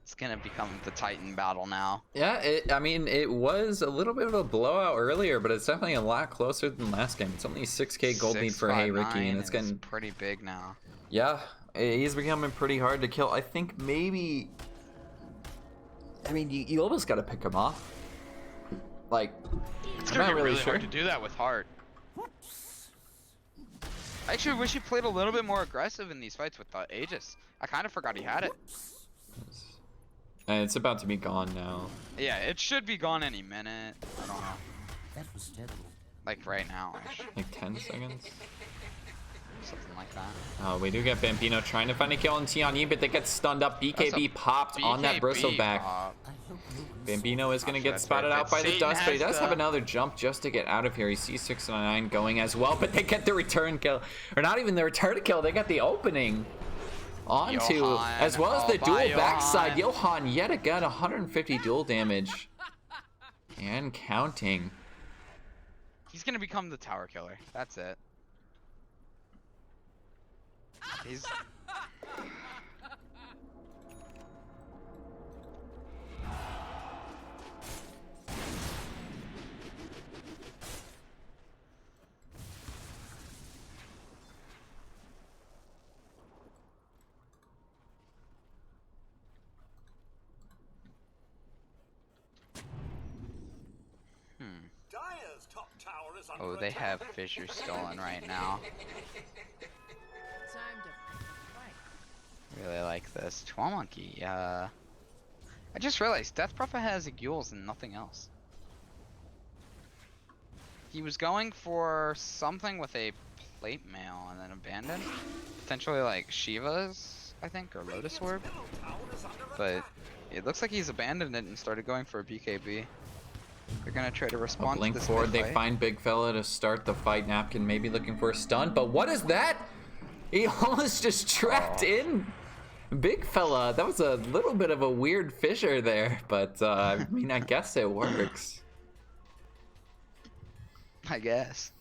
It's gonna become the Titan battle now. Yeah, I mean, it was a little bit of a blowout earlier, but it's definitely a lot closer than last game. It's only 6k gold lead for Hey Ricky, and it's getting pretty big now. yeah, he's becoming pretty hard to kill. I think maybe. I mean, you almost got to pick him off. Like, It's I'm gonna not be really really sure. hard to do that with Heart. I actually wish he played a little bit more aggressive in these fights with Aegis. I kind of forgot he had it. And it's about to be gone now. Yeah, it should be gone any minute. I don't know. That was terrible. Like right now, Like 10 seconds. something like that. Oh, we do get Bambino trying to find a kill on Tianyi, but they get stunned up. BKB popped on that bristleback. I hope no one Bambino is going to Not sure get that's spotted very out good. by the Satan dust, but he has does have the- another jump just to get out of here. He sees 699 going as well, but they get the return kill. Or not even the return kill, they got the opening. Onto, Johan, as well as the oh, dual bye, backside. Johan. Johan yet again, 150 dual damage. And counting. He's gonna become the tower killer. That's it. He's. Dire's top tower is under Oh, they attack. have Fissure stolen right now. Time to fight. Really like this. Monkey. I just realized Death Prophet has Egules and nothing else. He was going for something with a plate mail and then abandoned. Potentially like Shiva's, I think, or Lotus Orb. Middle tower is under But attack. it looks like he's abandoned it and started going for a BKB. They're gonna try to A respond blink to this forward, they mid-fight. find Big Fella to start the fight. Napkin maybe looking for a stun, but what is that? He almost just trapped in Big Fella. That was a little bit of a weird fissure there, but I mean, I guess it works. I guess.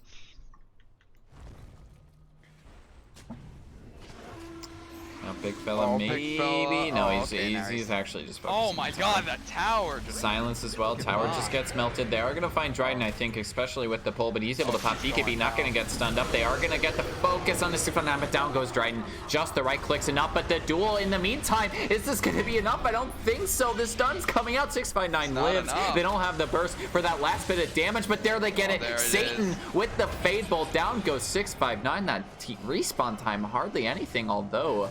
Now Big Fella Oh, Big maybe. Fella. No, Oh, he's, okay, now he's he's- actually just Oh focusing my on god, tower. that tower! Just Silence as well. Tower just gets melted. They are going to find Dryden, I think, especially with the pull, but he's able to pop keep DKB, going not going to get stunned up. They are going to get the focus on the 619, but down goes Dryden. Just the right clicks enough, but the duel in the meantime, is this going to be enough? I don't think so. The stun's coming out. 659 Not lives. enough. They don't have the burst for that last bit of damage, but there they get it. There it Satan is. with the Fade Bolt. Down goes 659. That respawn time, hardly anything, although...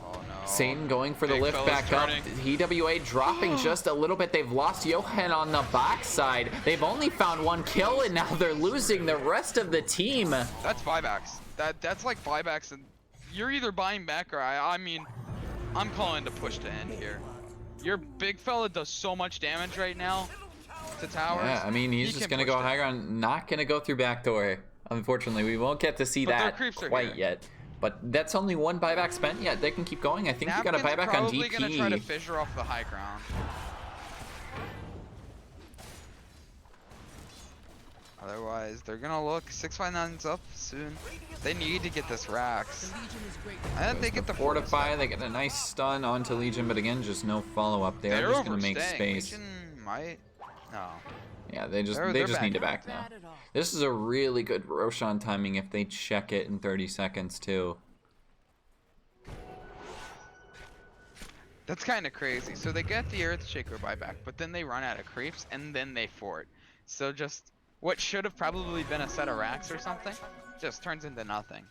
Oh no. Satan going for the Big lift fella's back turning. up. EWA dropping just a little bit. They've lost Johan on the backside. They've only found one kill, and now they're losing the rest of the team. That's buybacks. That's like buybacks, and you're either buying back or I mean, I'm calling the push to end here. Your big fella does so much damage right now. the towers. Yeah, I mean, he's he just can gonna go push it. high ground, not gonna go through backdoor. Unfortunately, we won't get to see But their that creeps are quite here. yet. But that's only one buyback spent. Yeah, they can keep going. I think you got a Napkin's buyback on probably gonna try to DP. fissure off the high ground. Otherwise, they're gonna look 659's up soon. They need to get this Rax. And they get the Fortify. They get a nice stun onto Legion, but again, just no follow up there. They're Just gonna make overstaying. space. Legion might. No. Yeah, they just They're need to back. back now. This is a really good Roshan timing if they check it in 30 seconds too. That's kind of crazy. So they get the Earthshaker buyback, but then they run out of creeps, and then they fort. So just what should have probably been a set of racks or something, just turns into nothing.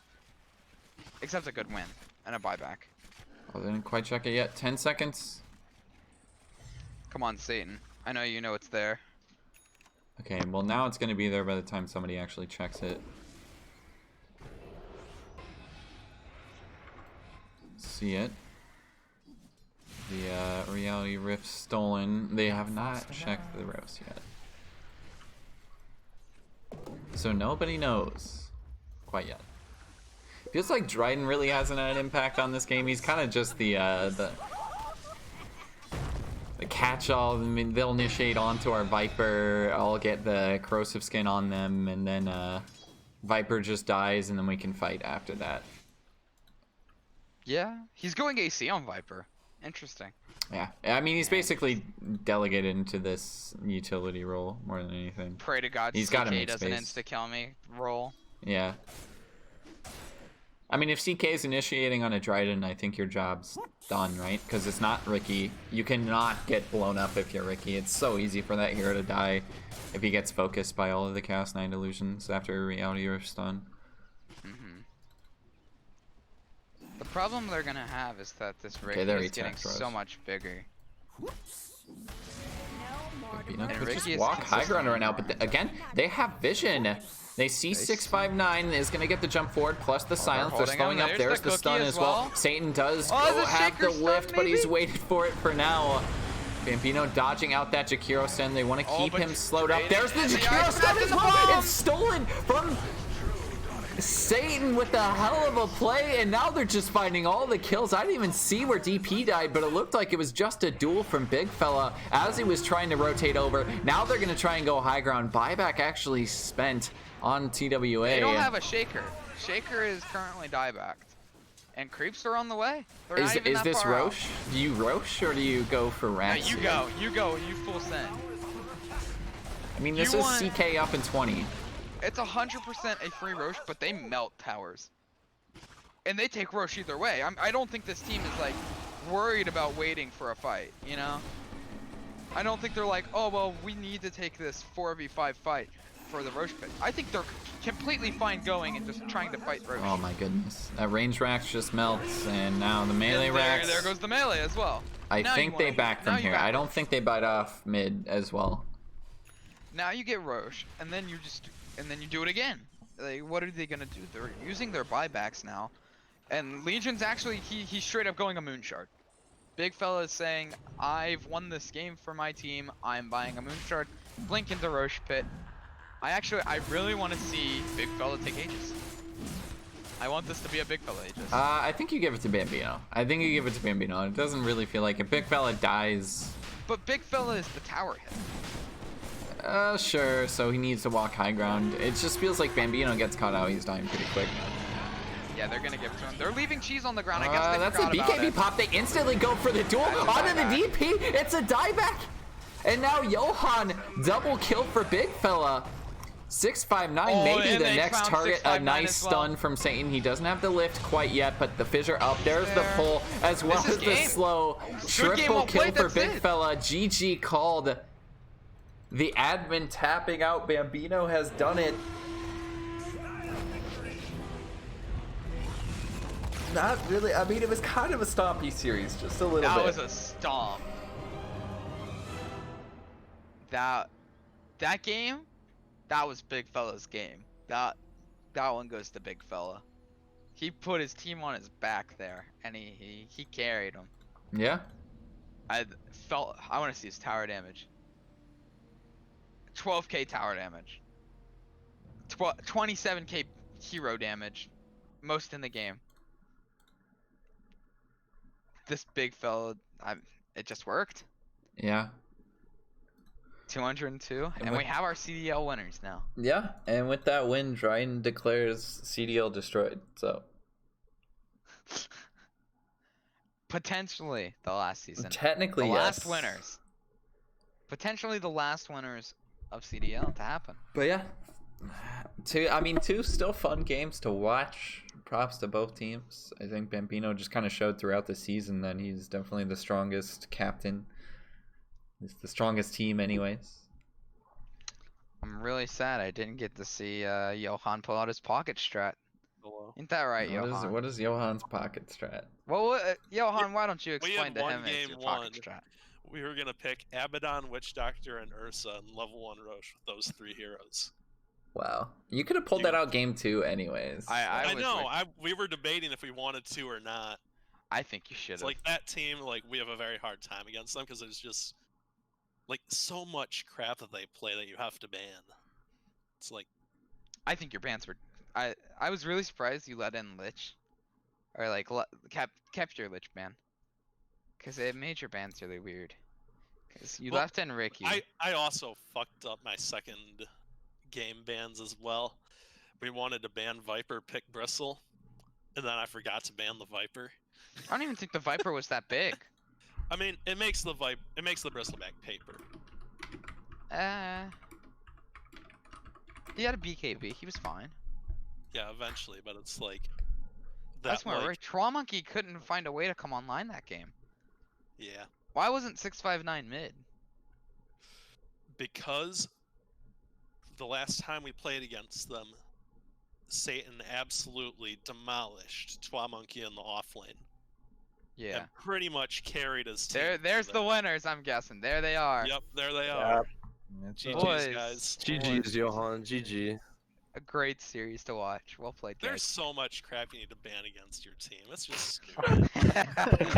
Except a good win and a buyback. Oh, they didn't quite check it yet. 10 seconds. Come on, Satan. I know you know it's there. Okay, well now it's gonna be there by the time somebody actually checks it. See it. The Reality Rift stolen. They have not checked the roast yet. So nobody knows quite yet. Feels like Dryden really hasn't had an impact on this game. He's kind of just the catch-all. I mean, they'll initiate onto our Viper. I'll get the corrosive skin on them, and then Viper just dies, and then we can fight after that. Yeah, he's going AC on Viper. Interesting. Yeah, I mean, he's basically delegated into this utility role more than anything. Pray to God He's gotta CK make doesn't space. insta-kill me. Roll. Yeah. I mean, if CK is initiating on a Dryden, I think your job's done, right? Because it's not Ricky. You cannot get blown up if you're Ricky. It's so easy for that hero to die if he gets focused by all of the Chaos 9 illusions after Reality or stun. The problem they're gonna have is that this Ricky there he is getting attacks so Rose. much bigger. Bambino And could Ricky just is walk high ground consistent. right now, but again, they have vision. They see 659 is gonna get the jump forward plus the silence. They're holding slowing him. up. There's There's the the stun cookie as as well. well. Satan does Oh, the have shaker the lift, stun, but he's maybe? waited for it for now. Bambino dodging out that Jakiro stun. They want to keep but him slowed up. Drayden There's the and the Jakiro ice stun trap as in the well. bomb. It's stolen from Satan with a hell of a play, and now they're just finding all the kills. I didn't even see where DP died, but it looked like it was just a duel from Big Fella as he was trying to rotate over. Now they're going to try and go high ground. Buyback actually spent on TWA. They don't have a Shaker. Shaker is currently diebacked. And creeps are on the way. They're not even Is that this far out. Roche? Do you Roche or do you go for No, Rax? you here? go, you full send. I mean, this You is want- CK up in 20. It's 100% a free Roche, but they melt towers. And they take Roche either way. I don't think this team is like worried about waiting for a fight, you know? I don't think they're like, oh, well, we need to take this 4v5 fight for the Roche pit. I think they're completely fine going and just trying to fight Roche. Oh my goodness. That range Rax just melts, and now the melee And Rax. there goes the melee as well. I Now think you they wanna- back now from you here. back I don't Roche. think they bite off mid as well. Now you get Roche, and then you do it again. Like, what are they gonna do? They're using their buybacks now, and Legion's actually he's straight up going a Moonshard. Big Fella is saying, I've won this game for my team. I'm buying a Moonshard. Blink into Roche pit. I really want to see Big Fella take Aegis. I want this to be a Big Fella Aegis. I think you give it to Bambino. I think you give it to Bambino. It doesn't really feel like it. Big Fella dies. But Big Fella is the tower hit. Sure, so he needs to walk high ground. It just feels like Bambino gets caught out. He's dying pretty quick. Yeah, they're gonna give it to him. They're leaving cheese on the ground. I guess they That's a forgot about BKB it. pop. They instantly go for the duel That's a onto the dieback. DP. It's a dieback. And now Johan double kill for Big Fella. 659 Oh, maybe and the they next found target. A 659 nice as well. stun from Satan. He doesn't have the lift quite yet, but the fissure up. There's the There. pull as well This is as the game. slow Good game, triple well kill played, for that's Big it. Fella. GG called. The admin tapping out. Bambino has done it. Not really. I mean, it was kind of a stompy series, just a little That bit. was a stomp. That game, that was Big Fella's game. That one goes to Big Fella. He put his team on his back there, and he carried them. Yeah. I want to see his tower damage. 12k tower damage. 27k hero damage. Most in the game. This big fella, it just worked. Yeah. 202, and with- we have our CDL winners now. Yeah, and with that win, Dryden declares CDL destroyed. So Potentially the last season. technically, The last yes. winners. Potentially the last winners of CDL to happen. But yeah, two still fun games to watch. Props to both teams. I think Bambino just kind of showed throughout the season that he's definitely the strongest captain. It's the strongest team, anyways. I'm really sad I didn't get to see Johan pull out his pocket strat. Hello. Ain't that right, Johan? What is Johan's pocket strat? Well, Johan, why don't you We explain had to one him his game your one. pocket strat? We were gonna pick Abaddon, Witch Doctor, and Ursa in level 1 Roche with those 3 heroes. Wow, you could have pulled that out game 2, anyways. I was know. with- We were debating if we wanted to or not. I think you should It's have. like that team. Like we have a very hard time against them because there's just like so much crap that they play that you have to ban. It's like I think your bans were. I was really surprised you let in Lich, or like kept your Lich ban, because it made your bans really weird. Because you Well, left in Ricky. I also fucked up my second game bans as well. We wanted to ban Viper, pick Bristle, and then I forgot to ban the Viper. I don't even think the Viper was that big. I mean, it makes the Bristleback paper. He had a BKB. He was fine. Yeah, eventually, but it's like That's that. more Like, right. Troll Monkey couldn't find a way to come online that game. yeah, Why wasn't 659 mid? because the last time we played against them, Satan absolutely demolished Twamonkey in the off lane. Yeah. And pretty much carried his team. There's to the that. winners. I'm guessing. There they are. Yep, there they are. GG's, Boys. guys. GG's, Johan. GG. A great series to watch. Well played, There's guys. so much crap you need to ban against your team. It's just stupid.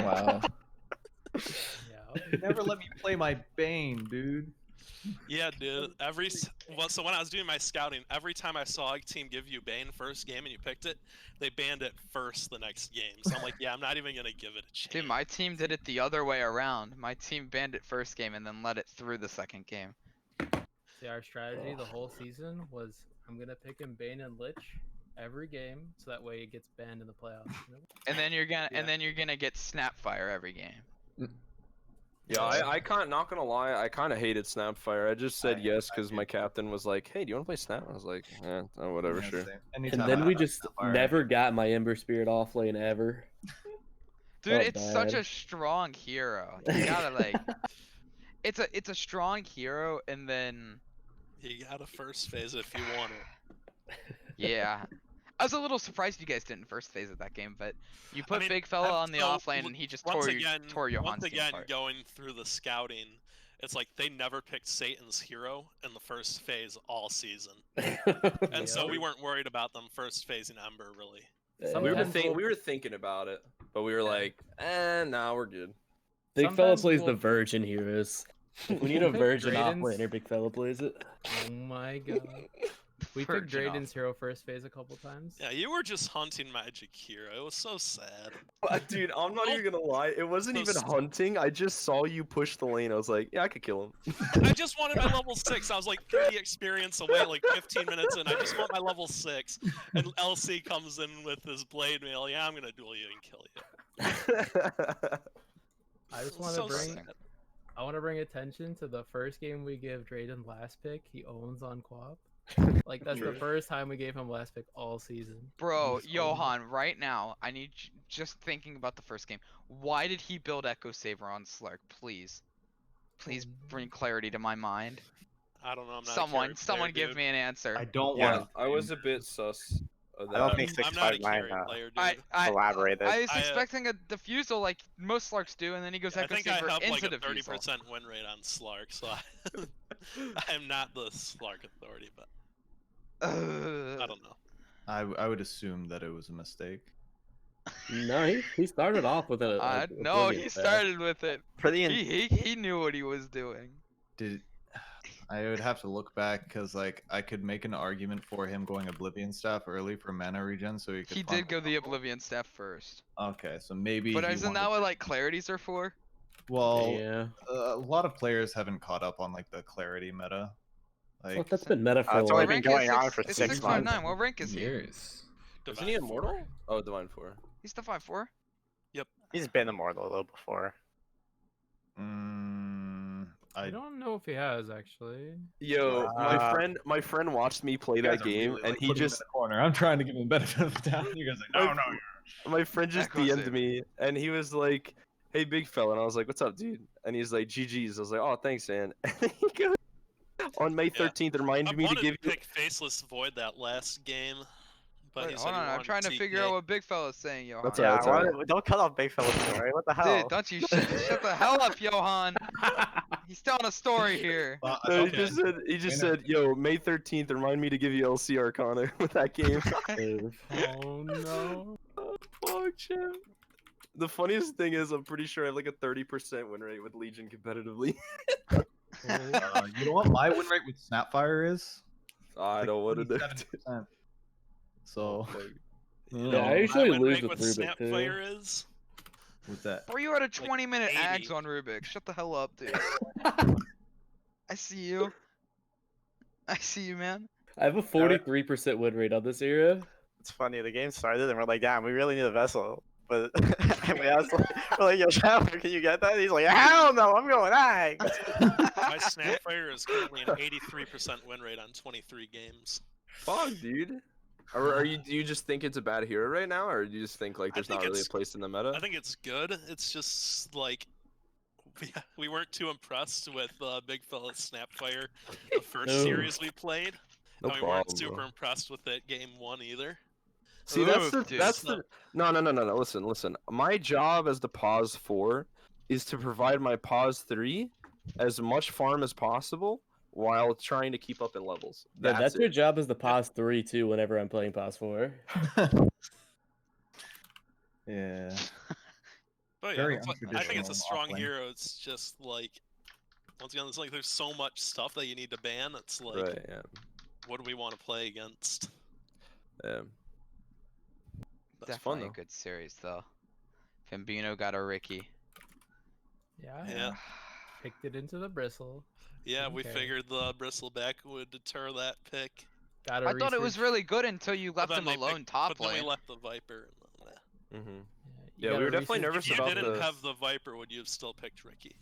Wow. Yeah, never let me play my Bane, dude. Yeah, dude. So when I was doing my scouting, every time I saw a team give you Bane first game and you picked it, they banned it first the next game. So I'm like, yeah, I'm not even gonna give it a chance. Dude, my team did it the other way around. My team banned it first game and then let it through the second game. See, our strategy the whole season was I'm gonna pick him Bane and Lich every game, so that way it gets banned in the playoffs. You know? And then you're gonna get Snapfire every game. Yeah, I can't. Not gonna lie, I kind of hated Snapfire. I just said yes because my captain was like, "Hey, do you want to play Snap?" I was like, oh, whatever, sure." And And then we just never got my Ember Spirit off lane ever. Dude, Felt it's such bad. a strong hero. You gotta like, it's a strong hero, and then You gotta first phase it if you want it. yeah. I was a little surprised you guys didn't first phase of that game, but you put I mean, Big Fella on the so, off lane and he just once tore again, Johan's once team again, apart. going through the scouting, it's like they never picked Satan's hero in the first phase all season, and so we weren't worried about them first phasing Ember really. We were thinking about it, but we were like, nah, we're good. Big Fella Sometimes plays we'll- the Virgin heroes. If we need a Pick Virgin off Drayden's- laner, Big Fella plays it. Oh my god. We picked Virgin off. Drayden's hero first phase a couple times. Yeah, you were just hunting Magic Hero. It was so sad. Dude, I'm not even gonna lie. It wasn't So even st- hunting. I just saw you push the lane. I was like, yeah, I could kill him. I just wanted my level 6. I was like 30 experience away, like 15 minutes in. I just want my level 6. And LC comes in with his blade mail. Yeah, I'm gonna duel you and kill you. I just It was want to so bring sad. I want to bring attention to the first game we give Drayden last pick. He owns on Quap. Like that's the first time we gave him last pick all season. Bro, He just owns it. Johan, right now, I need just thinking about the first game. Why did he build Echo Saver on Slark? Please bring clarity to my mind. I don't know. I'm not Someone give me an answer. I don't Yeah, want. I was a bit sus of that. I don't think I'm not a 659 carry player, dude. I elaborated. was I, expecting a diffusal like most Slarks do, and then he goes I Echo think I Saver have into like a diffusal. 30% win rate on Slark, so I'm not the Slark authority, but I don't know. I would assume that it was a mistake. No, he started off with a. No, he started with it. For the He knew what he was doing. Did I would have to look back because like I could make an argument for him going Oblivion Staff early for mana regen, so he could. He did go the Oblivion Staff first. Okay, so maybe. But he isn't wanted- that what like clarities are for? Well, Yeah. a lot of players haven't caught up on like the clarity meta. Like, Fuck, that's been meta for a it's while. only been going on for It's 6 months. 6.9. What rank is he? Years. Isn't he immortal? Oh, Divine 4. He's the 5-4. He's been immortal though before. I don't know if he has actually. Yo, my friend watched me play that game, and he just corner. I'm trying to give him benefit of the doubt. You guys are like, no. My friend just Echoes DM'd it. me, and he was like, "Hey, big fella," and I was like, "What's up, dude?" And he's like, "GG's." I was like, "Oh, thanks, man." And then he goes, "On May 13th, I remind me to wanted give to you." pick Faceless Void that last game, but Wait, he said hold he on, I'm wanted trying to figure TK. out what Big Fella's saying, Johan. That's Yeah, alright, that's alright. don't cut off big fellas story. What the hell? Dude, don't you shut the hell up, Johan. He's telling a story here. No, he just said, "Yo, May 13th, remind me to give you LC Arcana with that game." Oh no. Fuck, champ. The funniest thing is, I'm pretty sure I have like a 30% win rate with Legion competitively. You know what my win rate with Snapfire is? I don't want to know. 27%. So. Yeah, I My usually win lose rate with with Rubik too. Snapfire is What's that? Bro, you had a 20-minute 80. ags on Rubik. Shut the hell up, dude. I see you. I see you, man. I have a 43% win rate on this era. It's funny. The game started and we're like, damn, we really need a vessel. But and we asked, we're like, yo, Shadow, can you get that? He's like, hell no, I'm going Ags. my Snapfire is currently an 83% win rate on 23 games. Fuck, dude. Do you just think it's a bad hero right now, or do you just think like there's think not really a it's- place in the meta? I think it's good. It's just like we weren't too impressed with Big Fella's Snapfire the first No. series we played. No and we weren't problem, super bro. impressed with it game 1 either. See, that's Oof, the dude. no. Listen. My job as the pause 4 is to provide my pause 3 as much farm as possible while trying to keep up in levels. That's your it. job as the pause 3 too. Whenever I'm playing pause 4. Yeah. But Very yeah, I think it's a untraditional strong offlane. hero. It's just like once again, it's like there's so much stuff that you need to ban. It's like, Right. Yeah. what do we want to play against? Yeah. That's Definitely fun a though. good series, though. Bambino got a Ricky. Yeah. Yeah. Picked it into the bristle. Yeah, we Okay. figured the bristleback would deter that pick. Got I thought it was really good until you left But then him they alone picked- top But then lane. we left the Viper. Mm-hmm. You Yeah, we gotta were definitely research- nervous If you about didn't the. have the Viper, would you have still picked Ricky?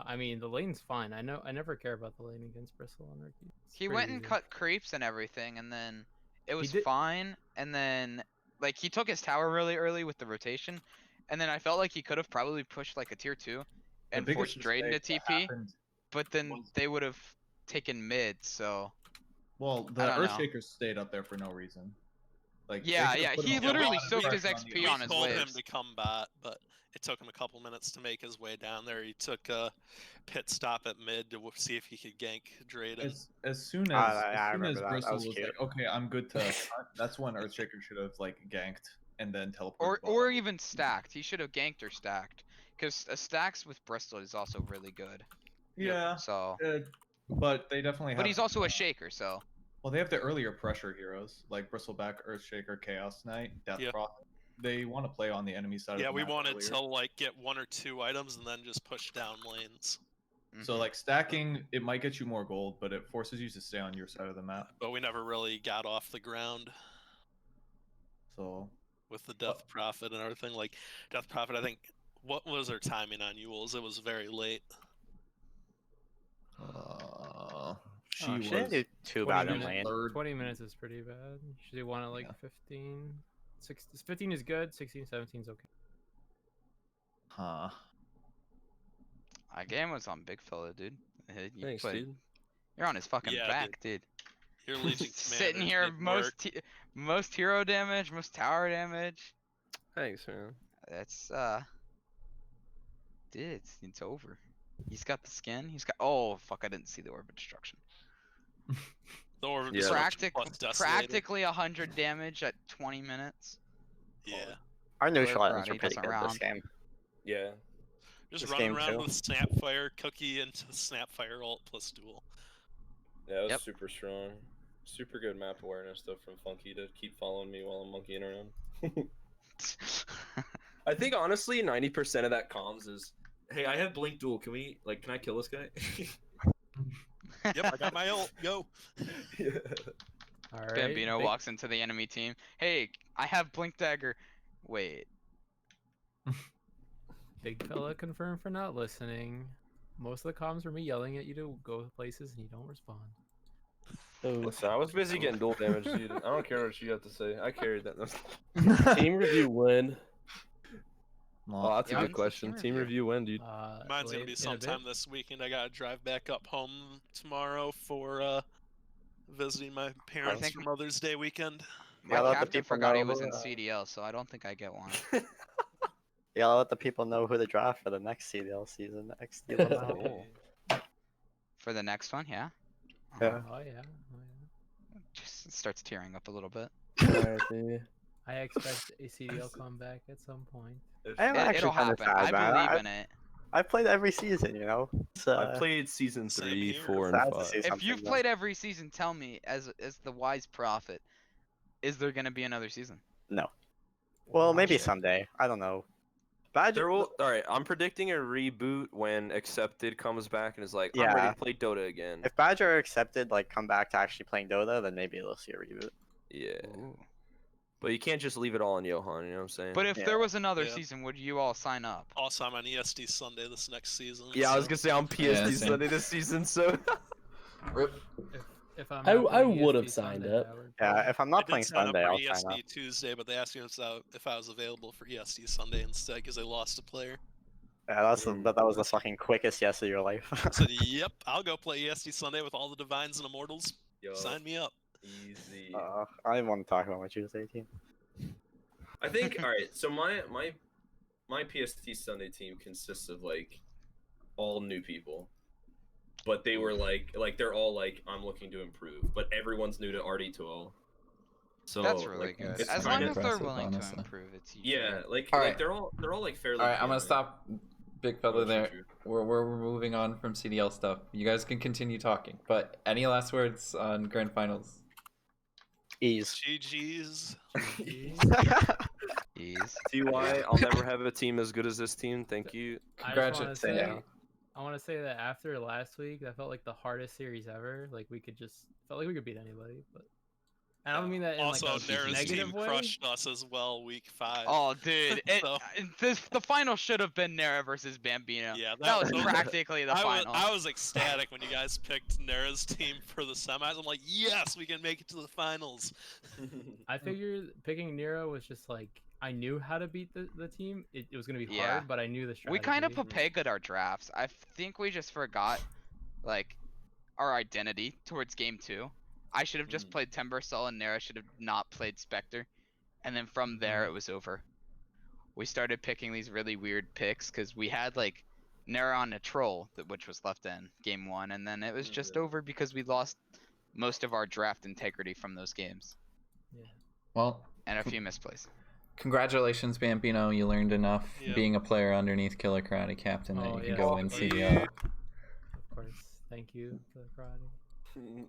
I mean, the lane's fine. I know. I never care about the lane against Bristle and Ricky. It's He pretty went and easy. cut creeps and everything, and then it was did- fine. And then, like, he took his tower really early with the rotation, and then I felt like he could have probably pushed like a tier 2 and biggest forced Drayden to mistake that TP, happened but then was- they would have taken mid. So Well, the I don't know. Earthshakers stayed up there for no reason. Like, they Yeah, could've yeah, put he a lot literally of soaked his pressure on XP the on his told him waves. to come bot, but it took him a couple minutes to make his way down there. He took a pit stop at mid to see if he could gank Drayden. As soon as, I as, soon remember as that. That Bristle was was cute. like, okay, I'm good to cut, that's when Earthshaker should have like ganked and then teleported. Or even stacked. He should have ganked or stacked, because stacks with Bristol is also really good. yeah. So, But they definitely have. but he's also a shaker. So Well, they have the earlier pressure heroes like Bristleback, Earthshaker, Chaos Knight, Death Yeah. Prophet. They want to play on the enemy side. Yeah, of the we map wanted earlier. to like get 1 or 2 items and then just push down lanes. So like stacking, it might get you more gold, but it forces you to stay on your side of the map. But we never really got off the ground So with the Death Prophet and everything. Like Death Prophet, I think what was our timing on Yules? It was very late. she She didn't was do too 20 bad in minutes- lane. third. 20 minutes is pretty bad. Usually want to like Yeah. 15. 15 is good. 16, 17 is okay. Huh. our game was on Big Fella, dude. You Thanks, put- dude. You're on his fucking Yeah, back, dude. Your Legion Sitting commander here, did work. most hero damage, most tower damage. Thanks, man. That's dude, it's over. He's got the skin. He's got. Oh fuck! I didn't see the orb of destruction. The Orb of Yeah. Destruction plus Desolator. Practically 100 damage at 20 minutes. Yeah. Our neutral Whatever, items were he pretty doesn't good this round. game. Yeah. Just This running game around too. with Snapfire, Cookie into Snapfire ult plus duel. Yeah, it was Yep. super strong. Super good map awareness though from Funky to keep following me while I'm monkeying around. I think honestly 90% of that comms is, hey, I have blink duel. Can I kill this guy? Yep, I got my ult. Go. Yeah. All right. Bambino walks into the enemy team. Hey, I have Blink Dagger. Wait. Big fella confirmed for not listening. Most of the comms were me yelling at you to go places and you don't respond. Listen, I was busy getting duel damage, dude. I don't care what you have to say. I carried that. Team review win. Oh, that's a Yeah, good question. Team review when, dude? Mine's gonna be sometime this weekend. I gotta drive back up home tomorrow for visiting my parents think- for Mother's Day weekend. My Yeah, let the captain people forgot he know was who, in CDL, so I don't think I get one. Yeah, I'll let the people know who to draft for the next CDL season. Next Cool. For the next one, yeah? Yeah. Oh yeah. Just starts tearing up a little bit. I expect a CDL comeback at some point. I'm actually It'll kinda happen. sad, I man. believe in it. I've played every season, you know. I played season 3, 4, and sad to 5. see If something, you've though. played every season, tell me, as the wise prophet, is there gonna be another season? No. Well, maybe shit. someday. I don't know. Badger. There will. All right, I'm predicting a reboot when Accepted comes back and is like, I'm ready Yeah. to play Dota again. If Badger accepted, like, come back to actually playing Dota, then maybe they'll see a reboot. Yeah. But you can't just leave it all on Johan. You know what I'm saying? But if Yeah. there was another Yeah. season, would you all sign up? Also, I'm on ESD Sunday this next season. Yeah, I was so- gonna say I'm PSD same. Sunday this season, so. Rip. If I'm I not playing would ESP have signed Sunday, up. I would Yeah, probably- if I'm I not did playing sign up Sunday, for I'll sign up. ESD Tuesday, but they asked me if I was available for ESD Sunday instead because they lost a player. Yeah, that was the fucking quickest yes of your life. I said, "Yep, I'll go play ESD Sunday with all the Divines and Immortals. Yo, Sign me up." easy. I didn't want to talk about my Tuesday team. I think. All right. So my PST Sunday team consists of like all new people, but they were like they're all like I'm looking to improve, but everyone's new to RD2O. So That's really like, good. it's As long kinda- as they're impressive, willing to honestly. improve, it's usually Yeah, like Alright. they're all like fairly. All right, I'm gonna good. stop, big fella. Oh, There, true. we're moving on from CDL stuff. You guys can continue talking, but any last words on grand finals? Ease. GG's. Ease. TY, I'll never have a team as good as this team. Thank you. I just wanna Congratulations. say, Yeah. I want to say that after last week, that felt like the hardest series ever. Like we could just felt like we could beat anybody, but and I don't mean that in Also, like a Nera's negative team way. crushed us as well, week 5. Oh, dude, So- the final should have been Nera versus Bambino. Yeah, that was those- practically the final. I was ecstatic when you guys picked Nera's team for the semis. I'm like, yes, we can make it to the finals. I figured picking Nero was just like I knew how to beat the team. It was gonna be Yeah. hard, but I knew the strategy. We kind of pegged our drafts. I think we just forgot, like, our identity towards game 2. I should have just played Timbersaw and Nera should have not played Spectre. And then from there, it was over. We started picking these really weird picks because we had, like, Nera on a troll, which was left in game 1. And then it was just over because we lost most of our draft integrity from those games. Yeah. Well, And a few misplays. congratulations, Bambino. You learned enough Yep. being a player underneath Killer Karate Captain that Oh, you can yes, go in thank you. CDL. Of course. Thank you for the karate.